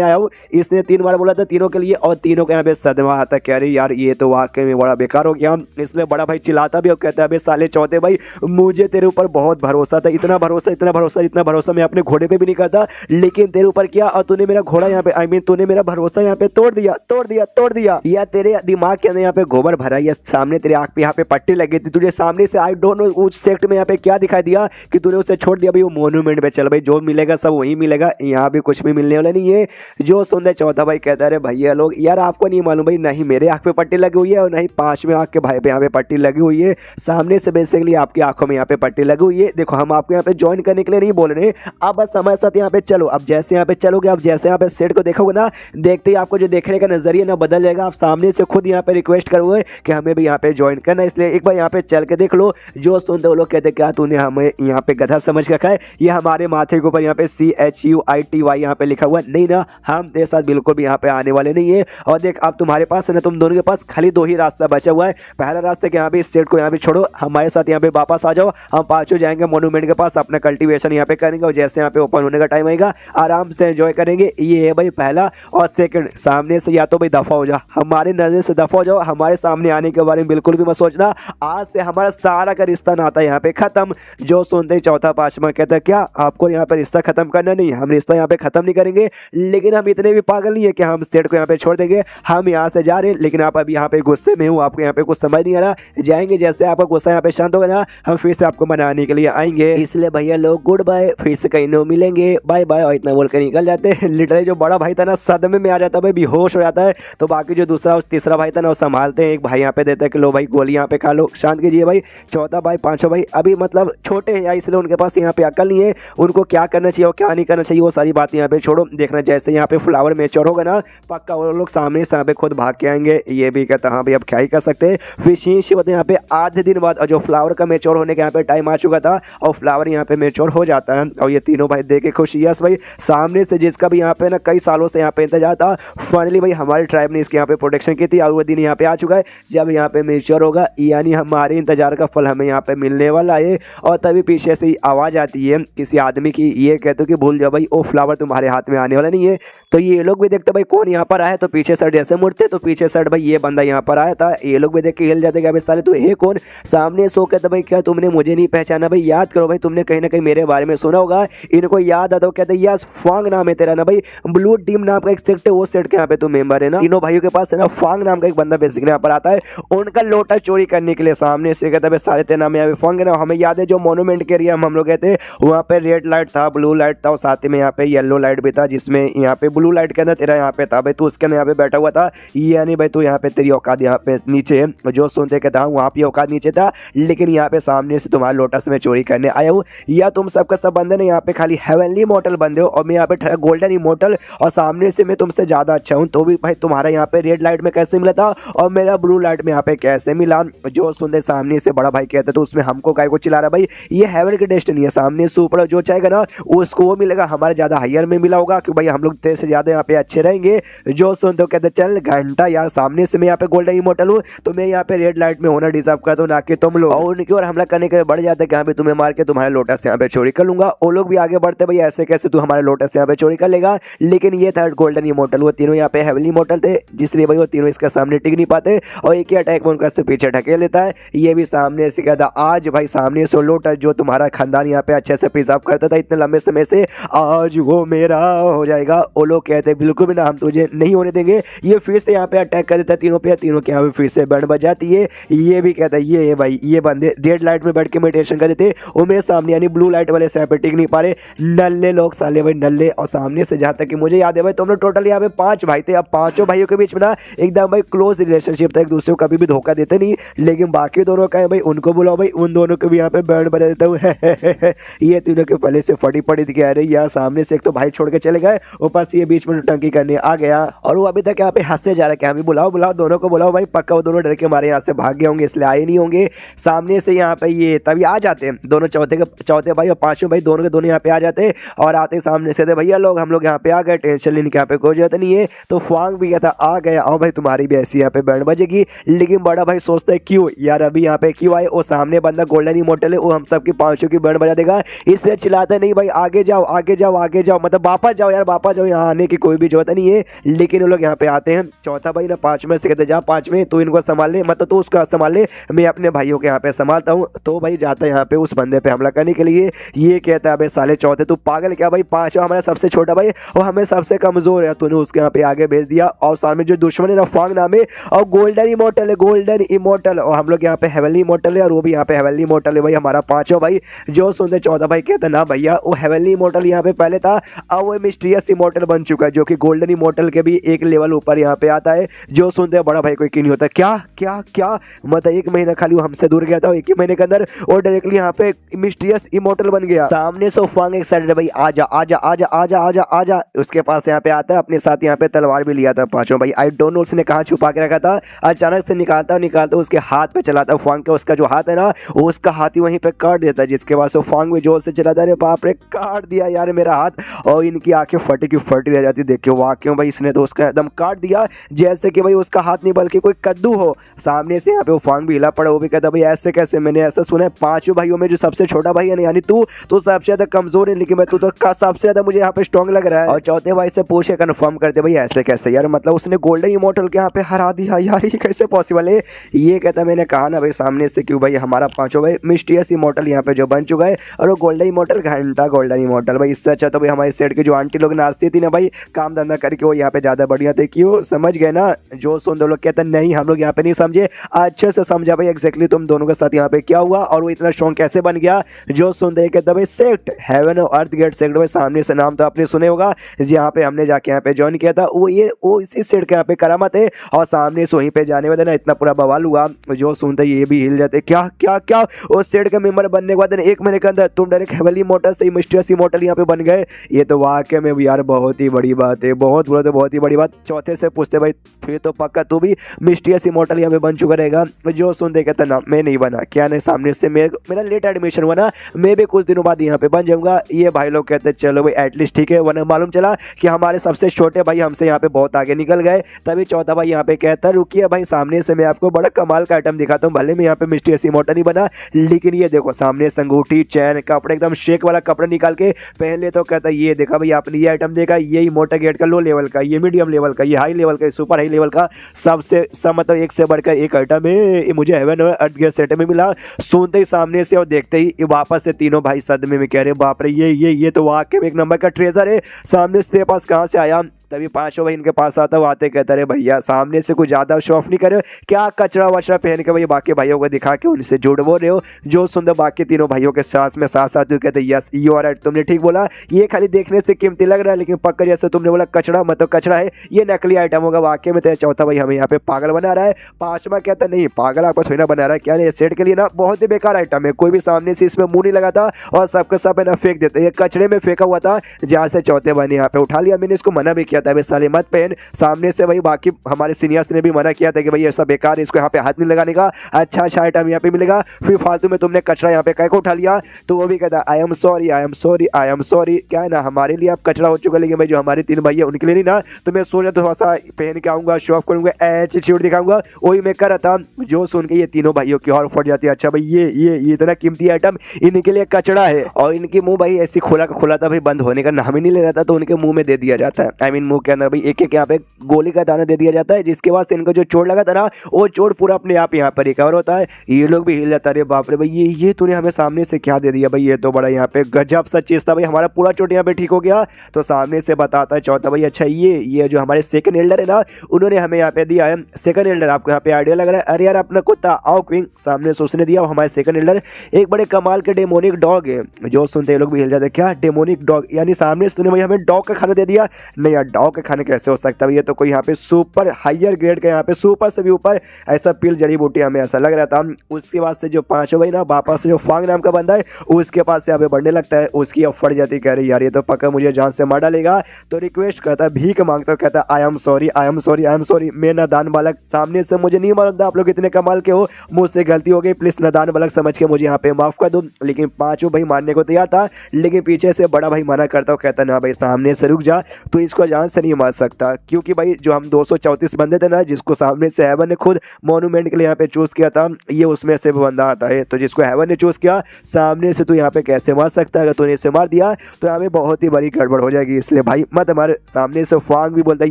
आया हूँ। इसने 3 बार बोला था तीनों के लिए और तीनों के यहाँ पे सदमा आता कह रही यार ये तो वाकई में बड़ा बेकार हो गया। इसलिए बड़ा भाई चिल्लाता भी और कहता है अबे साले चौथे भाई मुझे तेरे ऊपर बहुत भरोसा था, इतना भरोसा मैं अपने घोड़े पे भी नहीं करता, लेकिन तेरे ऊपर किया और तूने मेरा घोड़ा यहाँ पे तूने मेरा भरोसा यहाँ पे तोड़ दिया। या तेरे दिमाग के अंदर यहाँ पे गोबर भरा, या सामने तेरे आंख पे यहाँ पे पट्टी लगी थी, तुझे सामने से आई डोंट नो उस सेक्ट में यहाँ पे क्या दिखाई दिया कि तूने उसे छोड़ दिया भाई वो मोन्यूमेंट पे। चल भाई जो मिलेगा सब वही मिलेगा, यहाँ भी कुछ भी मिलने वाला नहीं है। जो सुन दे चौथा भाई कहता है भैया लोग यार आपको नहीं मालूम भाई, नहीं मेरे आंख पे पट्टी लगी हुई है और नहीं 5वें आंख के भाई पे यहाँ पे पट्टी लगी हुई है, सामने से बेसिकली आपकी आंखों में यहाँ पे पट्टी लगी हुई है। देखो हम आपको यहाँ पे ज्वाइन करने के लिए नहीं बोल रहे, आप बस हमारे साथ यहाँ पे चलो। अब जैसे यहाँ पे चलोगे, अब जैसे यहाँ पे सेट को देखोगे ना, देखते ही आपको जो देखने का नजरिया ना बदल जाएगा। आप सामने से खुद यहाँ पे रिक्वेस्ट करोगे कि हमें भी यहाँ पे ज्वाइन करना, इसलिए एक बार यहाँ पे चल के देख लो। जो सुनते वो लोग कहते क्या तूने हमें यहाँ पे गधा समझ रखा है? ये हमारे माथे के ऊपर यहाँ पे CHUITY यहाँ पे लिखा हुआ नहीं ना, हम तेरे साथ बिल्कुल भी यहाँ पे आने वाले नहीं है। और देख अब तुम्हारे पास है ना, तुम दोनों के पास खाली 2 ही रास्ता बचा हुआ है। पहला रास्ता कि यहाँ पे इस सेट को यहाँ पे छोड़ो, हमारे साथ यहाँ पे वापस आ जाओ, हम पांचों जाएंगे मोन्यूमेंट के पास, अपना कल्टीवेशन यहाँ पे करेंगे और जैसे यहाँ पे ओपन होने का टाइम आएगा आराम से एंजॉय करेंगे। ये है भाई पहला। और सेकंड, सामने से या तो भाई दफा हो जाओ, हमारे नजर से दफा हो जाओ, हमारे सामने आने के बारे में बिल्कुल भी मत सोचना। आज से हमारा सारा का रिश्ता नाता यहाँ पे खत्म। जो सुनते चौथा पांचवा कहता है क्या आपको यहाँ पे रिश्ता खत्म करना? नहीं, हम रिश्ता यहाँ पे खत्म नहीं करेंगे, लेकिन हम इतने भी पागल नहीं है कि हम स्टेट को यहाँ पे छोड़ देंगे। हम यहाँ से जा रहे हैं, लेकिन आप अभी यहाँ पे गुस्से में हो, आपको यहाँ पे कुछ समझ नहीं आ रहा। जाएंगे जैसे आपका गुस्सा यहाँ पे शांत होगा ना, हम फिर से आपको मनाने के लिए आएंगे। इसलिए भैया लोग गुड बाय, फिर से कहीं नो मिलेंगे, बाय बाय। और इतना बोल कर निकल जाते हैं। लिटरली जो बड़ा भाई था ना सदमे में आ जाता है भाई, बेहोश हो जाता है। तो बाकी जो दूसरा तीसरा भाई था ना वो संभालते हैं, एक भाई यहाँ पे देता है कि लो भाई गोली यहाँ पे खा लो, शांत कीजिए भाई। चौथा भाई पांचों भाई अभी मतलब छोटे हैं यार, इसलिए उनके पास यहाँ पे अकल नहीं है, उनको क्या करना चाहिए और क्या नहीं करना चाहिए वो सारी बातें यहाँ पे छोड़ो। देखना जैसे यहाँ पे फ्लावर मैच्योर होगा ना, पक्का वो लोग सामने से यहाँ पे खुद भाग के आएंगे। ये भी कहता हाँ भाई अब क्या ही कर सकते हैं। फिर शीश यहाँ पे आधे दिन बाद, और जो फ्लावर का मैच्योर होने का यहाँ पे टाइम आ चुका था और फ्लावर यहाँ पे मैच्योर हो जाता है और ये तीनों भाई देख के खुश। यस भाई, सामने से जिसका भी यहाँ पे ना कई सालों से यहाँ पे इंतजार था, फाइनली भाई हमारे ट्राइब ने इसके यहाँ पे प्रोटेक्शन की थी और वो दिन यहाँ पे आ चुका है जब यहाँ पे मैच्योर होगा, यानी हमारे इंतजार का फल हमें यहाँ पे मिलने वाला है। और तभी पीछे से आवाज आती है किसी आदमी की, ये कहते हो कि भूल जाओ भाई वो फ्लावर तुम्हारे हाथ में आने वाला नहीं है। तो ये लोग भी देखते भाई कौन यहाँ पर आया, तो पीछे साइड ऐसे मुड़ते तो पीछे साइड भाई ये बंदा यहाँ पर आया था। ये लोग भी देख के हिल जाते कि साले तू है कौन? सामने सो कहते भाई क्या तुमने मुझे नहीं पहचाना? भाई याद करो भाई, तुमने कहीं ना कहीं मेरे बारे में सुना होगा। इनको याद आता कहते यस फांग नाम है तेरा ना भाई, ब्लू टीम नाम का एक सेक्ट है, वो सेक्ट के यहाँ पे तू मेंबर है ना। तीनों भाइयों के पास है ना फांग नाम का एक बंदा बेसिकली यहाँ पर आता है, उनका लोटा चोरी करने के लिए। सामने से कहता है सारे तेरे नाम यहाँ पे फांग है ना। हमें याद है जो मोन्यूमेंट के एरिया हम लोग गए थे वहाँ पे रेड लाइट था, ब्लू लाइट था और साथ में यहाँ पे येलो लाइट भी था, जिसमें यहाँ पे ब्लू लाइट के अंदर तेरा यहाँ पे था भाई, तू उसके अंदर यहाँ पे बैठा हुआ था। यानी भाई तू यहाँ पे तेरी औकात यहाँ पे नीचे है। जो सुनते कहता हूँ वहाँ पे औकात नीचे था, लेकिन यहाँ पे सामने से तुम्हारे लोटस में चोरी करने आया हूँ। या तुम सबका सब बंदे ने यहाँ पे खाली हेवनली इमॉर्टल बंदे हो और मैं यहाँ पे गोल्डन इमॉर्टल, और सामने से मैं तुमसे ज्यादा अच्छा हूँ। तो भी भाई तुम्हारा यहाँ पे रेड लाइट में कैसे मिला था और मेरा ब्लू लाइट में यहाँ पे कैसे मिला? जो सुनते सामने से बड़ा भाई कहते तो उसमें हमको काय को चिल्ला रहा भाई, ये हेवन की डेस्टिनी है, सामने से ऊपर जो चाहेगा ना उसको वो मिलेगा, हमारे ज्यादा हायर में मिला होगा क्योंकि भाई हम लोग तेरे से ज्यादा यहाँ पे अच्छे रहेंगे। जो सुनते कहते चल घंटा यार, सामने से मैं यहाँ पे गोल्डन इमॉर्टल हूँ तो मैं यहाँ पे रेड लाइट में होना डिजर्व करता हूँ, ना कि तुम लोग। और उनकी ओर हमला करने के बढ़ जाते कि यहाँ पे तुम्हें मार के तुम्हारे लोटस यहाँ पे चोरी कर लूंगा। वो लोग भी आगे बढ़ते भाई ऐसे कैसे तू हमारे लोटस यहाँ पे चोरी कर लेगा, लेकिन ये थर्ड गोल्डन इमॉर्टल, वो तीनों यहाँ पे हेवनली इमॉर्टल थे, जिसलिए भाई वो तीनों इसके सामने टिक नहीं पाते और एक ही अटैक में उनका से पीछे ढकेल लेता है। ये भी सामने से कहता आज भाई सामने से लोटस जो तुम्हारा खानदान यहाँ पे अच्छे से प्रिजर्व करता था इतने लंबे समय से, आज वो मेरा हो जाएगा। वो लोग कहते बिल्कुल भी ना, हम तुझे नहीं होने देंगे। ये फिर से यहाँ पे अटैक कर देता है तीनों पे, तीनों के यहाँ पे फिर से बैंड बजाती है। ये भी कहता है ये भाई ये बंदे रेड लाइट में बैठ के मेडिटेशन करते थे, वो मेरे सामने यानी ब्लू लाइट वाले से यहाँ पे टिक नहीं पा रहे, नल्ले लोग साले भाई नल्ले। और सामने से जहाँ तक कि मुझे याद है भाई तुम लोग टोटल यहाँ पे 5 भाई थे। अब पांचों भाइयों के बीच में ना एकदम भाई क्लोज रिलेशनशिप था, एक दूसरे को कभी भी धोखा देते नहीं। लेकिन बाकी दोनों का है भाई, उनको बुलाओ भाई, उन दोनों को भी यहाँ पे बैंड बजा देता हूँ। ये तीनों के पहले से फटी पड़ी थी, अरे यार सामने से एक तो भाई छोड़ के चले गए, ऊपर से ये बीच में टंकी करने आ गया। और वो अभी तक यहाँ पे हंसते जा रहा है कि हमें बुलाओ बुलाओ, दोनों को बुलाओ भाई, पक्का वो दोनों डर के मारे यहाँ से भाग गए होंगे, इसलिए आए नहीं होंगे। सामने से यहाँ पे ये तभी आ जाते हैं दोनों, चौथे भाई और पांचों भाई दोनों के दोनों यहाँ पे आ जाते हैं। और आते सामने से थे भैया लोग, हम लोग यहाँ पे आ गए, टेंशन लेने की यहाँ पे कोई जरूरत नहीं है। तो फुआंग भी कहता आ गया, आओ भाई तुम्हारी भी ऐसी यहाँ पे बैंड बजेगी। लेकिन बड़ा भाई सोचता है क्यों यार अभी यहाँ पे क्यों आए, वो सामने बंदा गोल्डन इमोर्टल है, वो हम सबकी पांचों की बैंड बजा देगा, इसलिए चिल्लाते नहीं भाई आगे जाओ आगे जाओ आगे जाओ, मतलब वापस जाओ यार वापस जाओ, यहाँ आने की कोई भी जरूरत नहीं है। लेकिन वो लोग यहाँ पे आते हैं। चौथा भाई ना 5 में से कहते जा 5 में तू इनको संभाल ले, मतलब तू उसको संभाल ले, मैं अपने भाइयों के यहाँ पे संभालता हूँ। तो भाई जाता है यहाँ पे उस बंदे पे हमला करने के लिए। ये कहता है अबे साले चौथे तू पागल क्या भाई, 5 हमारा सबसे छोटा भाई और हमें सबसे कमजोर है, तूने उसके यहाँ पे आगे भेज दिया। और सामने जो दुश्मन है ना फुआंग नाम है, और गोल्डन इमोर्टल है, गोल्डन इमोर्टल, और हम लोग यहाँ पे हेवनली इमोर्टल है, और वो भी यहाँ पे हेवनली इमोर्टल है भाई हमारा पांचों भाई। जो सुनते चौथा भाई कहता ना भैया वो हेवनली इमोर्टल यहाँ पे पहले था, अब वो मिस्टीरियस इमोर्टल बन चुका है, जो कि गोल्डन इमोर्टल के भी एक लेवल ऊपर यहाँ पे आता है। जो सुनते बड़ा भाई कोई नहीं होता, क्या क्या क्या मतलब 1 महीना खाली वो हमसे दूर गया था, 1 ही महीने के अंदर वो डायरेक्टली यहाँ पे मिस्टीरियस इमोर्टल बन गया। सामने से फुआंग एक्साइटेड भाई आजा आजा आजा आजा आजा आजा, उसके पास यहाँ पे आता है, अपने साथ यहाँ पे तलवार भी लिया था पांचों भाई। आई डोंट नो उसने कहाँ छुपा के रखा था, अचानक से निकालता उसके हाथ पे चलाता फुआंग के, उसका जो हाथ है ना वो उसका हाथ ही वहीं पे काट देता है, जिसके बाद फुआंग भी जोर से चलाता है, बाप रे काट दिया यार मेरा हाथ। और इनकी आंखें फटी की फटी रह जाती, देखियो वाकई भाई इसने तो उसका एकदम काट दिया जैसे कि भाई उसका हाथ नहीं बल्कि कोई कद्दू हो। सामने से यहाँ पे वो फुआंग भी हिला पड़ा, वो भी कहता भाई ऐसे कैसे, मैंने ऐसा सुना है 5 भाइयों में जो सबसे छोटा भाई है यानी तू तो सबसे ज्यादा कमजोर है, लेकिन मैं तू तो सबसे ज्यादा मुझे यहाँ पे स्ट्रॉन्ग लग रहा है। और चौथे भाई से पूछे कन्फर्म करते भाई ऐसे कैसे यार, मतलब उसने गोल्डन इमोर्टल के यहाँ पे हरा दिया यार, ये कैसे पॉसिबल है। ये कहता मैंने कहा ना भाई सामने से क्यों भाई हमारा पांचों भाई मिस्टीरियस इमोर्टल यहाँ पे जो बन चुका है, और वो गोल्डन इमोर्टल घंटा गोल्डन इमोर्टल भाई। इससे अच्छा तो भाई हमारे सेट की जो आंटी लोग नाचती थी ना भाई काम धंधा करके, वो यहाँ पे ज्यादा बढ़िया थे, क्यों समझ गए ना। जो सुन दो लोग कहते नहीं हम लोग यहाँ पे नहीं समझे, अच्छे से समझा भाई एग्जैक्टली तुम दोनों के साथ यहाँ पे क्या हुआ और वो इतना स्ट्रॉन्ग कैसे बन गया। जो सुन दे कहता भाई सेक्ट हेवन और अर्थ गेट सेक्ट भाई, सामने से नाम तो आपने सुने होगा, यहाँ पे हमने जाके यहाँ पे ज्वाइन किया था, वो इसी सेट के यहाँ पे करामत है। और सामने से वहीं पे जाने में ना इतना पूरा बवाल हुआ, जो सुनते ये भी हिल जाते, क्या क्या क्या उस सेट के मेंबर बनने के बाद 1 महीने के अंदर तुम डायरेक्ट हेवनली इमोर्टल से मिस्टीरियस इमोर्टल यहाँ पे बन गए। ये तो वाकई में यार बहुत ही बड़ी बात है, बहुत बुरा तो बहुत ही बड़ी बात। चौथे से पूछते भाई फिर तो पक्का तू भी मिस्टीरियस इमोर्टल यहाँ पे बन चुका रहेगा। जो सुनते कहता ना मैं नहीं बना, क्या नहीं सामने से मेरा लेट एडमिशन हुआ ना, मैं भी कुछ दिनों बाद यहाँ पे बन जाऊंगा। ये भाई लोग कहते चलो भाई एटलीस्ट ठीक है, वरना मालूम चला कि हमारे सबसे छोटे भाई हमसे यहाँ पे बहुत आगे निकल गए। तभी चौथा भाई यहाँ पे कहता रुकिए भाई सामने से मैं आपको बड़ा कमाल का आइटम दिखाता हूँ, भले मैं यहाँ पे मिस्टीरियस इमोर्टल नहीं बना, लेकिन ये देखो सामने से अंगूठी चैन कपड़े एकदम शेक वाला कपड़ा निकाल के पहले तो कहता ये देखा भाई आपने ये आइटम देखा, ये इमोर्टल गेट का लो लेवल का, ये मीडियम लेवल का, ये हाई लेवल का, सुपर हाई लेवल का, सबसे सब मतलब एक से बढ़कर एक आइटम है, मुझे हेवन और अर्थ गेट सेट में मिला। सुनते ही सामने से और देखते ही वापस से तीनों भाई सदमे में कह रहे बाप रे ये तो वाकई में 1 नंबर का ट्रेजर है, सामने से तेरे पास कहाँ से आया। तभी पांचों भाई इनके पास आता वो आते कहता रहे भैया सामने से कुछ ज्यादा शो ऑफ नहीं करे, क्या कचरा वचरा पहन के भाई बाकी भाइयों को दिखा के उनसे जुड़ वो रहे हो। जो सुंदर बाकी तीनों भाइयों के साथ में साथ साथ कहते यस यू आर राइट, तुमने ठीक बोला, ये खाली देखने से कीमती लग रहा है लेकिन पक्का जैसे तुमने बोला कचरा मतलब कचरा है, ये नकली आइटम होगा वाकई में। तेरा चौथा भाई हमें यहाँ पे पागल बना रहा है। पांचवा कहता नहीं पागल आपको थोड़ी ना बना रहा है, क्या नहीं सेट के लिए ना बहुत ही बेकार आइटम है, कोई भी सामने से इसमें मुंह नहीं लगाता और सबके सब है ना फेंक देते, ये कचरे में फेंका हुआ था जहाँ से चौथे भाई ने यहाँ पे उठा लिया। मैंने इसको मना भी किया था साले मत पहन, सामने से भाई बाकी हमारे सीनियर्स ने भी मना किया था कि भाई ऐसा बेकार है, इसको यहाँ पे हाथ नहीं लगाने का, अच्छा आइटम यहाँ पे मिलेगा, फिर फालतू में तुमने कचरा यहाँ पे कह को उठा लिया। तो वो भी कहता I am sorry I am sorry I am sorry, क्या है ना हमारे लिए आप कचरा हो चुका, लेकिन भाई जो हमारे 3 भाई है उनके लिए नहीं ना, तो मैं सोचा थोड़ा सा पहन के आऊंगा शो ऑफ करूंगा एटीट्यूड दिखाऊंगा, वही मैं कर रहा था। जो सुन के ये तीनों भाइयों की और फट जाती है, अच्छा भाई ये इतना कीमती आइटम इनके लिए कचरा है, और इनकी मुंह भाई ऐसी खुला का खुला था भाई, बंद होने का नाम ही नहीं ले रहा था, तो उनके मुंह में दे दिया जाता है, आई मीन मुंह के अंदर भाई एक यहाँ पे गोली का दाना दे दिया जाता है, जिसके बाद इनको जो चोट लगा था ना वो चोट पूरा अपने आप यहाँ पर रिकवर होता है। ये लोग भी हिल जाता है, बाप रे भाई ये तूने हमें सामने से क्या दे दिया भाई, ये तो बड़ा यहाँ पे गजब सा चीज था भाई, हमारा पूरा चोट यहाँ पे ठीक हो गया। तो सामने से बताता है चौथा भाई अच्छा ये जो हमारे सेकंड एल्डर है ना उन्होंने हमें यहाँ पे दिया है, सेकंड एल्डर आपको यहाँ पे आइडिया लग रहा है, अरे यार अपना कुत्ता आओ क्विंग, सामने से उसने दिया, हमारे हमारे सेकंड एल्डर एक बड़े कमाल के डेमोनिक डॉग है। जो सुनते हैं लोग भी हिल जाते हैं, क्या डेमोनिक डॉग, यानी सामने से तूने भाई हमें डॉग का खाना दे दिया। नहीं यार, डॉग का खाना कैसे हो सकता है, ये तो कोई यहाँ पे सुपर हायर ग्रेड का, यहाँ पे सुपर से भी ऊपर ऐसा पिल जड़ी बूटी हमें ऐसा लग रहा था। उसके बाद से जो पांचों भाई ना वापस से जो फांग नाम का बंदा है उसके पास से यहाँ पे बढ़ने लगता है, उसकी अब फट जाती, कह रही यार ये तो पक्का मुझे जान से मार डालेगा। तो रिक्वेस्ट करता है, भीख मांगता है, कहता है I am sorry I am sorry I am sorry, मैं नादान बालक, सामने से मुझे नहीं मालूम था आप लोग इतने कमाल के हो, मुझसे गलती हो गई, प्लीज नादान बालक समझ के मुझे यहाँ पे माफ कर दो। लेकिन पांचों भाई मारने को तैयार था, लेकिन पीछे से बड़ा भाई मना करता हो, कहता ना भाई सामने से रुक जा, तो इसको जान से नहीं मार सकता, क्योंकि भाई जो हम 234 बंदे थे ना, जिसको सामने से हेवन ने खुद मोन्यूमेंट के लिए यहाँ पे चूज किया था, ये उसमें से बंदा आता है। तो जिसको हेवन ने चूज किया सामने से तू यहाँ पे कैसे मार सकता है, अगर तूने इसे मार दिया तो यहाँ पे बहुत ही बड़ी गड़बड़ हो जाएगी, इसलिए भाई मत मार। सामने से फांग भी बोलता है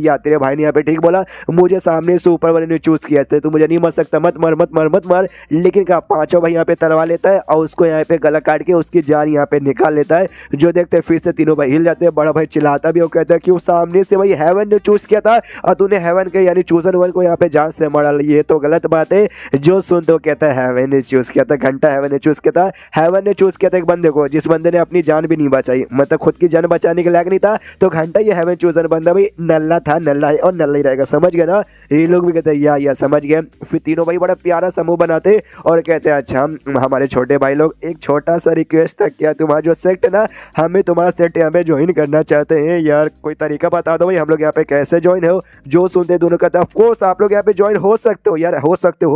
या तेरे भाई ने यहाँ पे ठीक बोला, मुझे सामने से ऊपर वाले ने चूज किया है, तू मुझे नहीं मार सकता, मत मार मत मार मत मार। लेकिन क्या पांचों भाई यहाँ पे तलवा लेता है और उसको यहाँ पे गला काट के उसकी जान यहाँ पे निकाल लेता है। जो देखते हैं फिर से तीनों भाई हिल जाते हैं, बड़ा भाई चिल्लाता भी, वो कहता है कि सामने से भाई हेवन ने चूज किया था और तूने हेवन के यानी चूजन वन को यहाँ पे जान से मार, ये तो गलत बात है। जो सुन तो कहता है हेवन ने चूज किया था, घंटा हेवन ने चूज किया था, हेवन ने चूज किया था एक बंदे को जिस बंदे ने अपनी जान भी नहीं बचाई, मतलब खुद की जान बचाने के लायक नहीं था, तो घंटा ये हेवन चूजन बंदा भाई नल्ला था, नल्ला है और नल्ला ही रहेगा, समझ गए ना। ये लोग भी कहते हैं या समझ गए। फिर तीनों भाई बड़ा प्यारा समूह बनाते और कहते हैं अच्छा हमारे छोटे भाई लोग, एक छोटा सा रिक्वेस्ट था, क्या तुम्हारा जो सेक्ट है ना, हमें तुम्हारा सेक्ट यहाँ पे ज्वाइन करना चाहते हैं यार, कोई तरीका बता दो भाई हम लोग यहाँ पे कैसे ज्वाइन हो। जो सुनते दोनों कहते हैं ऑफकोर्स आप लोग यहाँ पे ज्वाइन हो सकते हो यार, हो सकते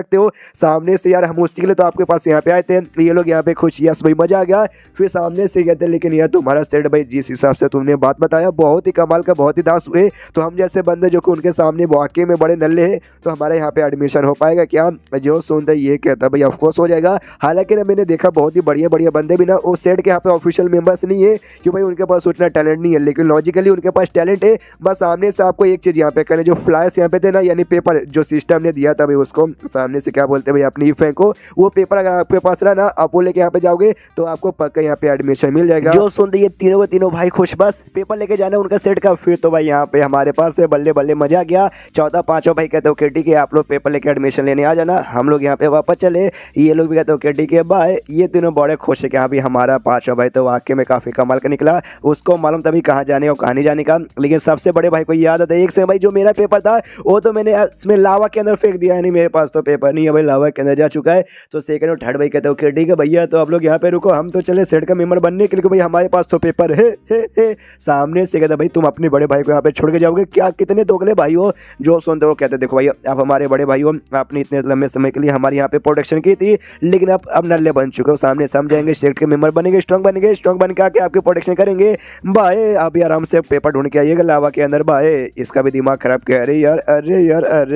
हो सामने से यार, हम उसके लिए तो आपके पास यहाँ पे आए थे। ये लोग यहाँ पे खुश, यस भाई मजा आ गया। फिर सामने से कहते हैं लेकिन यार तुम्हारा सेट भाई जिस हिसाब से तुमने बात बताया बहुत ही कमाल का, बहुत ही दास हुए, तो हम जैसे बंदे जो कि उनके सामने वाकई में बड़े नल्ले हैं, तो हमारे यहाँ पे एडमिशन हो पाएगा क्या। जो सुनते ये कहता भाई ऑफकोर्स हो जाएगा। हालांकि ना मैंने देखा बहुत ही बढ़िया बढ़िया बंदे भी ना उस सेट के यहाँ पे ऑफिशियल मेंबर्स नहीं है, क्यों भाई उनके पास उतना टैलेंट नहीं है, लेकिन लॉजिकली उनके पास टैलेंट है। बस सामने से आपको एक चीज़ यहाँ पे करना, जो फ्लायर्स यहाँ पे थे ना, यानी पेपर जो सिस्टम ने दिया था भाई, उसको सामने से क्या बोलते हैं भाई अपनी फेंको, वो पेपर अगर आपके पास रहा ना, आप वो लेके यहाँ पे जाओगे तो आपको पक्का यहाँ पे एडमिशन मिल जाएगा। जो सुनते ये तीनों भाई खुश, बस पेपर लेके जाना उनका सेट का। फिर तो भाई यहाँ पे हमारे पास से बल्ले बल्ले मजा आ गया। चौथा पांचों भाई कहते हो कि ठीक है आप लोग पेपर लेके एडमिशन लेने आ जाना, हम लोग यहाँ पे वापस चले। ये लोग भी कहते हो कि ठीक है बाय। ये तीनों बड़े खुश है कि हाँ भाई हमारा पांचों भाई तो वाकई में काफी कमाल का निकला, उसको मालूम तभी कहाँ जाने और कहाँ नहीं जाने का। लेकिन सबसे बड़े भाई को याद आता है एक से भाई जो मेरा पेपर था वो तो मैंने इसमें लावा के अंदर फेंक दिया, यानी मेरे पास तो पेपर नहीं है भाई, लावा के अंदर जा चुका है। तो सेकंड और थर्ड भाई कहते हो कि ठीक है भैया तो आप लोग यहाँ पे रुको, हम तो चले सेट का मेंबर बनने के लिए, भाई हमारे पास तो पेपर है। सामने से कहते भाई तुम अपने बड़े भाई को यहाँ पे छोड़ के जाओगे क्या, कितने दोगले भाई हो। जो सुनते हो कहते देखो भाई आप हमारे बड़े भाई हो, आपने इतने लंबे समय के लिए हमारे यहाँ पे प्रोटेक्शन की थी, लेकिन आप अब नल्ले बन चुके हो, सामने समझाएंगे सेट के मेंबर बनेंगे, स्ट्रॉन्ग बन के आके आपके प्रोटेक्शन करेंगे। भाई अभी आराम से पेपर ढूंढ के आइएगा लावा के अंदर। भाई इसका भी दिमाग खराब किया, अरे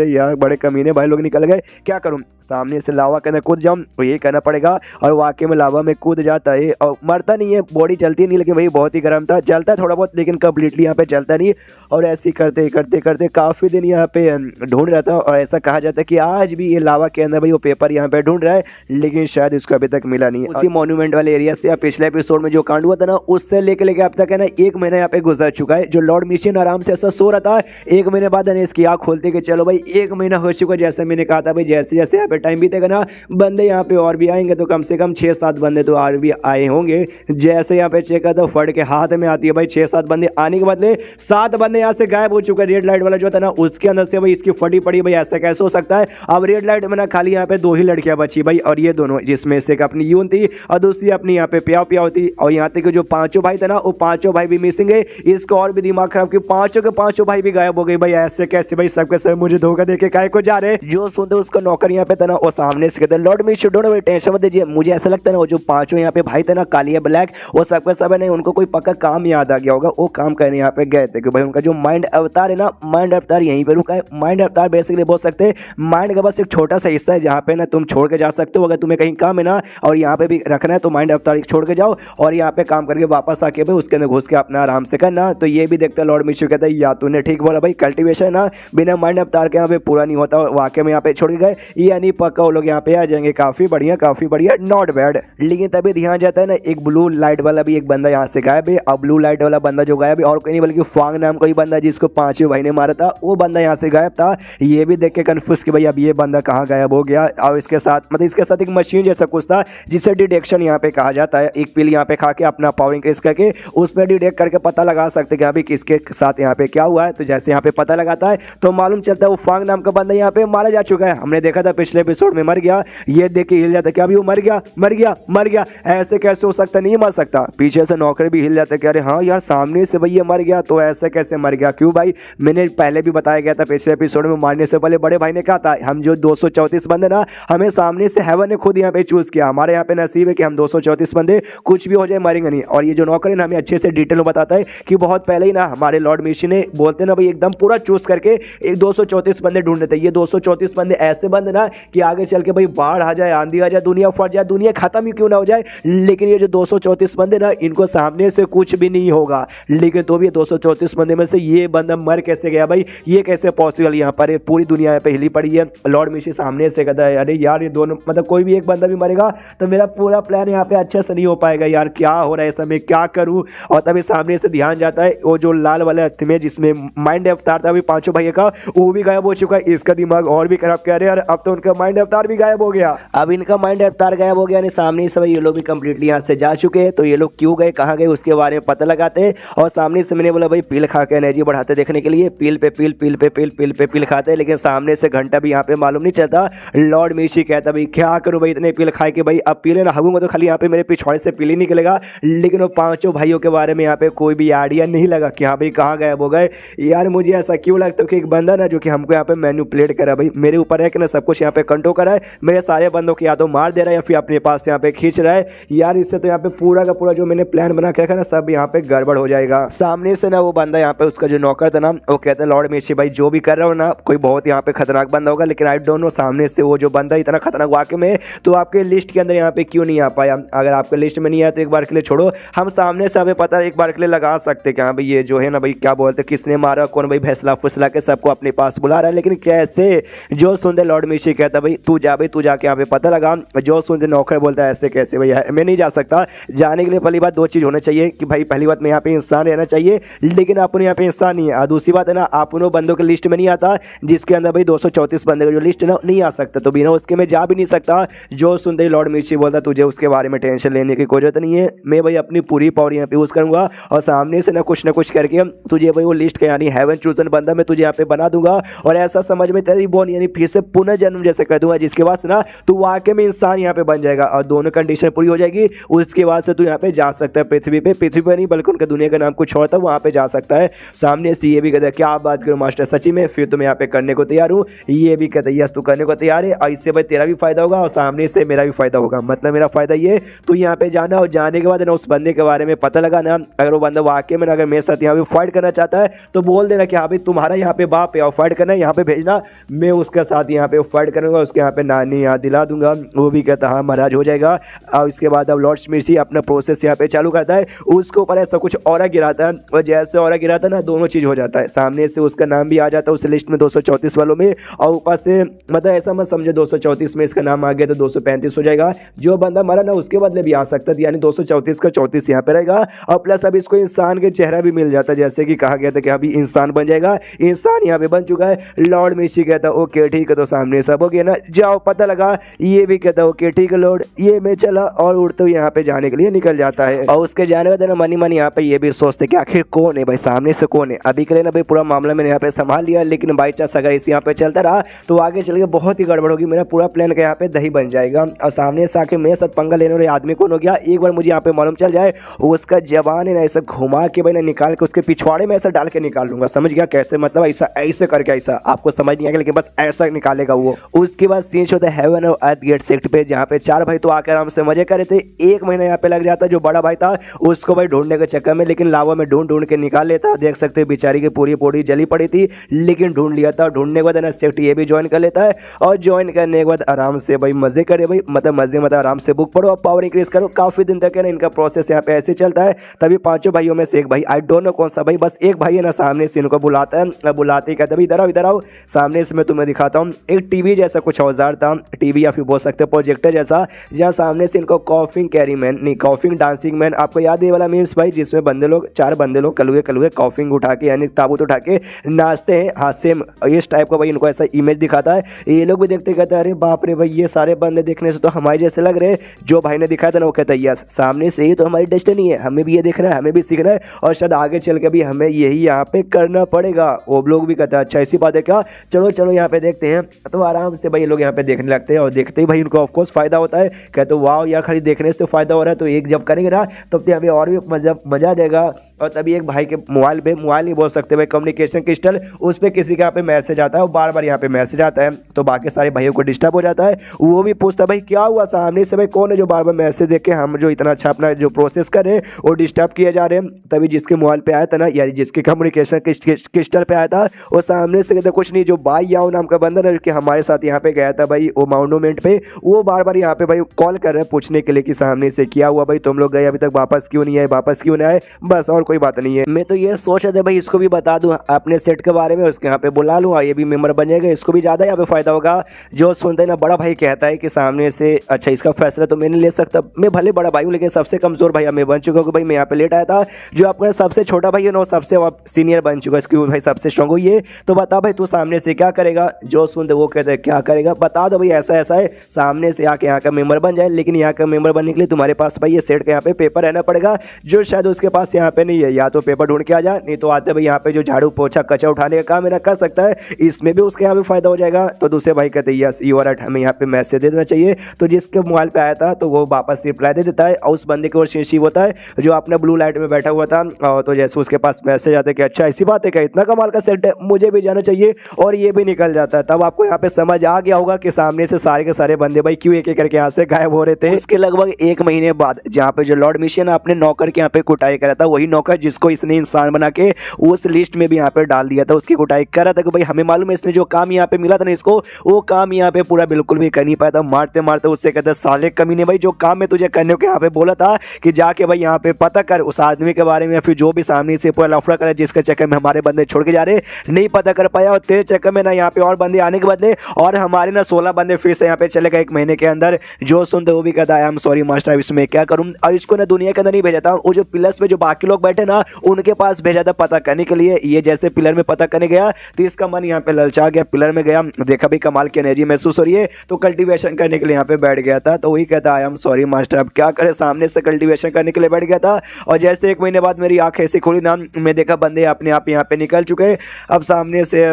यार बड़े कमीने भाई लोग निकल गए, क्या करूं, सामने से लावा के अंदर कूद जाऊं तो ये करना पड़ेगा। और वाकई में लावा में कूद जाता है और मरता नहीं है, बॉडी चलती नहीं, लेकिन भाई बहुत ही गर्म था, जलता थोड़ा बहुत लेकिन कम्प्लीटली यहाँ पे चलता नहीं। और ऐसे करते करते काफ़ी दिन यहाँ पे ढूंढ रहा था, और ऐसा कहा जाता है कि आज भी ये लावा के अंदर भाई वो पेपर यहाँ पे ढूंढ रहा है, लेकिन शायद इसको अभी तक मिला नहीं। उसी मॉन्यूमेंट वाले एरिया से पिछले एपिसोड में जो कांड हुआ था ना, उससे लेके अब तक है ना 1 महीना यहाँ पे गुजर चुका है। जो लॉर्ड मिशन आराम से ऐसा सो रहा था, 1 महीने बाद इसकी आँख खोलते कि चलो भाई 1 महीना हो चुका है। जैसे मैंने कहा था भाई जैसे जैसे यहाँ पे टाइम बीतेगा ना, बंदे यहाँ पे और भी आएंगे, तो कम से कम 6-7 बंदे तो और भी आए होंगे। जैसे यहाँ पे चेक करता फड़ के हाथ में आती है भाई 6-7 बंदे, आने के बदले 7 बंदे यहाँ से गायब हो चुके हैं। रेड लाइट वाला जो था ना उसके अंदर से भाई इसकी फटी पड़ी, भाई ऐसा कैसे हो सकता है। अब रेड लाइट में ना खाली यहाँ पे 2 ही लड़कियां बची भाई, और ये दोनों, जिसमें से एक अपनी यून थी और दूसरी अपनी यहाँ पे प्याव थी। और यहाँ तक जो 5 भाई थे ना, वो 5 भाई भी मिसिंग है। इसको और भी दिमाग खराब कि 5 के 5 भाई भी गायब हो गई। भाई ऐसे कैसे भाई, सबके सब मुझे धोखा देके काय को जा रहे। जो सुनते उसका नौकर यहाँ पे था ना, वो सामने से कहते Lord mission don't worry, tension मत लीजिए। मुझे ऐसा लगता है ना वो जो 5 यहाँ पे भाई थे ना, कालिया ब्लैक, वो सबके सब नहीं, उनको कोई पक्का काम याद आ गया होगा, वो काम करने यहाँ पे गए थे कि भाई उनका जो माइंड अवतार है ना, माइंड अवतार यहीं पे रुका है। माइंड अवतार बेसिकली बोल सकते हैं माइंड का बस एक छोटा सा हिस्सा है जहाँ पे ना तुम छोड़ के जा सकते हो, अगर तुम्हें कहीं काम है ना और यहाँ पे भी रखना है तो माइंड अवतार छोड़ के जाओ और यहाँ पे काम करके वापस आके भाई उसके अंदर घुस के अपना आराम से करना। तो ये भी देखते लॉर्ड मिशू कहता है या तूने ठीक बोला भाई, कल्टीवेशन ना बिना माइंड अवतार के यहाँ पे पूरा नहीं होता। वाकई में यहाँ पे छोड़ के गए, यानी पक्का वो लोग यहाँ पे आ जाएंगे। काफी बढ़िया, नॉट बैड। लेकिन तभी ध्यान जाता है ना, एक ब्लू लाइट वाला भी एक बंदा यहाँ से गायब है। अब ब्लू लाइट वाला बंदा जो गायब है और कोई नहीं बल्कि फांग नाम का ही बंदा, जिसको 5 भाई ने मारा था, वो बंदा यहाँ से गायब था। ये भी देख के कंफ्यूज कि भाई अब ये बंदा कहाँ गायब हो गया। और इसके साथ मतलब इसके साथ एक मशीन जैसा कुछ था जिससे डिटेक्शन यहाँ पे कहा जाता है। एक पिल यहाँ पे खा के अपना पावर इंक्रीज करके उसमें डिटेक्ट करके पता लगा सकते कि अभी किसके साथ यहाँ पे क्या हुआ है। तो जैसे यहाँ पे पता लगाता है तो मालूम चलता है वो फांग नाम का बंदा यहाँ पे मारा जा चुका है। हमने देखा था पिछले एपिसोड में मर गया, ये देख के हिल जाता क्या अभी वो मर गया मर गया मर गया, ऐसे कैसे हो सकता, नहीं मर सकता। पीछे से नौकर भी हिल जाता कि अरे हाँ यार सामने से भाई ये मर गया, तो ऐसे कैसे मर गया, क्यों भाई, मैंने पहले भी बताया गया था पिछले एपिसोड में मारने से पहले बड़े भाई ने कहा था हम जो 234 बंदे ना हमें सामने से हेवन ने खुद यहाँ पे चूज किया, हमारे यहाँ पे नसीब है कि हम 234 बंदे कुछ भी हो जाए मरेंगे नहीं। और ये जो नौकर है ना हमें अच्छे से डिटेल में बताता है कि बहुत पहले ही ना हमारे लॉर्ड मिशी ने बोलते ना भाई एकदम पूरा चूज करके एक 234 बंदे ढूंढ लेते। ये 234 बंदे ऐसे बंदे ना कि आगे चल के भाई बाढ़ आ जाए, आंधी आ जाए, दुनिया फट जाए, दुनिया खत्म ही क्यों ना हो जाए, लेकिन ये जो 234 बंदे ना इनको सामने से कुछ भी नहीं होगा। लेकिन तो भी 234 बंदे में से ये बंदा मर कैसे गया भाई, ये कैसे पॉसिबल, यहाँ पर पूरी दुनिया यहाँ पे हिली पड़ी है। लॉर्ड मिशी सामने से कहता है अरे यार ये दोनों मतलब कोई भी एक बंदा भी मरेगा तो मेरा पूरा प्लान यहाँ पे अच्छे से नहीं हो पाएगा यार, क्या हो रहा है समय, क्या करूँ। और तभी सामने से ध्यान जाता है वो जो लाल वाले अर्थ में जिसमें माइंड अवतार था अभी पांचों भाइयों का, वो भी गायब हो चुका है। इसका दिमाग और भी खराब, कह रहे यार अब तो उनका माइंड अवतार भी गायब हो गया। अब इनका माइंड अवतार गायब हो गया, यानी सामने से ये लोग भी कंप्लीटली यहाँ से जा चुके हैं। तो ये लोग क्यों गए, कहाँ गए, उसके बारे में पता लगाते हैं। और सामने से मैंने बोला भाई पील खा के एनर्जी बढ़ाते देखने के लिए, पील पे पील पील पे पील पील पे पील खाते हैं, लेकिन सामने से घंटा भी यहाँ पे मालूम नहीं चलता। लॉर्ड मिशी कहता भाई क्या करूँ भाई इतने पील खाए कि भाई अब पीले ना हगूंगा तो खाली यहाँ पे मेरे पिछवाड़े से पील ही निकलेगा। लेकिन वो पांचों भाइयों के बारे में यहाँ पे कोई भी आइडिया नहीं लगा कि हाँ भाई कहाँ गायब हो गए। यार मुझे ऐसा क्यों लगता है कि एक बंदा ना जो कि हमको यहाँ पे मैनिपुलेट करा भाई, मेरे ऊपर है कि ना सब कुछ यहाँ पे कंट्रोल करा है, मेरे सारे बंदों को या तो मार दे रहा है या फिर अपने पास यहाँ पे खींच रहा है। यार इससे तो यहाँ पे पूरा का पूरा जो मैंने प्लान बना के रखा ना सब यहाँ पे गड़बड़ हो जाएगा। सामने से ना वो बंदा यहाँ पे उसका जो नौकर था ना वो कहता है लॉर्ड मिशी भाई जो भी कर रहा हो ना कोई बहुत यहाँ पे खतरनाक बंदा होगा, लेकिन आई डोंट नो सामने से वो जो बंदा इतना खतरनाक वाकई में तो आपके लिस्ट के अंदर यहाँ पे क्यों नहीं आ पाया। अगर आपके लिस्ट में नहीं आया तो एक बार के लिए छोड़ो, हम सामने से हमें पता एक बार के लिए लगा सकते कि हाँ भाई ये जो है ना भाई क्या बोलते किसने मारा, कौन भाई फैसला फुसला के सबको अपने पास बुला रहा है। लेकिन कैसे, जो सुनते लॉर्ड मिशी कहता भाई तू जाके यहाँ पे पता लगा। जो सुनते नौकर बोलता है ऐसे कैसे भाई मैं नहीं जा सकता। जाने के लिए पहली बात दो चीज़ होना चाहिए कि भाई पहली बात में यहाँ पे इंसान रहना चाहिए, लेकिन अपन यहाँ पे इंसान नहीं है। और दूसरी बात है ना आपनों बंदों के लिस्ट में नहीं आता जिसके अंदर भाई 234 बंदे का जो लिस्ट है ना नहीं आ सकता, तो बिना उसके मैं जा भी नहीं सकता। जो सुनते लॉर्ड मिशी बोलता तुझे उसके बारे में टेंशन लेने की कोई जरूरत नहीं है, मैं भाई अपनी पूरी पावर यहाँ पे यूज़ करूँगा और सामने से ना कुछ करके तुझे भाई वो लिस्ट का यानी हेवन चूजन बंदा मैं तुझे यहाँ पे बना दूंगा और ऐसा समझ में तेरी बोन यानी फिर से पुनर्जन्म जैसे कर दूंगा, जिसके बाद ना तू वाकई में इंसान यहाँ पे बन जाएगा और दोनों कंडीशन पूरी हो जाएगी। उसके बाद से तू यहाँ पे जा सकता है पृथ्वी पे नहीं बल्कि उनका दुनिया का नाम कुछ और था वहाँ पे जा सकता है। सामने से ये भी कहता है क्या आप बात करो मास्टर सची में, फिर तो मैं यहाँ पे करने को तैयार हूँ। ये भी कहता है यस तू करने को तैयार है और इससे भाई तेरा भी फायदा होगा और सामने से मेरा भी फायदा होगा। मतलब मेरा फायदा ये तू यहाँ पे जाना और जाने के बाद ना उस बंदे के बारे में पता लगाना, अगर वो बंदा वाकई में अगर मेरे साथ यहाँ पे फाइट करना चाहता है तो बोल देना कि हाँ भाई तुम्हारा यहाँ पे बाप है और फाइट करना है यहाँ पे भेजना, मैं उसके साथ यहाँ पे फाइट करूँगा, उसके यहाँ पे नानी याद दिला दूंगा। वो भी कहता हाँ महाराज हो जाएगा। और इसके बाद अब लॉर्ड मिशी अपना प्रोसेस यहाँ पे चालू करता है, उसके ऊपर ऐसा कुछ और गिराता है और जैसे और गिराता है ना दोनों चीज़ हो जाता है। सामने से उसका नाम भी आ जाता है उस लिस्ट में 234 वालों में, और ऊपर से मतलब ऐसा मत समझो 234 में इसका नाम आ गया तो 235 हो जाएगा। जो बंदा मरा ना उसके बदले भी आ सकता है, यानी 234 का 34 यहाँ पे रहेगा। और प्लस अब इसको इंसान के चेहरा भी मिल जाता है, जैसे कि कहा गया था कि अभी इंसान बन जाएगा। इंसान यहाँ पे बन चुका है। लॉर्ड मिशी कहता है ओके ठीक है, तो सामने सब हो गया ना, जाओ पता लगा। ये भी कहता है ओके ठीक है लॉर्ड, ये मैं चला और उड़ते हुए यहाँ पे जाने के लिए निकल जाता है। और उसके जाने के बाद मनी यहाँ पे ये भी सोचते कि आखिर कौन है भाई, सामने से कौन है। अभी के लिए ना भाई पूरा मामला मैंने यहाँ पे संभाल लिया, लेकिन बाई चांस अगर इस यहाँ पे चलता रहा तो आगे चल के बहुत ही गड़बड़ होगी, मेरा पूरा प्लान का यहाँ पे दही बन जाएगा। और सामने से आके मेरे साथ पंगा लेने वाले आदमी कौन हो गया, एक बार मुझे यहाँ पे मालूम चल जाए उसका जवान है ना ऐसा घुमा के भाई ना निकाल के उसके पिछवाड़े में ऐसा डाल के निकाल लूंगा। समझ गया कैसे, मतलब ऐसा ऐसे करके, ऐसा आपको समझ नहीं आएगा लेकिन बस ऐसा निकालेगा वो। उसके बाद सीन होता है हेवन और अर्थ गेट सेक्ट पे, जहाँ पे चार भाई तो आकर आराम से मजे कर रहे थे। एक महीना यहाँ पे लग जाता है जो बड़ा भाई था उसको भाई ढूंढने के चक्कर में, लेकिन लावा में ढूंढ के निकाल लेता। देख सकते हैं बेचारी की पूरी बॉडी जली पड़ी थी, लेकिन ढूंढ लिया था। ढूंढने के बाद ना सेक्ट ये भी ज्वाइन कर लेता है और ज्वाइन करने के बाद आराम से भाई मजे करे भाई, मतलब मजे आराम से बुक पढ़ो और पावर इंक्रीज करो। काफी दिन तक है ना इनका प्रोसेस यहाँ पे ऐसे चलता है। तभी पांचों भाइयों में से एक भाई, आई डोंट नो कौन सा भाई, बस एक भाई है ना सामने से इनको बुलाता है, बुलाते कहते भाई इधर आओ। सामने से मैं तुम्हें दिखाता हूँ एक टीवी जैसा कुछ औजार था, टीवी या फिर बोल सकते प्रोजेक्टर जैसा, जहाँ सामने से इनको कॉफिंग कैरी मैन नहीं कॉफिंग डांसिंग मैन, आपको याद है वाला मीम्स भाई जिसमें बंदे लोग चार बंदे लोग कलुए कॉफिंग उठा के यानी ताबूत उठा के नाचते हैं। हाँ सेम इस टाइप का भाई इनको ऐसा इमेज दिखाता है। ये लोग भी देखते कहते हैं अरे बाप अरे भाई ये सारे बंदे देखने से तो हमारे जैसे लग रहे। जो भाई ने दिखाया था ना वो कहता है यस सामने से ही तो हमारी डेस्टिनी है, हमें भी ये देखना है, हमें भी सीखना है और शायद आगे चल के भी हमें यही यहाँ पे करना पड़ेगा। वो लोग भी कहते हैं अच्छा ऐसी बात है क्या, चलो चलो यहाँ पे देखते हैं। तो आराम से भाई लोग यहाँ पे देखने लगते हैं और देखते ही भाई उनको ऑफकोर्स फायदा होता है। कहते वाह यार खाली देखने से फायदा हो रहा है, तो एक जब करेंगे ना तो यहाँ पे और भी मजा आ जाएगा। और तभी एक भाई के मोबाइल नहीं बोल सकते भाई, कम्युनिकेशन क्रिस्टल उस पर किसी का यहाँ पे मैसेज आता है और बार बार यहाँ पे मैसेज आता है, तो बाकी सारे भाइयों को डिस्टर्ब हो जाता है। वो भी पूछता है भाई क्या हुआ, सामने से भाई कौन है जो बार बार मैसेज देख के हम जो इतना अच्छा अपना जो प्रोसेस कर रहे हैं वो डिस्टर्ब किए जा रहे हैं। तभी जिसके मोबाइल पे आया था ना, यानी जिसके कम्युनिकेशन क्रिस्टल पे आया था, वो सामने से कहते कुछ नहीं, जो बाई याओ नाम का बंदा ना कि हमारे साथ यहाँ पे गया था भाई वो माउंटमेंट पे, वो बार बार यहाँ पे भाई कॉल कर रहे हैं पूछने के लिए कि सामने से क्या हुआ भाई, तुम लोग गए अभी तक वापस क्यों नहीं आए, वापस क्यों नहीं आए, बस और कोई बात नहीं है। मैं तो ये सोच रहा था भाई इसको भी बता दूं अपने सेट के बारे में, उसके यहाँ पे बुला लूँ, ये भी मेंबर बन जाएगा, इसको भी ज़्यादा यहाँ पे फायदा होगा। जो सुनते ना बड़ा भाई कहता है कि सामने से अच्छा इसका फैसला तो मैं नहीं ले सकता, मैं भले बड़ा भाई हूँ लेकिन सबसे कमजोर भाई मैं बन चुका हूँ भाई, मैं यहाँ पे लेट आया था। जो आपका सबसे छोटा भाई है ना सबसे सीनियर बन चुका है, इसकी भाई सबसे स्ट्रॉन्ग हुई है। तो बता भाई तू सामने से क्या करेगा। जो सुनते वो कहते हैं क्या करेगा, बता दो भाई ऐसा ऐसा है, सामने से आके यहाँ का मेंबर बन जाए, लेकिन यहाँ का मेंबर बनने के लिए तुम्हारे पास भाई ये सेट का यहाँ पे पेपर रहना पड़ेगा, जो शायद उसके पास यहाँ पे नहीं है। या तो पेपर ढूंढ के आ जा, नहीं तो आते भाई यहाँ पे जो झाड़ू पोछा कचरा उठाने का काम मेरा कर सकता है, इसमें भी उसके यहाँ पे फायदा हो जाएगा। तो दूसरे भाई कहते हैं यस यू आर राइट, हमें यहाँ पे मैसेज दे देना चाहिए। तो जिसके मोबाइल पे आया था तो वो वापस रिप्लाई दे देता है और उस बंदे की ओर रिसीव होता है जो अपने ब्लू लाइट में बैठा हुआ था। और तो जैसे उसके पास मैसेज आता है कि अच्छा ऐसी बात है क्या, इतना कमाल का सेट है, मुझे भी जाना चाहिए, और ये भी निकल जाता है। तब आपको यहाँ पे समझ आ गया होगा कि सामने से सारे के सारे बंदे भाई क्यों एक एक करके यहाँ से गायब हो रहे थे। उसके लगभग 1 महीने बाद जहाँ पे जो लॉर्ड मिशन अपने नौकर के यहाँ पे कुटाई करा था, वही नौकर जिसको इसने इंसान बना के उस लिस्ट में भी यहाँ पे डाल दिया था, उसकी कुटाई कर रहा था कि भाई हमें मालूम है इसने जो काम यहाँ पे मिला था ना इसको, वो काम यहाँ पे पूरा बिल्कुल भी कर नहीं पाया था। मारते मारते उससे कहता साले कमीने भाई जो काम मैं तुझे करने को यहाँ पे बोला था कि जाके भाई यहाँ पे पता कर उस आदमी के बारे में, फिर जो भी सामने से पूरा लफड़ा करे जिसके चक्कर में हमारे बंदे छोड़ के जा रहे, नहीं पता कर पाया, और तेरे चक्कर में ना यहाँ पे और बंदे आने के बदले और हमारे ना 16 बंदे फिर से यहाँ पे चले गए 1 महीने के अंदर। जो सुनते वो भी कहता है आई एम सॉरी मास्टर, इसमें क्या करूँ। और इसको ना दुनिया के अंदर नहीं भेजा था, वो जो पिलर्स पे जो बाकी लोग बैठे ना उनके पास भेजा था पता करने के लिए। ये जैसे पिलर में पता करने गया तो इसका मन यहाँ पे ललचा गया, पिलर में गया, देखा भी कमाल की एनर्जी महसूस हो रही है, तो कल्टीवेशन करने के लिए यहाँ पे बैठ गया था। तो वही कहता आई एम सॉरी मास्टर, अब क्या करे, सामने से कल्टीवेशन करने के लिए बैठ गया था। और जैसे 1 महीने बाद मेरी आंख ऐसी खोली ना, मैं देखा बंदे अपने आप यहाँ पे निकल चुके। अब सामने से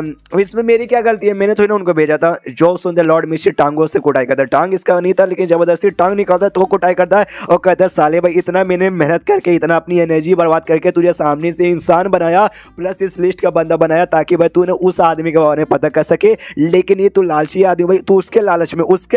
इसमें मेरी क्या गलती है, मैंने थोड़ी ना उनको भेजा था। जो सुंदर लॉर्ड मिस्टर टांगों से कुटाई करता है, टांग इसका नहीं था लेकिन जबरदस्ती टांग निकालता है तो कुटाई करता है और कहता है साले भाई इतना मैंने मेहनत करके इतना अपनी एनर्जी बर्बाद करके तुझे सामने से इंसान बनाया प्लस इस लिस्ट का बंदा बनाया ताकि भाई तूने उस आदमी के बारे में पता कर सके, लेकिन ये तू लालची आदमी भाई, तू उसके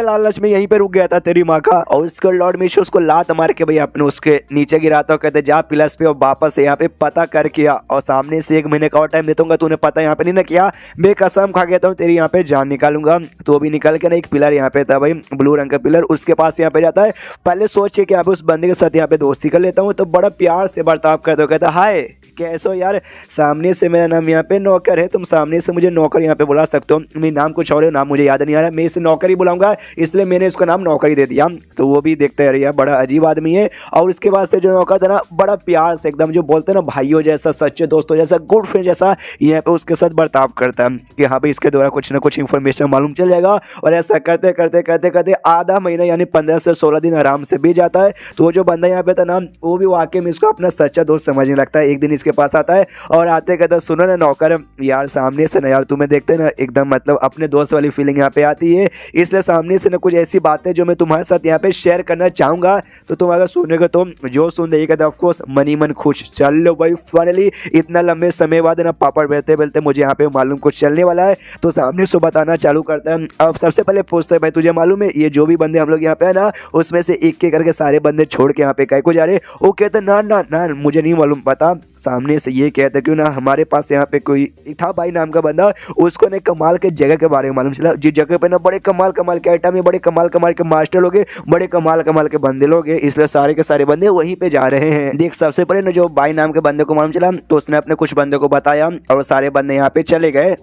लालच में यहीं पे रुक गया था तेरी माँ का। और उसको लॉर्ड मिस्टर उसको लात मार के भाई अपने उसके नीचे गिराता और कहते जा पिलर्स पे और वापस यहाँ पे पता कर किया, और सामने से 1 महीने का और टाइम देता हूँ, तूने पता यहाँ पे नहीं ना किया, मैं कसम खा गया हूँ तेरी यहाँ पे जान निकालूंगा। तो भी निकल के ना एक पिलर यहाँ पे था भाई, ब्लू रंग का पिलर, उसके पास यहाँ पे जाता है। पहले सोचे कि यहाँ पे उस बंदे के साथ यहाँ पे दोस्ती कर लेता हूँ, तो बड़ा प्यार से बर्ताव करते हो, कहता हाय कैसे हो यार, सामने से मेरा नाम यहाँ पे नौकर है, तुम सामने से मुझे नौकर यहाँ पे बुला सकते हो, मेरा नाम कुछ और है, नाम मुझे याद नहीं आ रहा, मैं इसे नौकर ही बुलाऊंगा इसलिए मैंने इसको नाम नौकर ही दे दिया। तो वो भी देखते हैं यार बड़ा अजीब आदमी है। और उसके बाद से जो नौकर था ना बड़ा प्यार से एकदम जो बोलते हैं ना भाइयों जैसा, सच्चे दोस्तों जैसा, गुड फ्रेंड जैसा यहाँ पे उसके साथ बर्ताव करता है कि हाँ भाई इसके द्वारा कुछ ना कुछ इन्फॉर्मेशन मालूम चल जाएगा। और ऐसा करते करते करते करते आधा महीना यानी 15 से 16 दिन आराम से बीत जाता है। तो वो जो बंदा यहाँ पे था ना वो भी वाकई में इसको अपना सच्चा दोस्त समझने लगता है। एक दिन इसके पास आता है और आते कहता सुनो ना नौकर यार, सामने से ना यार तुम्हें देखते ना एकदम मतलब अपने दोस्त वाली फीलिंग यहाँ पे आती है, इसलिए सामने से ना कुछ ऐसी बातें जो मैं तुम्हारे साथ यहाँ पे शेयर करना चाहूँगा, तो तुम अगर सुनेगा तो जो सुन रही कहता ऑफकोर्स मनी मन खुश। चल लो भाई फाइनली इतना लंबे समय बाद ना पापड़ बेलते बेलते मुझे यहाँ पे मालूम कुछ चलने वाला है। तो सामने से बताना चालू करता है। अब सबसे पहले पूछता है भाई तुझे मालूम है ये जो भी बंदे हम लोग यहाँ पे है ना उसमें से एक के करके सारे बंदे छोड़ के यहाँ पे कहीं को जा रहे। वो कहते ना ना ना मुझे नहीं मालूम पता। सामने से ये कहते क्यों ना हमारे पास यहाँ पे कोई था भाई नाम का बंदा, उसको ना कमाल के जगह के बारे में मालूम चला, जिस जगह पे ना बड़े कमाल कमाल के आइटम है, बड़े कमाल कमाल के मास्टर लोग, बड़े कमाल कमाल के बंदे लोग, इसलिए सारे के सारे बंदे वहीं पे जा रहे हैं। देख सबसे पहले ना जो भाई नाम के बंदे को मालूम चला तो उसने अपने कुछ बंदे को बताया और सारे बंदे यहाँ पे चले गए।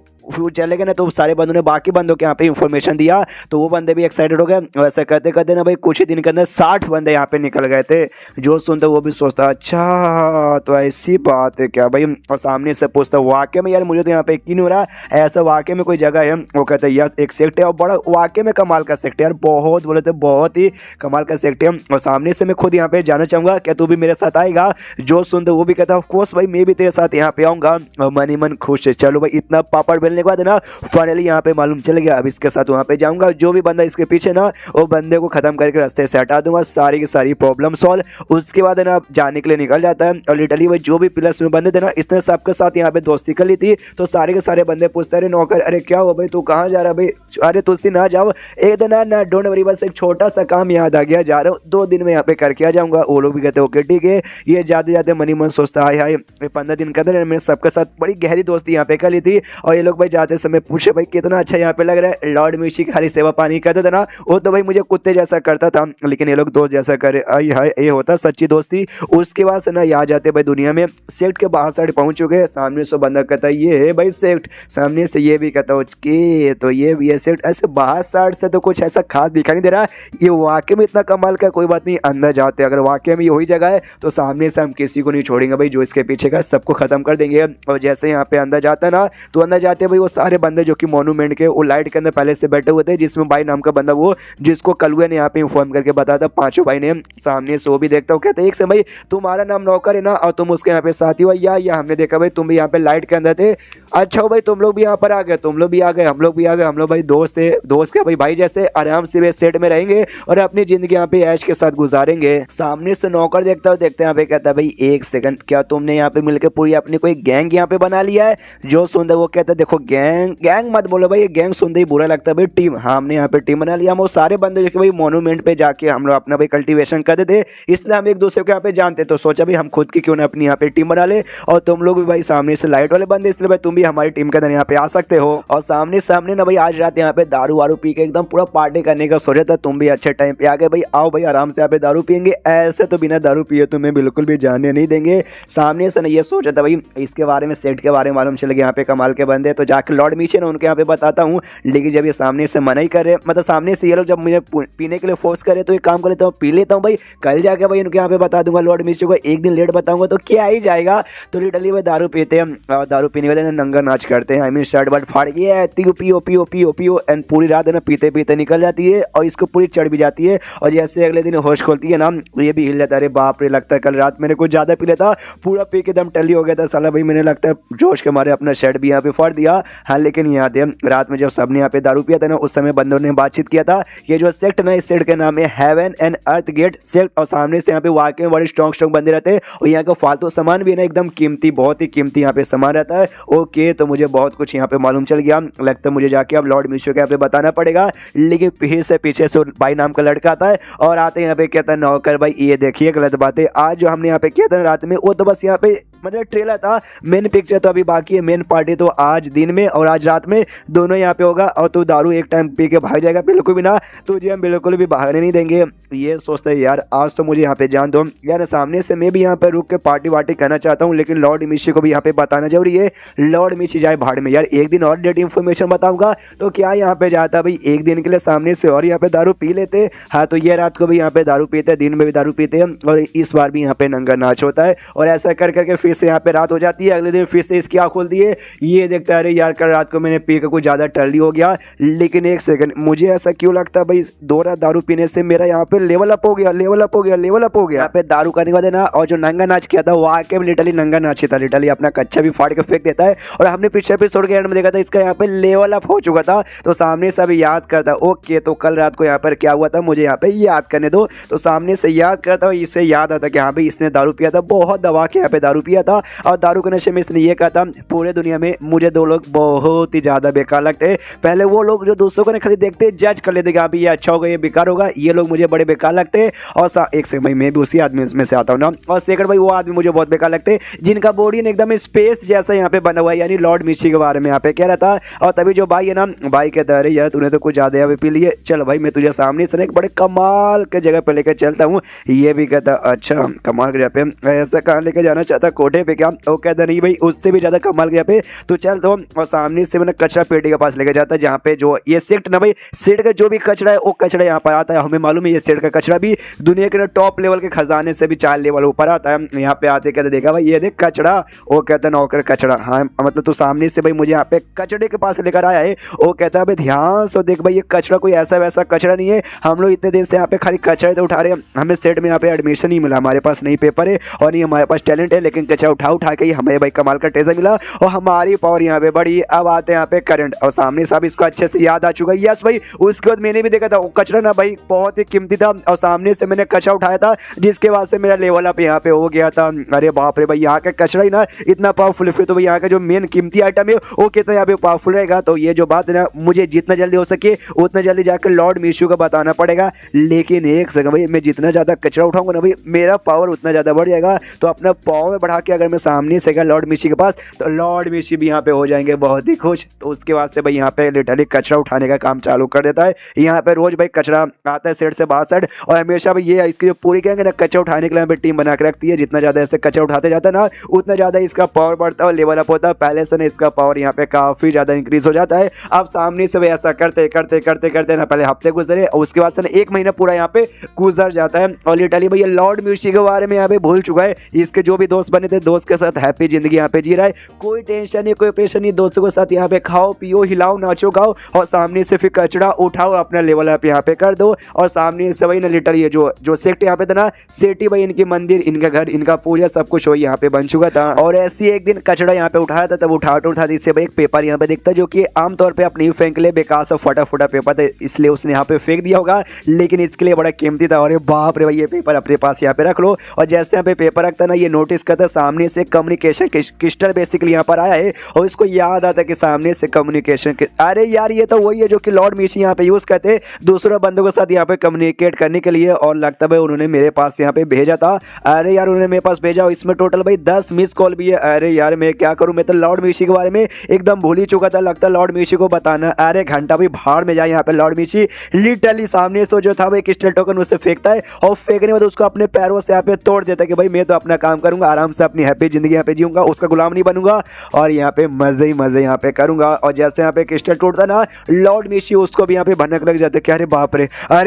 चले गए ना, तो सारे बंदों ने बाकी बंदों के यहाँ पे इन्फॉर्मेशन दिया, तो वो बंदे भी एक्साइटेड हो गए। वैसे करते करते ना भाई कुछ ही दिन के अंदर 60 बंदे यहाँ पे निकल गए थे। जो सुनते वो भी सोचता अच्छा तो ऐसी बात है क्या भाई, और सामने से पूछता वाकई में यार मुझे तो यहाँ पे यकीन हो रहा है ऐसा वाकई में कोई जगह है। वो कहते हैं यस एक सेक्ट है और बड़ा वाकई में कमाल का सेक्ट है यार, बहुत बोले तो बहुत ही कमाल का सेक्ट है, और सामने से मैं खुद यहाँ पे जाना चाहूंगा, क्या तू भी मेरे साथ आएगा। जो सुनते वो भी कहता ऑफ कोर्स भाई मैं भी तेरे साथ यहाँ पे आऊंगा। मन ही मन खुश है, चलो भाई इतना पापड़ बेलने के बाद ना फाइनली यहाँ पे मालूम चल गया, अब इसके साथ वहाँ पे जाऊंगा, जो भी बंदा इसके पीछे ना वो बंदे को खत्म करके रास्ते से हटा दूंगा, सारी की सारी प्रॉब्लम सॉल्व। उसके बाद है ना जाने के लिए निकल जाता है, और लिटरली भाई जो भी प्लस में बंदे थे ना इसने सबके साथ यहाँ पे दोस्ती कर ली थी, तो सारे के सारे बंदे पूछते अरे नौकर अरे क्या हो भाई तू कहाँ जा रहा है भाई, अरे तुलसी ना जाओ एक दिन ना डोंट वरी, बस एक छोटा सा काम याद आ गया, जा रहा हूँ 2 दिन में यहाँ पे करके आ जाऊंगा। वो लोग भी कहते ओके ठीक है। ये जाते जाते मनी मन सोचता हाय हाय 15 दिन के अंदर मैंने सबके साथ बड़ी गहरी दोस्ती यहाँ पे कर ली थी, और ये लोग भाई जाते समय पूछे भाई कितना अच्छा यहाँ पे लग रहा है, लॉर्ड मिशी की खाली सेवा पानी करते थे ना, वो तो भाई मुझे कुत्ते जैसा करता था, लेकिन ये लोग दोस्त जैसा करे, आई हाय ये होता सच्ची दोस्ती। उसके बाद से ना यहाँ जाते भाई दुनिया में सेक्ट के बाहर साइड पहुंच चुके, सामने से बंदा कहता है ये है भाई सेक्ट, सामने से ये भी कहता है तो ये सेक्ट, ऐसे बाहर साइड से तो कुछ ऐसा खास दिखाई नहीं दे रहा, ये वाकई में इतना कमाल का, कोई बात नहीं अंदर जाते, अगर वाकई में वही जगह है तो सामने से हम किसी को नहीं छोड़ेंगे भाई, जो इसके पीछे का सबको खत्म कर देंगे। और जैसे यहाँ पे अंदर जाता है ना, तो अंदर जाते भाई वो सारे बंदे जो कि मोन्यूमेंट के वो लाइट के अंदर पहले से बैठे हुए थे, जिसमें भाई नाम का बंदा वो जिसको कलुए ने यहाँ पे इन्फॉर्म करके बताया था, पांचों भाई ने सामने से वो भी देखता हूँ, कहते एक से भाई तुम्हारा नाम नौकर है ना और तुम उसके यहाँ पे साथी हो, या हमने देखा भाई तुम भी यहाँ पे लाइट के अंदर थे, अच्छा भाई तुम लोग भी यहाँ पर आ गए, तुम लोग भी आ गए, हम लोग भी आ गए, हम लोग भाई दोस्त है, दोस्त क्या भाई जैसे आराम से सेट में रहेंगे और अपनी जिंदगी यहाँ पे ऐश के साथ गुजारेंगे। सामने से नौकर देखता हूँ, देखते यहाँ पे कहता है भाई एक सेकंड क्या तुमने यहाँ पे मिलकर पूरी अपनी कोई गैंग यहाँ पे बना लिया है। जो सुनते वो कहता है देखो गैंग मत बोलो भाई, ये गैंग सुनते ही बुरा लगता है भाई, टीम, हाँ हमने यहाँ पे टीम बना लिया, हम वो सारे बंदे जो कि भाई मोन्यूमेंट पे जाके हम लोग अपना भाई कल्टीवेशन करते थे, इसलिए हम एक दूसरे को यहाँ पे जानते, तो सोचा भाई हम खुद की क्यों ना अपनी यहाँ पे टीम बना ले, और तुम लोग भी भाई सामने से लाइट वाले बंदे, इसलिए भाई तुम भी हमारी टीम के अंदर यहाँ पे आ सकते हो। और सामने ना भाई आज रात यहाँ पे दारू वारू पी के एकदम पूरा पार्टी करने का सोचा था, तुम भी अच्छे टाइम पे आ गए भाई, आओ भाई आराम से यहाँ पे दारू पियेंगे, ऐसे तो बिना दारू पिए तुम्हें बिल्कुल भी जाने नहीं देंगे। सामने से ना ये सोचा था भाई इसके बारे में, सेट के बारे में मालूम चल गया यहाँ पे कमाल के बंदे, तो जाके लॉर्ड मिशन उनके यहाँ पे बताता हूँ, लेकिन जब ये सामने से मना ही करे, मतलब सामने से ये लोग जब मुझे पीने के लिए फोर्स करे तो एक काम कर लेता हूँ पी लेता हूँ भाई, कल जाके भाई उनके यहाँ पे बता दूंगा लॉर्ड मिशन को, एक दिन लेट बताऊंगा तो क्या ही जाएगा। तो लिटरली भाई दारू पीते हैं, दारू पीने वाले नंगा नाच करते हैं, आई मीन शर्ट बट फाड़ के पियो पियो पियो पियो पियो, एंड पूरी रात है ना पीते पीते निकल जाती है, और इसको पूरी चढ़ भी जाती है, और जैसे अगले दिन होश खोलती है ना तो ये भी हिल जाता है, अरे बाप रे लगता है कल रात मैंने कुछ ज्यादा पी लेता, पूरा पी के दम टल्ली हो गया था साला भाई, मैंने लगता है जोश के मारे अपना शर्ट भी यहाँ पे फाड़ दिया। हाँ लेकिन याद है रात में जब सबने यहाँ पे दारू पिया था ना, उस समय बंदों ने बातचीत किया था, ये जो सेक्ट ना इस सेक्ट का नाम है heaven and earth gate sect, और सामने से यहाँ पे वाकई में बड़े स्ट्रॉन्ग बंदे रहते हैं, और यहाँ का फालतू सामान भी है ना एकदम कीमती, बहुत ही कीमती यहाँ पे सामान रहता है। ओके तो मुझे बहुत कुछ यहाँ पे मालूम चल गया, लगता है मुझे जाके अब लॉर्ड मिशो के यहाँ पे बताना पड़ेगा, लेकिन फिर से पीछे से भाई नाम का लड़का आता है और आते यहाँ पे कहता है नौकर भाई ये देखिए गलत बात है, आज जो हमने यहाँ पे किया था रात में वो तो बस यहाँ पे मतलब ट्रेलर था, मेन पिक्चर तो अभी बाकी है, मेन पार्टी तो आज दिन में और आज रात में दोनों यहाँ पे होगा, और तू दारू एक टाइम पी के भाग जाएगा बिल्कुल भी ना, तुझे हम बिल्कुल भी भागने नहीं देंगे। ये सोचते हैं यार आज तो मुझे यहाँ पे जान दो यार, सामने से मैं भी यहाँ पे रुक के पार्टी वार्टी करना चाहता हूँ, लेकिन लॉर्ड मिशी को भी यहाँ पे बताना जरूरी है, लॉर्ड मिशी जाए भाड़ में यार, एक दिन और डेट इन्फॉर्मेशन बताऊंगा तो क्या यहाँ पे जाता भाई एक दिन के लिए सामने से और यहाँ पे दारू पी लेते। हाँ तो ये रात को भी यहाँ पे दारू पीते, दिन में भी दारू पीते हैं, और इस बार भी यहाँ पे नंगा नाच होता है, और ऐसा कर करके फिर से यहाँ पे रात हो जाती है। अगले दिन फिर से इसकी आँख खुलती है, ये देखता है अरे यार कल रात को मैंने पी कर कुछ ज़्यादा टर्ली हो गया, लेकिन एक सेकंड मुझे ऐसा क्यों लगता है भाई 2 रात दारू पीने से मेरा यहाँ पे लेवल अप हो गया, लेवल अप हो गया, लेवल अप हो गया। यहाँ पे दारू करने के बाद ना, और जो नंगा नाच किया था वाकई में लिटरली नंगा नाच था, लिटरली अपना कच्चा भी फाड़ के फेंक देता है, और हमने पिछले एपिसोड के एंड में देखा था इसका यहाँ पे लेवल अप हो चुका था, तो सामने से अभी याद करता ओके तो कल रात को यहाँ पर क्या हुआ था मुझे यहाँ पे याद करने दो, तो सामने से याद करता हूँ, इससे याद आता कि हाँ भाई इसने दारू पिया था, बहुत दबा के यहाँ पे दारू पिया था, और दारू के नशे में इसने ये कहा था पूरे दुनिया में मुझे 2 लोग बहुत ही ज्यादा बेकार लगते हैं, पहले वो लोग जो दूसरों को खाली देखते जज कर लेते कि अभी ये अच्छा होगा ये बेकार होगा, ये लोग मुझे बड़े बेकार लगते हैं, और एक से भाई मैं भी उसी आदमी में से आता हूँ ना, और सेकंड भाई वो आदमी मुझे बहुत बेकार लगते हैं जिनका बॉडी ने एकदम स्पेस जैसा यहाँ पे बना हुआ है, यानी लॉर्ड मिशी के बारे में यहाँ पे कह रहा था। और तभी जो भाई है ना, भाई कहता है अरे यार तूने तो कुछ ज्यादा यहाँ पे पी लिए, चल भाई मैं तुझे सामने से एक बड़े कमाल के जगह पे लेकर चलता हूँ। ये भी कहता अच्छा कमाल के जगह पे, ऐसा कहाँ लेकर जाना चाहता, छोटे पे क्या, वो कहता नहीं भाई उससे भी ज्यादा कमाल गया पे, तो चल तो। और सामने से मैंने कचरा पेटी के पास लेके जाता है, जहाँ पे जो ये सेट ना भाई, सेट का जो भी कचरा है वो कचरा यहाँ पर आता है। हमें मालूम है ये सेट का कचरा भी दुनिया के टॉप लेवल के खजाने से भी 4 लेवल ऊपर आता है। यहाँ पे आते कहते देखा भाई ये देख कचरा, वो कहता नौकर कचरा, हाँ मतलब तू सामने से भाई मुझे यहाँ पे कचड़े के पास लेकर आया है। वो कहता है भाई ध्यान से देख भाई ये कचरा कोई ऐसा वैसा कचरा नहीं है, हम लोग इतने दिन से यहाँ पे खाली कचरा तो उठा रहे हैं, हमें सेट में यहाँ पे एडमिशन नहीं मिला, हमारे पास नहीं पेपर है और नहीं हमारे पास टैलेंट है, लेकिन कचरा उठा उठा के ही हमें भाई कमाल का टेजा मिला और हमारी पावर यहाँ पे बढ़ी। अब आते हैं यहाँ पे करंट, और सामने साहब इसको अच्छे से याद आ चुका है। यस भाई, उसके बाद मैंने भी देखा था वो कचरा ना भाई बहुत ही कीमती था, और सामने से मैंने कचरा उठाया था जिसके बाद से मेरा लेवल अप यहाँ पे हो गया था। अरे बाप रे भाई, यहाँ का कचरा ही ना इतना पावरफुल है, फिर तो भाई यहाँ का जो मेन कीमती आइटम है वो कितना यहाँ पे पावरफुल रहेगा। तो ये जो बात है ना, मुझे जितना जल्दी हो सके उतना जल्दी जाकर लॉर्ड मिशू को बताना पड़ेगा। लेकिन एक सेकंड भाई, मैं जितना ज़्यादा कचरा उठाऊंगा ना भाई मेरा पावर उतना ज़्यादा बढ़ जाएगा। तो अपना पावर में बढ़ा के अगर मैं सामने से गया लॉर्ड मिशी के पास, तो लॉर्ड मिशी भी यहाँ पे हो जाएंगे बहुत ही खुश। तो उसके बाद से भाई यहाँ पे लिटरली कचरा उठाने का काम चालू कर देता है। यहाँ पे रोज भाई कचरा आता है सेट से 62, और हमेशा भाई ये इसकी जो पूरी कहेंगे ना कचरा उठाने के लिए टीम बना के रखती है। जितना ज़्यादा ऐसे कचरा उठाते जाता है ना उतना ज़्यादा इसका पावर बढ़ता है और लेवल अप होता है। पहले से ना इसका पावर यहाँ पे काफ़ी ज़्यादा इंक्रीज हो जाता है। अब सामने से भाई ऐसा करते करते करते करते ना पहले हफ्ते गुजरे और उसके बाद से ना 1 महीना पूरा यहाँ पे गुजर जाता है। और लिटरली भाई ये लॉर्ड मिशी के बारे में यहाँ पे भूल चुका है। इसके जो भी दोस्त बने थे दोस्त के साथ हैप्पी जिंदगी यहाँ पे जी रहा है, कोई टेंशन नहीं कोई प्रेशर नहीं, दोस्तों के साथ यहाँ पे खाओ पियो हिलाओ नाचो गाओ, और सामने से फिर कचरा उठाओ अपना लेवल अप यहाँ पे कर दो। और सामने से भाई ना लिटरली ये जो सेक्ट यहाँ पे था ना, सेटी भाई इनकी मंदिर इनका घर इनका पूजा सब कुछ वही यहाँ पे बन चुका था। और ऐसी एक दिन कचरा यहाँ पे उठाया था, तब उठा इससे भाई एक पेपर यहाँ पे दिखता है जो कि आमतौर पर अपनी फेंक के लिए बेकार सा फटा पेपर था, इसलिए उसने यहाँ पे फेंक दिया होगा, लेकिन इसके लिए बड़ा कीमती था। और बाप रे भाई ये पेपर अपने पास यहाँ पे रख लो। और जैसे यहाँ पे पेपर रखता ना ये नोटिस करता सामने से कम्युनिकेशन क्रिस्टल बेसिकली यहाँ पर आया है, और इसको याद आता कि सामने से कम्युनिकेशन, अरे यार ये तो वही है जो कि लॉर्ड मिशी यहाँ पे यूज करते हैं दूसरे बंदों के साथ यहाँ पे कम्युनिकेट करने के लिए। और लगता है उन्होंने मेरे पास यहाँ पे भेजा था। अरे यार उन्होंने मेरे पास भेजा, इसमें टोटल भाई 10 मिस कॉल भी है। अरे यार मैं क्या करूँ, मैं तो लॉर्ड मिशी के बारे में एकदम भूल ही चुका था, लगता लॉर्ड मिशी को बताना। अरे घंटा भी भाड़ में जाए यहाँ पे लॉर्ड मिशी लिटरली सामने से जो था भाई क्रिस्टल टोकन उससे फेंकता है, और फेंकने के बाद उसको अपने पैरों से यहाँ पे तोड़ देता है कि भाई मैं तो अपना काम करूंगा आराम से अपनी हैप्पी जिंदगी यहाँ पे जीऊंगा, उसका गुलाम नहीं बनूंगा और यहाँ पे मजे ही मजे यहाँ पे करूंगा। और जैसे यहाँ पे क्रिस्टल टूटता ना लॉर्ड मिशी उसको भी यहाँ पे भनक लग जाते कि अरे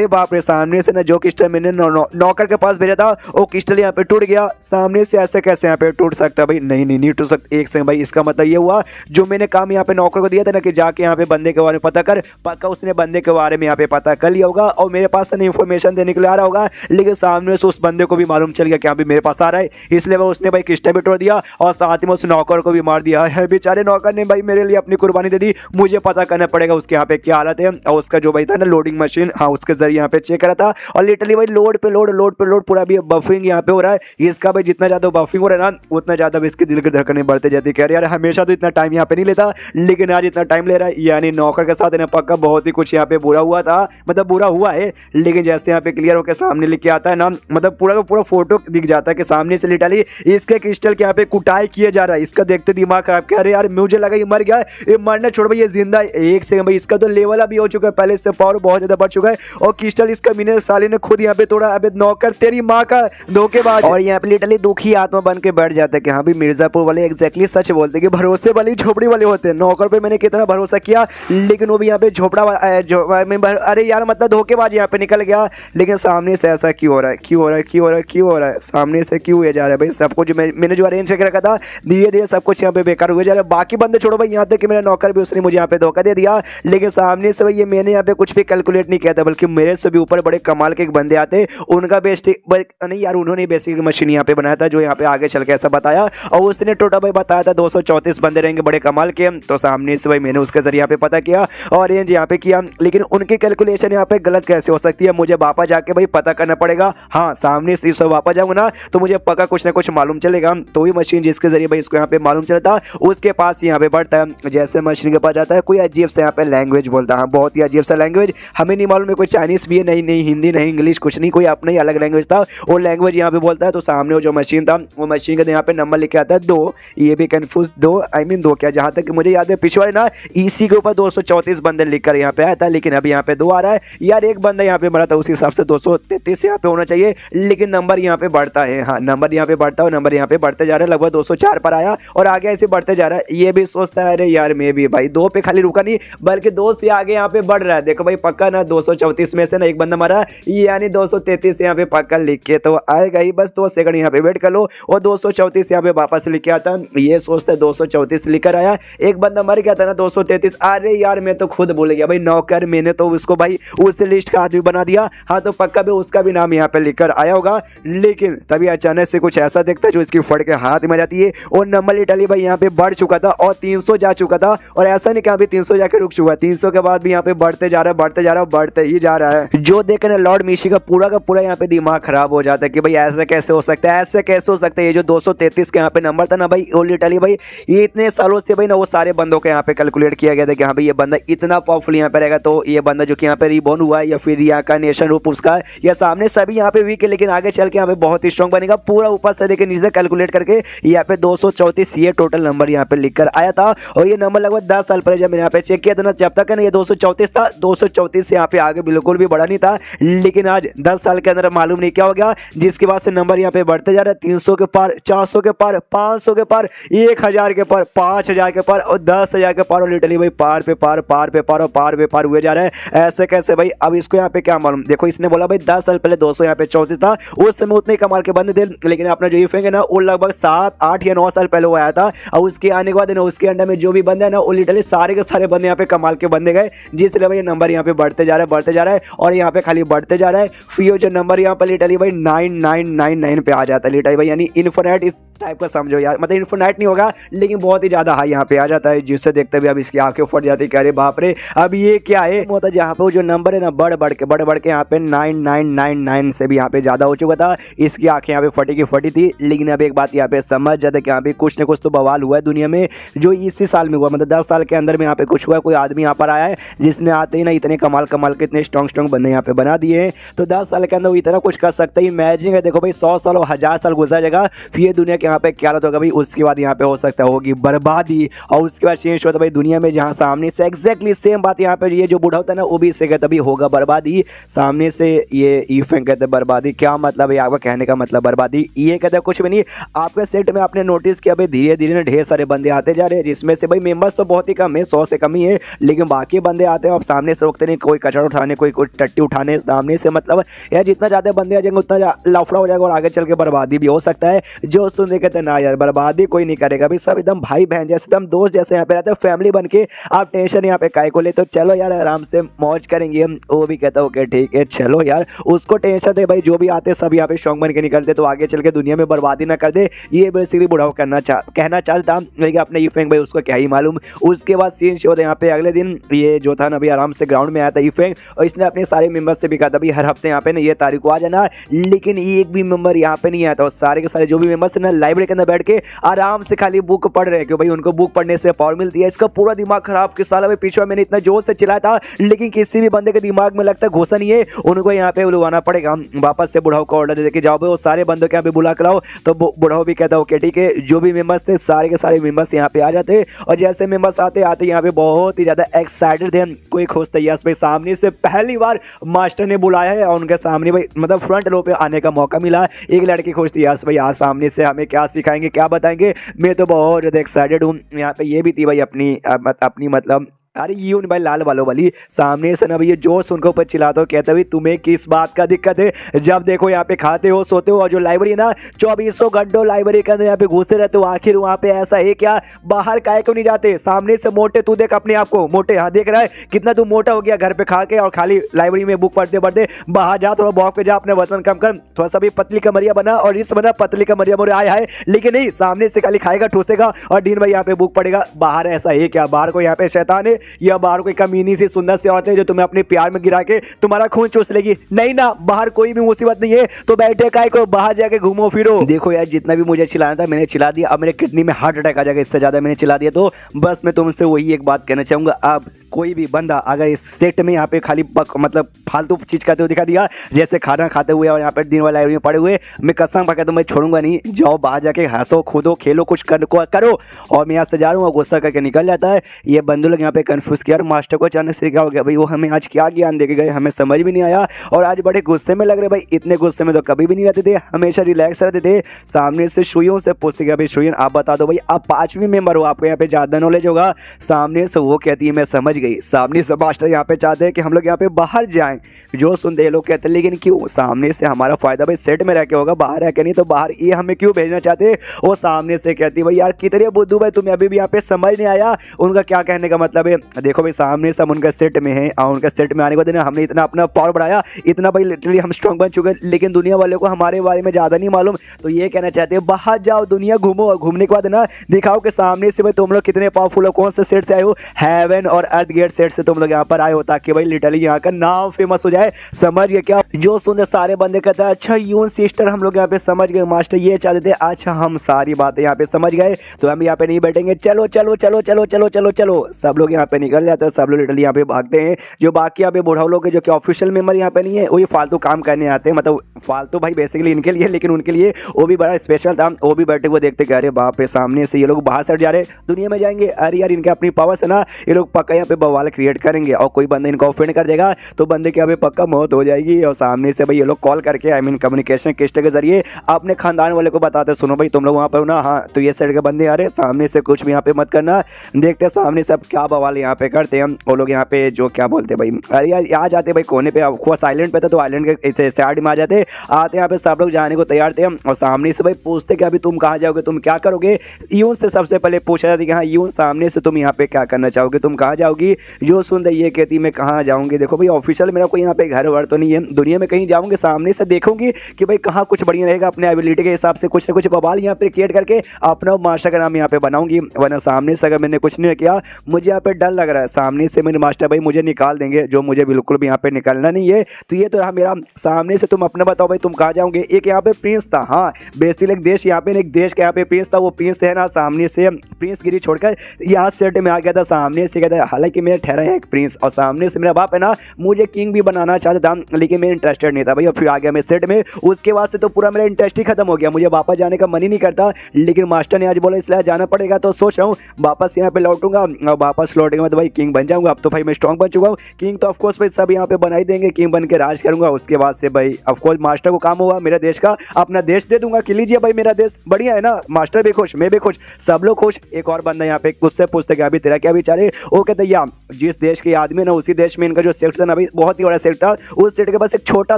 बाप रे सामने से ना जो क्रिस्टल मैंने नौकर के पास भेजा था वो क्रिस्टल यहाँ पे टूट गया। सामने से ऐसे कैसे यहाँ पे टूट सकता भाई, नहीं टूट सकता। एक से भाई इसका मतलब ये हुआ जो मैंने काम यहाँ पे नौकर को दिया था ना कि जाके यहाँ पे बंदे के बारे में पता कर, पक्का उसने बंदे के बारे में यहाँ पे पता कर लिया होगा और मेरे पास इन्फॉर्मेशन देने के लिए आ रहा होगा। लेकिन सामने से उस बंदे को भी मालूम चल गया कि अभी मेरे पास आ रहा है, इसलिए वो उसने भाई क्रिस्टल भी तोड़ दिया और साथ में उस नौकर को भी मार दिया है। बेचारे नौकर ने भाई मेरे लिए अपनी कुर्बानी दे दी। मुझे पता करना पड़ेगा उसके यहाँ पे क्या हालत है। और उसका जो भाई था ना लोडिंग मशीन, हाँ उसके जरिए यहाँ पे चेक करा था और लिटरली भाई लोड पे लोड पूरा भी बफिंग यहाँ पे हो रहा है। इसका भाई जितना ज्यादा बफिंग हो रहा है ना उतना ज्यादा इसके दिल की धड़कनें बढ़ते जाती। कह रहे यार हमेशा तो इतना टाइम यहाँ पे नहीं लेता, लेकिन आज इतना टाइम ले रहा है। यानी नौकर के साथ पक्का बहुत ही कुछ यहाँ पे बुरा हुआ था, मतलब बुरा हुआ है। लेकिन जैसे यहाँ पे क्लियर होकर सामने लेके आता है ना, मतलब पूरा का पूरा फोटो दिख जाता है कि सामने से लिटरली इसके क्रिस्टल के यहाँ पे कुटाई किया जा रहा है। इसका देखते दिमाग खराब, कह रहे यार मुझे लगा ये मर गया, ये मरना छोड़ भाई ये जिंदा है। एक सेकंड भाई इसका तो लेवल अभी हो चुका है, पहले से पावर बहुत ज्यादा बढ़ चुका है और क्रिस्टल इसका मिनर साले ने खुद यहाँ पे तोड़ा। अबे नौकर तेरी माँ का धोखेबाज। और यहाँ पे लिटरली दुखी आत्मा बन के बैठ जाता है कि हाँ भी मिर्जापुर वाले एग्जैक्टली सच बोलते हैं कि भरोसे वाले झोपड़ी वाले होते हैं। नौकर पे मैंने कितना भरोसा किया लेकिन वो भी यहाँ पे झोपड़ा अरे यार मतलब धोखेबाज यहाँ पे निकल गया। लेकिन सामने से ऐसा क्यों हो रहा है सामने से क्यों हुए जा रहा है भाई सब कुछ मैंने जो अरेंज करके रखा था धीरे सब कुछ यहाँ पे बेकार हुए जा रहा है। बाकी बंदे छोड़ो भाई, यहाँ तक कि मेरा नौकर भी उसने मुझे यहाँ पे धोखा दे दिया। लेकिन सामने से भाई ये मैंने यहाँ पे कुछ भी कैलकुलेट नहीं किया था, बल्कि मेरे से भी ऊपर बड़े कमाल के एक बंदे आते उनका बेस्ट नहीं यार उन्होंने बेसिक मशीन यहाँ पे बनाया था जो यहाँ पे आगे चल के ऐसा बताया। और उसने टोटल भाई बताया था 234 बंदे रहेंगे बड़े कमाल के। तो सामने से भाई मैंने उसके जरिए यहाँ पे पता किया और अरेंज यहाँ पे किया, लेकिन उनकी कैलकुलेशन यहाँ पे गलत कैसे हो सकती है, मुझे वापस जाके भाई पता करना पड़ेगा। हाँ सामने से इस वापस जाऊंगा ना तो मुझे पक्का कुछ ना कुछ मालूम चलेगा। तो ही मशीन जिसके जरिए भाई इसको यहाँ पे मालूम चलता उसके पास यहाँ पे बढ़ता है। जैसे मशीन के पास जाता है कोई अजीब से यहाँ पे लैंग्वेज बोलता है, बहुत ही अजीब सा लैंग्वेज, हमें नहीं मालूम है कोई चाइनीज भी है, नहीं हिंदी नहीं इंग्लिश कुछ नहीं, कोई अपना ही अलग लैंग्वेज था वो लैंग्वेज यहाँ पे बोलता है। तो सामने वो जो मशीन था वो मशीन का यहाँ पे नंबर लिखे आता है 2, ये भी कंफ्यूज 2 क्या, जहाँ तक मुझे याद है पिछवाड़े ना इसी के ऊपर 234 बंदे लिखकर यहाँ पे आया था, लेकिन अभी यहाँ पे 2 आ रहा है। यार एक बंदा यहाँ पे मरा था उस हिसाब से 233 यहाँ पे होना चाहिए, लेकिन नंबर यहाँ पे बढ़ता है। हाँ नंबर यहाँ पे बढ़ता है, नंबर यहाँ पे बढ़ते जा रहा है, लगभग 204 पर आया और आगे ऐसे बढ़ते जा रहा है। ये भी सोचता है अरे यार मैं भी भाई 2 पे खाली रुका नहीं बल्कि 2 से आगे यहाँ पे बढ़ रहा है। देखो भाई पक्का ना 234 में से ना एक बंदा मरा, यानी 233 यहाँ पे पक्का लिख के तो आएगा ही। बस 2 सेकंड यहाँ पे वेट कर लो और 234 यहाँ पे वापस लिख के आता। ये सोचता है 234 लिखकर आया, एक बंदा मर गया था ना 233। अरे यार मैं तो खुद भूल गया भाई नौकर, मैंने तो उसको भाई उस लिस्ट का आदमी बना दिया। हाँ तो पक्का भी उसका भी नाम यहाँ पे लिखकर आया होगा, लेकिन तभी अचानक से कुछ ऐसा दिखता है जो इसकी फट के हाथ में जाती है और नंबर लिटरली भाई यहाँ पे बढ़ चुका था और 300 जा चुका था। और ऐसा नहीं कि अभी 300 जाके रुक चुका, 300 के बाद भी यहाँ पे बढ़ते जा रहा है, बढ़ते जा रहा है, बढ़ते ही जा रहा है। जो देख रहे लॉर्ड मिशी का पूरा यहाँ पे दिमाग खराब हो जाता है कि भाई ऐसा कैसे हो सकता है, ऐसे कैसे हो सकता है। ये जो 233 के यहाँ पे नंबर था ना भाई वो लिटरली भाई ये इतने सालों से भाई ना वो सारे बंदों के यहाँ पे कैलकुलेट किया गया था कि हाँ भाई ये बंदा इतना पावरफुल यहाँ पे रहेगा, तो ये बंदा जो कि यहाँ पे रिबॉर्न हुआ है या फिर यहाँ का नेशन रूप उसका या सामने सभी यहाँ पे वीक है, लेकिन आगे चल के यहाँ पे बहुत ही स्ट्रॉन्ग बनेगा। पूरा ऊपर से लेकर नीचे कैलकुलेट करके यहाँ पे 234 ये टोटल नंबर यहाँ पे लिख कर आया था। और ये नंबर लगभग 10 साल पहले जब मैंने यहाँ पे चेक किया था ना, जब तक ना ये 234 था, 234 से यहाँ पे आगे बिल्कुल भी बढ़ा नहीं था। लेकिन आज 10 साल के अंदर मालूम नहीं क्या हो गया, जिसके बाद से नंबर यहाँ पे बढ़ते जा रहा है, 300 के पार, 400 के पार, 500 के पार, 1000 के पार, 5000 के पार और 10,000 के पार और लिटरली भाई पार पे पार, पार पे पार और पार पे पार हुए जा रहा है। ऐसे कैसे भाई? अब इसको यहाँ पे क्या मालूम। देखो इसने बोला भाई 10 साल पहले 200 यहाँ पे 34 था, उस समय उतने कमाल के बंदे थे, लेकिन अपना जो यूफेंग है ना वो लगभग 7, 8 या 9 साल पहले वो आया था। और उसके आने के बाद ना उसके अंडर में जो भी बंदे है ना वो लिटरली सारे के सारे बंदे यहाँ पे कमाल के बंदे गए, जिससे भाई नंबर यहाँ पे बढ़ते जा रहा है, बढ़ते जा रहा है और यहाँ पे खाली बढ़ते जा रहा है। फिर जो नंबर यहाँ पर लिटरली भाई 9999 पे आ जाता है लिटरली भाई, यानी इन्फिनिट इस टाइप का समझो यार, मतलब इन्फिनिट नहीं होगा लेकिन बहुत ही ज्यादा हाई यहाँ पे आ जाता है, जिससे देखते हुए अब इसकी आंखें फट जाती है। अरे बाप रे अब ये क्या है, मतलब जहाँ पे वो जो नंबर है ना बढ़ बढ़ के यहाँ पे 9999 से भी यहाँ पे ज्यादा हो चुका था। इसकी आंखें यहाँ पे फटी की फटी थी। लेकिन अब एक बात यहाँ पे समझ जाते कि यहाँ पे कुछ न कुछ तो बवाल हुआ है दुनिया में, जो इसी साल में हुआ, मतलब 10 साल के अंदर में यहाँ पे कुछ हुआ। कोई आदमी यहाँ पर आया है जिसने आते ही ना इतने कमाल के इतने स्ट्रॉन्ग बंदे यहाँ पे बना दिए हैं। तो 10 साल के अंदर वो इतना कुछ कर सकता है, इमेजिन है। देखो भाई 100 साल और 1000 साल गुजर जाएगा, फिर ये दुनिया के यहाँ पे क्या हालत होगा भाई। उसके बाद यहाँ पे हो सकता होगी बर्बादी, और उसके बाद चेंज होता भाई दुनिया में, जहाँ सामने से एग्जैक्टली सेम बात यहाँ पे ये जो बूढ़ा होता है ना वो भी इससे कहता भी होगा बर्बादी। सामने से ये ईफेंग कहते हैं बर्बादी। क्या मतलब है आपका कहने का मतलब बर्बादी? ये कहते हैं कुछ भी नहीं। आपके सेट में आपने नोटिस किया भाई धीरे धीरे ना ढेर सारे बंदे आते जा रहे हैं, जिसमें से भाई मेंबर्स तो बहुत ही कम है, 100 से कम ही है, लेकिन बाकी बंदे आते हैं। आप सामने से रोकते नहीं, कोई कचरा उठाने, कोई टट्टी उठाने सामने से, मतलब यार जितना ज्यादा बंदे आ जाएंगे उतना लफड़ा हो जाएगा और आगे चल के बर्बादी भी हो सकता है। जो सुनने कहते हैं ना यार बर्बादी कोई नहीं करेगा भाई, सब एकदम भाई बहन जैसे, एकदम दोस्त जैसे यहाँ पे रहते हैं, फैमिली बन के। आप टेंशन यहाँ पे काय को ले, तो चलो यार आराम से मौज करेंगे हम। वो भी कहता ओके ठीक है चलो यार, उसको टेंशन दे भाई, जो भी आते सब यहाँ पे स्ट्रॉन्ग बन के निकलते, तो आगे चल के दुनिया में बर्बादी ना कर दे। ये बेसिकली बुढ़ाओ कहना चाहता, लेकिन अपने ईफेंग भाई उसको क्या ही मालूम। उसके बाद सीन शो यहाँ पे अगले दिन ये जो था ना भाई आराम से ग्राउंड में आया था ईफेंग, और इसने अपने सारे मेंबर्स से भी कहा था भाई हर हफ्ते यहाँ पे ना ये तारीख को आ जाना, लेकिन एक भी मेंबर यहाँ पे नहीं आया था। और सारे के सारे जो भी मेंबर्स है ना लाइब्रेरी के अंदर बैठ के आराम से खाली बुक पढ़ रहे हैं, क्यों भाई उनको बुक पढ़ने से पावर मिलती है। इसका पूरा दिमाग खराब, किस साल में पीछे मैंने इतना जोर से चिल्लाया था, लेकिन किसी भी बंदे के दिमाग में लगता है घुसा नहीं है। उनको यहाँ पे बुलवाना पड़ेगा, वापस से बुढ़ाओ को ऑर्डर दे के जाओ भाई वो सारे बंदों के यहाँ पे बुला कराओ। तो बुढ़ाओ भी कहता ओके ठीक है। जो भी मेंबर्स थे सारे के सारे मेंबर्स यहाँ पे आ जाते, और जैसे मेंबर्स आते आते यहाँ पे बहुत ही ज्यादा एक्साइटेड थे। कोई खुश था यस भाई, सामने से पहली बार मास्टर ने बुलाया है और उनके सामने भाई मतलब फ्रंट रो पे आने का मौका मिला। एक लड़की खुश थी यस भाई, आज सामने से हमें क्या सिखाएंगे क्या बताएंगे। मैं तो बहुत ज्यादा एक्साइटेड हूँ। यहाँ पे ये भी थी भाई अपनी मतलब अरे ये भाई लाल वालों वाली सामने से ना भाई ये जोश उनके ऊपर चिल्लाता हो, कहते भाई तुम्हें किस बात का दिक्कत है, जब देखो यहाँ पे खाते हो सोते हो, और जो लाइब्रेरी है ना 2400 घंटों लाइब्रेरी के अंदर यहाँ पे घुसे रहते हो, आखिर वहाँ पे ऐसा है क्या, बाहर काहे क्यों नहीं जाते। सामने से मोटे तू देख अपने आप को मोटे, हाँ देख रहा है कितना तू मोटा हो गया घर पे खा के, और खाली लाइब्रेरी में बुक पढ़ते पढ़ते। बाहर जा थोड़ा वॉक पे जा, अपने वजन कम कर, थोड़ा सा भी पतली कमरिया बना, और इस बना पतली कमरिया मोरे आया है, लेकिन नहीं सामने से खाली खाएगा ठूसेगा और दिन भाई यहाँ पे बुक पड़ेगा। बाहर ऐसा है क्या, बाहर को यहाँ पे शैतान है या बाहर कोई कमीनी सी सुंदर सी औरत है जो तुम्हें अपने प्यार में गिरा के तुम्हारा खून चूस लेगी। नहीं ना, बाहर कोई भी मुसीबत नहीं है, तो बैठे काय को बाहर जाके घूमो फिरो। देखो यार जितना भी मुझे चिल्लाना था मैंने चिल्ला दिया, अब मेरे किडनी में हार्ट अटैक आ जाएगा इससे ज्यादा मैंने चिल्ला दिया। तो बस मैं तुमसे वही एक बात कहना चाहूंगा, अब कोई भी बंदा अगर इस सेट में यहाँ पे खाली मतलब फालतू चीज करते हुए दिखा दिया, जैसे खाना खाते हुए और यहाँ पे दिन वाला लाइब्रेरी में पड़े हुए, मैं कसम पका तो मैं छोड़ूंगा नहीं। जाओ बाहर जाके हंसो कूदो खेलो कुछ करो। और मैं यहाँ से जा रहा हूँ, गुस्सा करके निकल जाता है। ये बंदू लोग यहाँ पे कन्फ्यूज किया, मास्टर को अचानक से क्या हो गया भाई, वो हमें आज क्या ज्ञान दे के गए हमें समझ भी नहीं आया। और आज बड़े गुस्से में लग रहे भाई, इतने गुस्से में तो कभी भी नहीं रहते थे, हमेशा रिलैक्स रहते थे। सामने से शुइयों से पूछते गया भाई शुइन आप बता दो भाई, आप 5वीं मेंबर हो, आपको यहाँ पे ज़्यादा नॉलेज होगा। सामने से वो कहती है मैं समझ गई। सामने से मास्टर यहाँ पे चाहते हैं कि हम लोग यहाँ पे बाहर जाएं, जो सुनते लोग कहते हैं लेकिन क्यों, सामने से हमारा फायदा भाई सेट में रह के होगा, बाहर रह के नहीं, तो बाहर ये हमें क्यों भेजना चाहते। वो सामने से कहती है भाई यार कितने बुद्धू भाई, तुम्हें अभी भी यहाँ पे समझ नहीं आया उनका क्या कहने का मतलब है। देखो भाई सामने से हम उनका सेट में है और उनका सेट में आने के बाद हमने इतना अपना पावर बढ़ाया, इतना भाई लिटरली हम स्ट्रॉन्ग बन चुके, लेकिन दुनिया वाले को हमारे बारे में ज़्यादा नहीं मालूम। तो ये कहना चाहते हैं बाहर जाओ दुनिया घूमो, और घूमने के बाद ना दिखाओ कि सामने से भाई तुम लोग कितने पावरफुल हो, कौन से सेट से आए हो, हेवन और अर्थ गेट सेट से तुम लोग यहाँ पर आए हो, ताकि भाई लिटरली यहाँ का नाम फेमस हो जाए। समझ गए क्या, जो सुनते सारे बंदे कहते हैं अच्छा यून सिस्टर हम लोग यहाँ पे समझ गए, मास्टर ये चाहते थे, अच्छा हम सारी बातें यहाँ पे समझ गए तो हम यहाँ पे नहीं बैठेंगे, चलो चलो चलो चलो चलो चलो चलो। सब लोग यहाँ पे निकल जाते हैं, सब लोग लिटरली यहाँ पे भागते हैं। जो बाकी यहाँ पे बुढ़ाओ लोग जो कि ऑफिशियल मेंबर यहाँ पे नहीं है, वही फालतू काम करने आते हैं, मतलब फालतू भाई बेसिकली इनके लिए, लेकिन उनके लिए वो भी बड़ा स्पेशल था। वो भी बैठे हुए देखते कि अरे बाप रे सामने से ये लोग बाहर से जा रहे दुनिया में जाएंगे, अरे यार इनके अपनी पावर से ना ये लोग पक्का यहाँ पे बवाल क्रिएट करेंगे, और कोई बंदा इनको ऑफेंड कर देगा तो बंदे के यहाँ पे पक्का मौत हो जाएगी। और सामने से भाई ये लोग कॉल करके आई मीन कम्युनिकेशन किस्ट के जरिए अपने खानदान वाले को बताते सुनो भाई तुम लोग वहाँ पर ना, हाँ तो ये साइड के बंदे आ रहे, सामने से कुछ भी यहाँ पे मत करना। देखते हैं सामने से अब क्या बवाल यहाँ पे करते हैं वो लोग, यहाँ पे जो क्या बोलते भाई, अरे यार आ जाते भाई कोने पे, खुद आइलैंड पे था तो आइलैंड के साइड में आ जाते, आते यहाँ पे सब लोग जाने को तैयार थे। और सामने से भाई पूछते कि अभी तुम कहाँ जाओगे, तुम क्या करोगे। यून से सबसे पहले पूछा जाता कि हाँ यून सामने से तुम यहाँ पे क्या करना चाहोगे, तुम कहाँ जाओगी। जो सुनते ये कहती मैं कहाँ जाऊँगी, देखो भाई ऑफिशियल मेरा कोई यहाँ पे घर वर तो नहीं है, दुनिया में कहीं जाऊँगी, सामने से देखूंगी कि भाई कहाँ कुछ बढ़िया रहेगा, अपने एबिलिटी के हिसाब से कुछ ना कुछ बवाल यहाँ पे क्रिएट करके अपना मास्टर का नाम यहाँ पे बनाऊंगी। वरना सामने से अगर मैंने कुछ नहीं किया, मुझे यहाँ पे डर लग रहा है सामने से मेरे मास्टर भाई मुझे निकाल देंगे, जो मुझे बिल्कुल भी यहाँ पे निकलना नहीं है। तो ये तो रहा मेरा। सामने से तुम अपना बताओ भाई तुम कहाँ जाओगे। एक यहाँ पे प्रिंस था, हाँ बेसिकली एक देश यहाँ पे एक देश का यहाँ पे प्रिंस था, वो प्रिंस है ना सामने से प्रिंस गिरी छोड़कर यहाँ सेट में आ गया था। सामने से कहता है हालांकि मेरा ठहरा है एक प्रिंस, और सामने से मेरा बाप है ना मुझे किंग भी बनाना चाहता था, लेकिन मैं इंटरेस्टेड नहीं था भाई, और फिर आ गया मैं सेट में। उसके बाद से तो पूरा मेरा इंटरेस्ट ही खत्म हो गया, मुझे वापस जाने का मन ही नहीं करता, लेकिन मास्टर ने आज बोला इसलिए जाना पड़ेगा। तो सोच रहा हूँ वापस यहाँ पे लौटूंगा, और वापस लौटेंगे तो भाई किंग बन जाऊंगा। अब तो भाई मैं स्ट्रॉन्ग बन चुका हूँ, किंग तो ऑफकोर्स भाई सब यहाँ पे बना ही देंगे, किंग बन के राज करूंगा। उसके बाद से भाई ऑफकोर्स मास्टर को काम हुआ मेरा देश का, अपना देश दे दूंगा कि लीजिए भाई मेरा देश बढ़िया है ना, मास्टर भी खुश मैं भी खुश सब लोग खुश। एक और बंदा यहाँ पे उससे पूछते कि अभी तेरा क्या विचार है, वो कहते या जिस देश के आदमी ना उसी देश में इनका जो सेट था ना भाई बहुत ही बड़ा सेट था, उस सेट के पास एक छोटा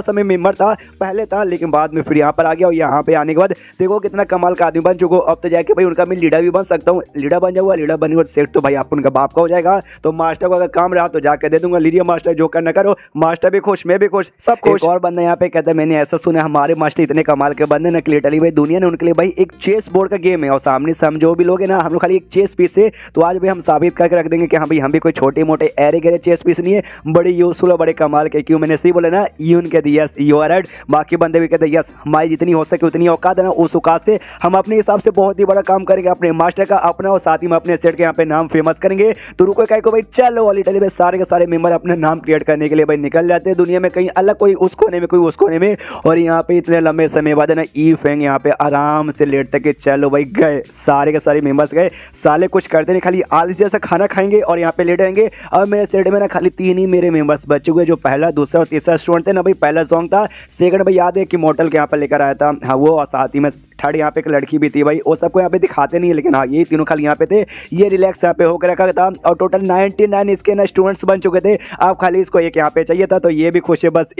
सा मेंबर था पहले था, लेकिन बाद में फिर यहाँ पर आ गया, और यहाँ पे आने के बाद देखो कितना कमाल का आदमी बन चुका। अब तो जाके भाई उनका मैं लीडर भी बन सकता हूँ, लीडर बन जाऊंगा, लीडर बनने के सेट तो भाई आप उनका बाप का हो जाएगा। तो मास्टर को अगर काम रहा तो जाकर दे दूंगा, लीजिए मास्टर जो करना करो, मास्टर भी खुश मैं भी खुश सब खुश। और बंदा यहाँ पे कहता है मैंने ऐसा सुना हमारे मास्टर इतने कमाल के बंदे ना लिटरली भाई दुनिया ने उनके लिए भाई एक चेस बोर्ड का गेम है, और सामने से हम जो भी लोग हैं ना हम लोग खाली एक चेस पीस है। तो आज भाई हम साबित करके रख देंगे कि हाँ भाई हम भी कोई छोटे मोटे एरे गहरे चेस पीस नहीं है, बड़े यूजफुल और बड़े कमाल के। क्यों मैंने सही बोला ना, यून कहते यस यू आर राइट, बाकी बंदे भी कहते यस हमारी जितनी हो सके उतनी औकात है ना, उस औकात से हम अपने हिसाब से बहुत ही बड़ा काम करेंगे अपने मास्टर का अपना, और साथ ही में अपने सेट के यहाँ पे नाम फेमस करेंगे। तो रुको काय को भाई चलो लिटरली भाई सारे के सारे मेंबर अपने नाम क्रिएट करने के लिए भाई निकल जाते हैं दुनिया में कहीं अलग, कोई उस कोने में कोई उस कोने में। और यहाँ पे इतने लंबे समय बाद है ना ई फेंग यहाँ पे आराम से लेटते कि चलो भाई गए सारे के सारे मेंबर्स गए, साले कुछ करते नहीं खाली आलसी जैसा खाना खाएंगे और यहाँ पे लेटेंगे। अब मेरे सेट में ना खाली 3 ही मेरे मेंबर्स बच चुके, जो पहला दूसरा और तीसरा स्टूडेंट थे ना भाई, पहला सॉन्ग था, सेकंड भाई याद है कि मॉडल के यहाँ पे लेकर आया था हाँ वो, और साथ ही में थर्ड यहाँ पे एक लड़की भी थी भाई, वो सबको यहाँ पे दिखाते नहीं है, लेकिन हाँ ये तीनों खाली यहाँ पे थे, ये रिलैक्स यहाँ पे होकर रखा था। और टोटल 99 इसके ना स्टूडेंट्स बन चुके थे, अब खाली इसको एक यहाँ पे चाहिए था, तो ये भी खुश है बस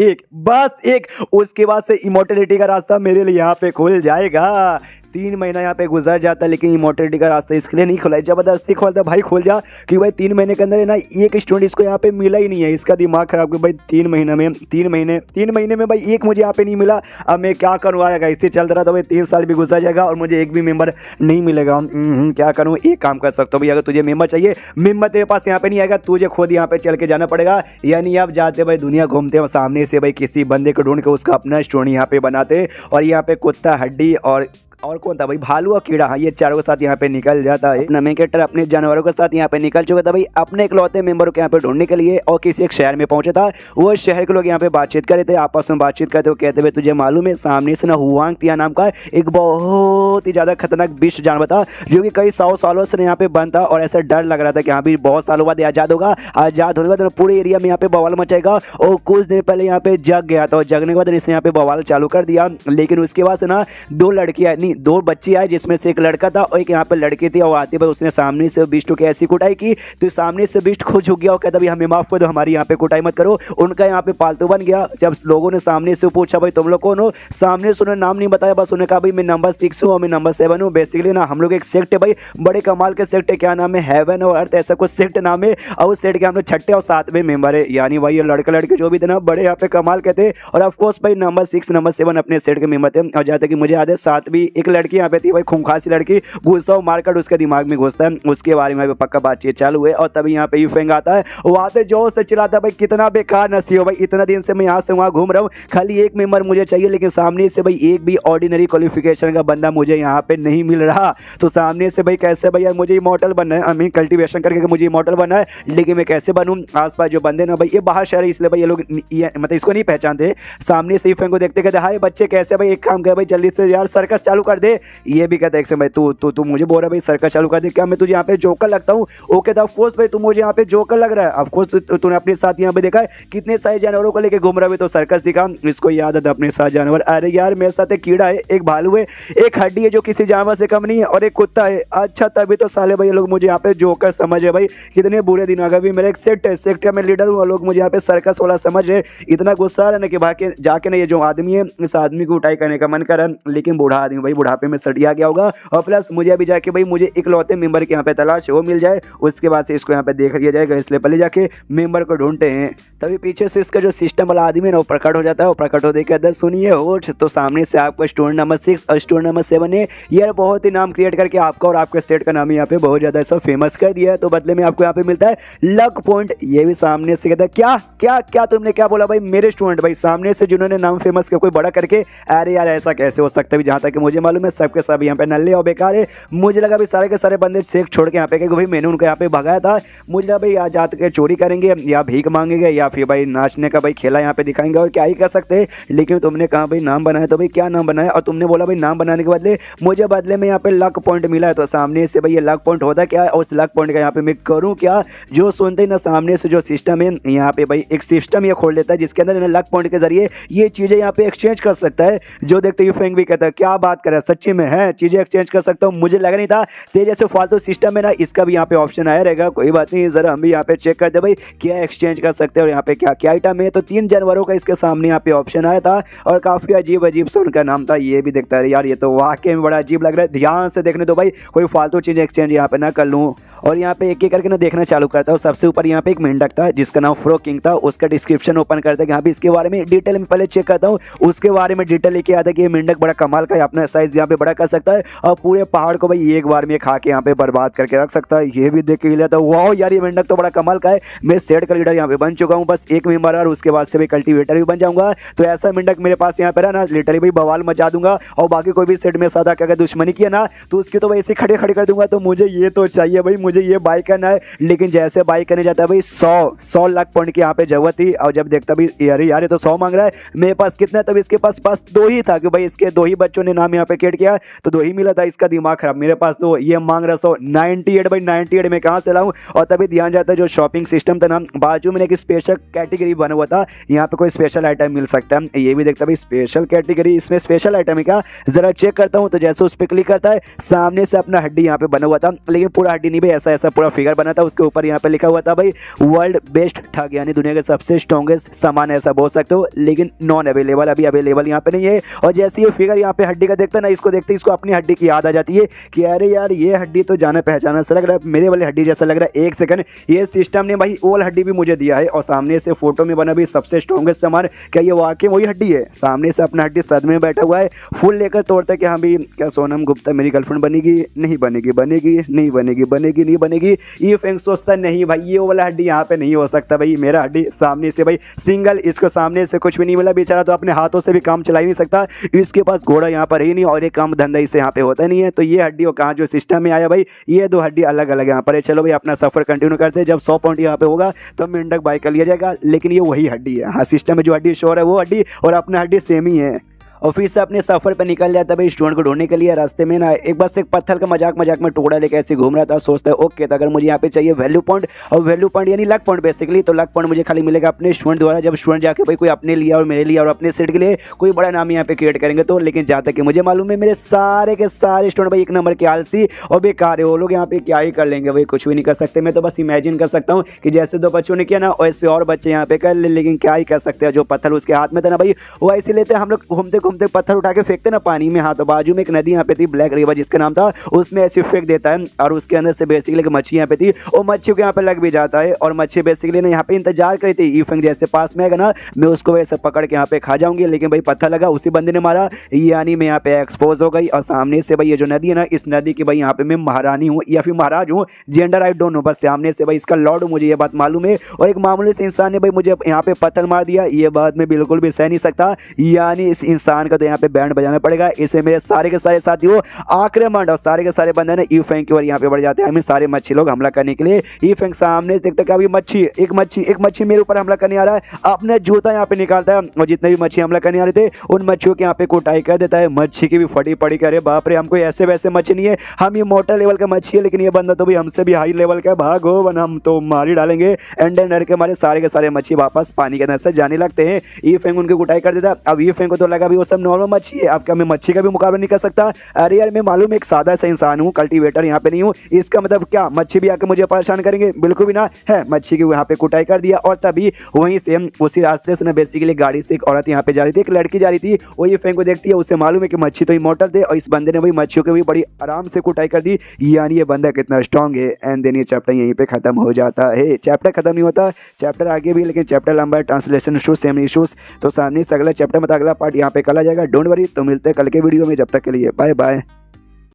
एक। उसके बाद से इमोर्टलिटी का रास्ता मेरे लिए यहाँ पे खुल जाएगा। 3 महीना यहाँ पे गुजर जाता है, लेकिन इमोर्टलिटी का रास्ता इसके लिए नहीं खुला है, जबरदस्ती खोलता भाई खुल जा, कि भाई 3 महीने के अंदर है ना एक स्टूडेंट इसको यहाँ पे मिला ही नहीं है, इसका दिमाग खराब कि भाई 3 महीने में भाई एक मुझे यहाँ पे नहीं मिला, अब मैं क्या करूँ, आएगा इससे चलता रहा तो भाई 3 साल भी गुजर जाएगा और मुझे एक भी मेंबर नहीं मिलेगा। क्या करूँ, एक काम कर सकता हूँ भाई, अगर तुझे मेंबर चाहिए, मेंबर तेरे पास यहाँ पे नहीं आएगा, तुझे खुद यहाँ पे चल के जाना पड़ेगा। यानी आप जाते भाई दुनिया घूमते हो, सामने से भाई किसी बंदे को ढूंढ के उसका अपना स्टूडेंट यहाँ पे बनाते, और यहाँ पे कुत्ता हड्डी और और कौन था भाई, भालू और कीड़ा। हाँ, ये चारों के साथ यहाँ पे निकल जाता है। नमें कैरेक्टर अपने जानवरों के साथ यहाँ पे निकल चुका था भाई अपने इकलौते मेंबरों को यहाँ पे ढूंढने के लिए, और किसी एक शहर में पहुंचा था। वो शहर के लोग यहाँ पे बातचीत कर रहे थे, आपस में बातचीत करते हुए कहते हुए तुझे मालूम है सामने से ना हुआंग तिया नाम का एक बहुत ही ज्यादा खतरनाक विष जानवर था, जो कि कई 100 सालों से यहाँ पे बंद था, और ऐसा डर लग रहा था कि यहाँ भी बहुत सालों बाद आजाद होगा। आजाद होने के बाद पूरे एरिया में यहाँ पे बवाल मचाएगा। और कुछ दिन पहले यहाँ पे जग गया था, और जगने के बाद इसने यहाँ पे बवाल चालू कर दिया। लेकिन उसके बाद से ना 2 लड़कियां नहीं 2 बच्ची आए, जिसमें से एक लड़का था और एक यहाँ पे लड़की थी। और आते पर उसने सामने से बिष्टू की ऐसी कुटाई की तो सामने से बिष्ट खुश हो गया और कहता भाई हमें माफ कर दो, हमारी यहाँ पे कुटाई मत करो। उनका यहाँ पे पालतू बन गया। जब लोगों ने सामने से पूछा भाई तुम लोग कौन हो, सामने से उन्होंने नाम नहीं बताया, बस उन्होंने कहा भाई मैं नंबर 6 हूँ और मैं नंबर 7 हूँ। बेसिकली ना हम लोग एक सेक्ट है भाई, बड़े कमाल के सेक्ट है, क्या नाम है हेवन और अर्थ ऐसा कुछ सेक्ट नाम है। और उस सेक्ट के हम लोग 6ठे और 7वें मेंबर है, यानी भाई ये लड़का लड़के जो भी थे ना बड़े यहाँ पे कमाल के थे। और ऑफकोर्स भाई नंबर 6 नंबर 7 अपने सेट के मेंबर थे। और जहाँ तक कि मुझे याद है 7वीं एक लड़की यहाँ पे थी भाई, खूंखासी लड़की, गुस्सा मारकर उसके दिमाग में घुसता है, उसके बारे में पक्का बातचीत चालू हुए। और तभी यहाँ पे यूफेंग आता है, वो आते जोर से चिल्लाता है भाई कितना बेकार नसीब हो भाई, इतना दिन से मैं यहाँ से वहाँ घूम रहा हूँ, खाली एक मेंबर मुझे चाहिए, लेकिन सामने से भाई एक भी ऑर्डिनरी क्वालिफिकेशन का बंदा मुझे यहाँ पे नहीं मिल रहा। तो सामने से भाई कैसे भाई यार मुझे इमॉर्टल बनना है, आई मीन कल्टीवेशन करके मुझे इमॉर्टल बनना है, लेकिन मैं कैसे बनूँ। आसपास जो बंदे ना भाई ये बाहर शहर है, इसलिए भाई ये लोग मतलब इसको नहीं पहचानते। सामने से यूफेंग को देखते कहते हाय बच्चे कैसे भाई, एक काम कर भाई जल्दी से यार सर्कस चालू कर दे। ये भी कहता है भाई तू मुझे बोल रहा है भाई सर्कस चालू कर दे, क्या मैं तुझे यहाँ पे जोकर लगता हूँ। वो कहता है ऑफकोर्स भाई तू मुझे यहाँ पे जोकर लग रहा है, ऑफकोर्स तूने अपने साथ यहाँ पे देखा है कितने सारे जानवरों को लेके घूम रहा है, तो सर्कस दिखा। इसको याद है अपने साथ जानवर, अरे यार मेरे साथ एक कीड़ा है, एक भालू है, एक हड्डी है जो किसी जानवर से कम नहीं है, और एक कुत्ता है। अच्छा तभी तो साले भाई लोग मुझे यहाँ पे जोकर समझ है भाई, कितने बुरे दिन आ गए। मेरा एक सेक्ट है, सेक्ट का मैं लीडर हूँ, लोग मुझे यहाँ पे सर्कस वाला समझ रहे। इतना गुस्सा है ना कि भाई जाके ना ये जो आदमी है इस आदमी को उठाई करने का मन कर रहा है, लेकिन बूढ़ा आदमी भाई बुढ़ापे में सटिया गया होगा। और प्लस मुझे अभी जाके भाई मुझे इकलौते मेंबर के यहाँ पे तलाश है, वो मिल जाए उसके बाद से इसको यहाँ पे देख लिया जाएगा, इसलिए पहले जाके मेंबर को ढूंढते हैं। तभी पीछे से इसका जो सिस्टम वाला आदमी है ना वो प्रकट हो जाता है। वो प्रकट होने के अंदर सुनिए होठ, तो सामने से आपको स्टूडेंट नंबर 6 और स्टूडेंट नंबर 7 ने यार बहुत ही नाम क्रिएट करके आपका और आपके स्टेट का नाम यहाँ पे बहुत ज्यादा ऐसा फेमस कर दिया है। तो बदले में आपको यहाँ पे मिलता है लक पॉइंट। ये भी सामने से कहता है क्या क्या क्या तुमने क्या बोला भाई, मेरे स्टूडेंट भाई सामने से जिन्होंने नाम फेमस किया कोई बड़ा करके, अरे यार ऐसा कैसे हो सकता है। जहाँ तक मुझे मालूम है सबके सब यहाँ पे नल्ले और बेकार है। मुझे लगा भाई सारे के सारे बंदे सेक छोड़ के यहाँ पे भाई मैंने उनको यहाँ पे भगाया था। मुझे लगा भाई आज जाकर चोरी करेंगे या भीख मांगेंगे या फिर भाई नाचने का भाई खेला यहाँ पे दिखाएंगे और क्या ही कर सकते हैं। लेकिन तुमने कहा भाई नाम बनाया, तो भाई क्या नाम बनाया, और तुमने बोला भाई नाम बनाने के बदले मुझे बदले में यहाँ पे लक पॉइंट मिला है। तो सामने से भाई ये लक पॉइंट होता क्या है और उस लक पॉइंट का यहाँ पे मैं करूँ क्या। जो सुनते ही ना सामने से जो सिस्टम है यहाँ पे भाई एक सिस्टम ये खोल देता है जिसके अंदर लक पॉइंट के जरिए ये चीजें यहाँ पे एक्सचेंज कर सकता है। जो देखते यूफेंग भी कहता है क्या बात कर रहा है, सच्ची में है चीजें एक्सचेंज कर सकता हूँ, मुझे लगा नहीं था। तेरे जैसे फालतू सिस्टम है ना इसका भी यहाँ पे ऑप्शन आया रहेगा, कोई बात नहीं जरा हम भी यहाँ पे चेक करते भाई क्या एक्सचेंज कर सकते हैं और यहाँ पे क्या क्या आइटम है। तो 3 जानवरों का इसके सामने यहाँ पे ऑप्शन आया था और काफी अजीब अजीब से उनका नाम था। ये भी देखता है यार ये तो वाकई में बड़ा अजीब लग रहा है, ध्यान से देखने दो भाई कोई फालतू चीज एक्सचेंज यहाँ पे ना कर लूँ। और यहाँ पे एक एक करके ना देखना चालू करता हूँ। सबसे ऊपर यहाँ पे एक मेंढक था जिसका नाम फ्रो किंग था, उसका डिस्क्रिप्शन ओपन करता है यहाँ पे इसके बारे में डिटेल में पहले चेक करता हूँ, उसके बारे में डिटेल लेके आता है कि ये मेंढक बड़ा कमाल का है, अपना साइज यहाँ पे बड़ा कर सकता है और पूरे पहाड़ को भाई एक बार में खा के यहाँ पे बर्बाद करके रख सकता है। ये भी देख के लिया था वाह यार ये मेंढक तो बड़ा कमाल का है, मैं सेट का लीडर यहाँ पे बन चुका हूँ, बस एक मेंबर और उसके बाद से भाई कल्टीवेटर भी बन जाऊंगा। तो ऐसा मेंढक मेरे पास यहाँ पे रहा ना लिटरली भाई बवाल मचा दूंगा और बाकी कोई भी सेट में सादा अगर दुश्मनी किया ना तो उसकी तो वैसे खड़े खड़े कर दूंगा। तो मुझे ये तो चाहिए भाई, मुझे ये बाई करना है। लेकिन जैसे बाई करने जाता है भाई 100 लाख पॉइंट की यहाँ पे जरूरत थी और जब देखता भाई यार ये तो 100 मांग रहा है, मेरे पास कितना है, तब इसके पास 2 ही था कि भाई इसके 2 ही बच्चों ने नाम यहाँ पे क्रिएट किया तो 2 ही मिला था। इसका दिमाग खराब, मेरे पास तो ये मांग रहा 100 98 भाई 98 में कहाँ से लाऊं। और तभी ध्यान जाता है जो शॉपिंग सिस्टम था ना बाजू में एक स्पेशल कैटेगरी बना हुआ था, यहाँ पे कोई स्पेशल आइटम मिल सकता है। ये भी देखता भाई स्पेशल कैटेगरी, इसमें स्पेशल आइटम है क्या, जरा चेक करता हूँ। तो जैसे उस पर क्लिक करता है सामने से अपना हड्डी यहाँ पे बना हुआ था, लेकिन पूरा हड्डी नहीं भाई ऐसा ऐसा पूरा फिगर बना था। उसके ऊपर यहाँ पे लिखा हुआ था भाई वर्ल्ड बेस्ट ठग, यानी दुनिया के सबसे स्ट्रॉन्गेस्ट सामान ऐसा बोल सकते हो, लेकिन नॉन अवेलेबल, अभी अवेलेबल यहाँ पे नहीं है। और जैसे ये फिगर यहाँ पे हड्डी का देखता है ना, इसको देखते इसको अपनी हड्डी की याद आ जाती है कि अरे यार ये हड्डी तो जाना पहचाना सा लग रहा है, मेरे वाली हड्डी जैसा लग रहा है। एक सेकंड, ये सिस्टम ने भाई ओल हड्डी भी मुझे दिया है और सामने से फोटो में बना भी सबसे स्ट्रॉन्गेस्ट सामान, क्या ये वाकई वही हड्डी है। सामने से अपना हड्डी सदमे में बैठा हुआ है, फुल लेकर तोड़ता है कि हाँ भाई क्या सोनम गुप्ता मेरी गर्लफ्रेंड बनेगी, नहीं बनेगी, बनेगी नहीं बनेगी, बनेगी नहीं बनेगी। ये फेंग सोचता नहीं भाई ये वाला हड्डी यहाँ पे नहीं हो सकता भाई, मेरा हड्डी सामने से भाई सिंगल, इसको सामने से कुछ भी नहीं मिला, बेचारा तो अपने हाथों से भी काम चला ही नहीं सकता, इसके पास घोड़ा यहाँ पर ही नहीं और ये काम धंधा इससे यहाँ पे होता नहीं है। तो ये हड्डी और कहाँ जो सिस्टम में आया भाई, ये दो हड्डी अलग अलग यहाँ पर है। चलो भाई अपना सफर कंटिन्यू करते हैं। जब 100 पॉइंट यहाँ पे होगा तो मेंढक बाई कर लिया जाएगा, लेकिन ये वही हड्डी है। हाँ, सिस्टम में जो हड्डी शोर है वो हड्डी और अपना हड्डी सेम ही है। और फिर से अपने सफर पर निकल जाता है भाई स्टूडेंट को ढूंढने के लिए। रास्ते में ना एक बस एक पत्थर का मजाक में टुकड़ा लेके ऐसे घूम रहा था। सोचता है ओके, तो अगर मुझे यहाँ पे चाहिए वैल्यू पॉइंट, और वैल्यू पॉइंट यानी लक पॉइंट बेसिकली, तो लक पॉइंट मुझे खाली मिलेगा अपने स्टूडेंट द्वारा। जब स्टूडेंट जाके भाई कोई अपने लिए और मेरे लिए और अपने सेट के लिए कोई बड़ा नाम यहाँ पे क्रिएट करेंगे तो। लेकिन जहाँ तक कि मुझे मालूम है मेरे सारे के सारे स्टूडेंट भाई एक नंबर के आलसी और बेकार है। वो लोग यहाँ पे क्या ही कर लेंगे भाई, कुछ भी नहीं कर सकते। मैं तो बस इमेजिन कर सकता हूँ कि जैसे दो बच्चों ने किया ना वैसे और बच्चे यहाँ पे कर ले, लेकिन क्या ही कर सकते हैं। जो पत्थर उसके हाथ में था ना भाई, वो ऐसे लेते हम लोग घूमते घूमते पत्थर उठा के फेंकते ना पानी में। हाँ, तो बाजू में एक नदी यहाँ पे थी ब्लैक रिवर जिसका नाम था, उसमें ऐसे फेंक देता है और उसके अंदर से बेसिकली एक मच्छी यहाँ पे थी, और मच्छी को यहाँ पे लग भी जाता है। और मच्छी बेसिकली ना यहाँ पे इंतजार करी थी ईफेंग जैसे पास में आएगा ना मैं उसको वैसे पकड़ के यहाँ पे खा जाऊंगी। लेकिन भाई पत्थर लगा, उसी बंदे ने मारा, यानी मैं यहाँ पे एक्सपोज हो गई। और सामने से भाई ये जो नदी है ना, इस नदी की भाई यहाँ पे मैं महारानी हूँ या फिर महाराज हूँ, जेंडर आई डोंट नो, बस सामने से भाई इसका लॉर्ड हूँ, मुझे ये बात मालूम है। और एक मामूली से इंसान ने भाई मुझे यहाँ पे पत्थर मार दिया, ये बात मैं बिल्कुल भी सह नहीं सकता। यानी इस इंसान का तो यहाँ पे बैंड बजाना पड़ेगा। इसे मेरे सारे के सारे साथियों आक्रमण, और सारे के सारे बंदे ने ईफेंग की ओर यहाँ पे बढ़ जाते हैं। हमें सारे मच्छी लोग हमला करने के लिए। ईफेंग सामने देखते क्या मच्छी, एक मच्छी मेरे ऊपर हमला करने आ रहा है, अपने जूता यहाँ पे निकालता है और जितने भी मच्छी हमला करने आ रहे थे उन मच्छियों के यहाँ पे कुटाई कर देता है। मच्छी की भी फटी पड़ी करे, बाप रे, हमको ऐसे वैसे मच्छी नहीं है, हम ये मोटर लेवल का मच्छी है, लेकिन ये बंदा तो भी हमसे भी हाई लेवल का, भागो वन हम तो मार ही डालेंगे। एंड डर के मारे सारे के सारे मच्छी वापस पानी के अंदर से जाने लगते हैं। ईफेंग उनकी कुटाई कर देता। अब ईफेंग को तो लगा भी वो सब नॉर्मल मच्छी है, अब क्या मैं मच्छी का भी मुकाबला नहीं कर सकता। अरे यार, मैं मालूम एक सादा सा इंसान हूँ, कल्टीवेटर यहाँ पे नहीं हूँ। इसका मतलब क्या मच्छी भी आके मुझे परेशान करेंगे? बिल्कुल भी ना है। मच्छी की यहाँ पे कुटाई कर दिया और तभी वहीं से उसी रास्ते से ना बेसिकली गाड़ी से एक औरत यहाँ पे जा रही थी, एक लड़की जा रही थी। वो ये फेंक को देखती है, उसे मालूम है कि मच्छी तो इमॉर्टल थे और इस बंदे ने भाई मच्छियों की भी बड़ी आराम से कुटाई कर दी। यानी ये बंदा कितना स्ट्रॉन्ग है। एंड देन ये चैप्टर यहीं पे खत्म हो जाता है। चैप्टर खत्म नहीं होता, चैप्टर आगे भी, लेकिन चैप्टर लंबा है, ट्रांसलेशन इशूज, सेम इशूज। तो सामने से अगला चैप्टर में अगला पार्ट यहाँ पे कल आ जाएगा, डोंट वरी। तो मिलते हैं कल के वीडियो में, जब तक के लिए बाय बाय।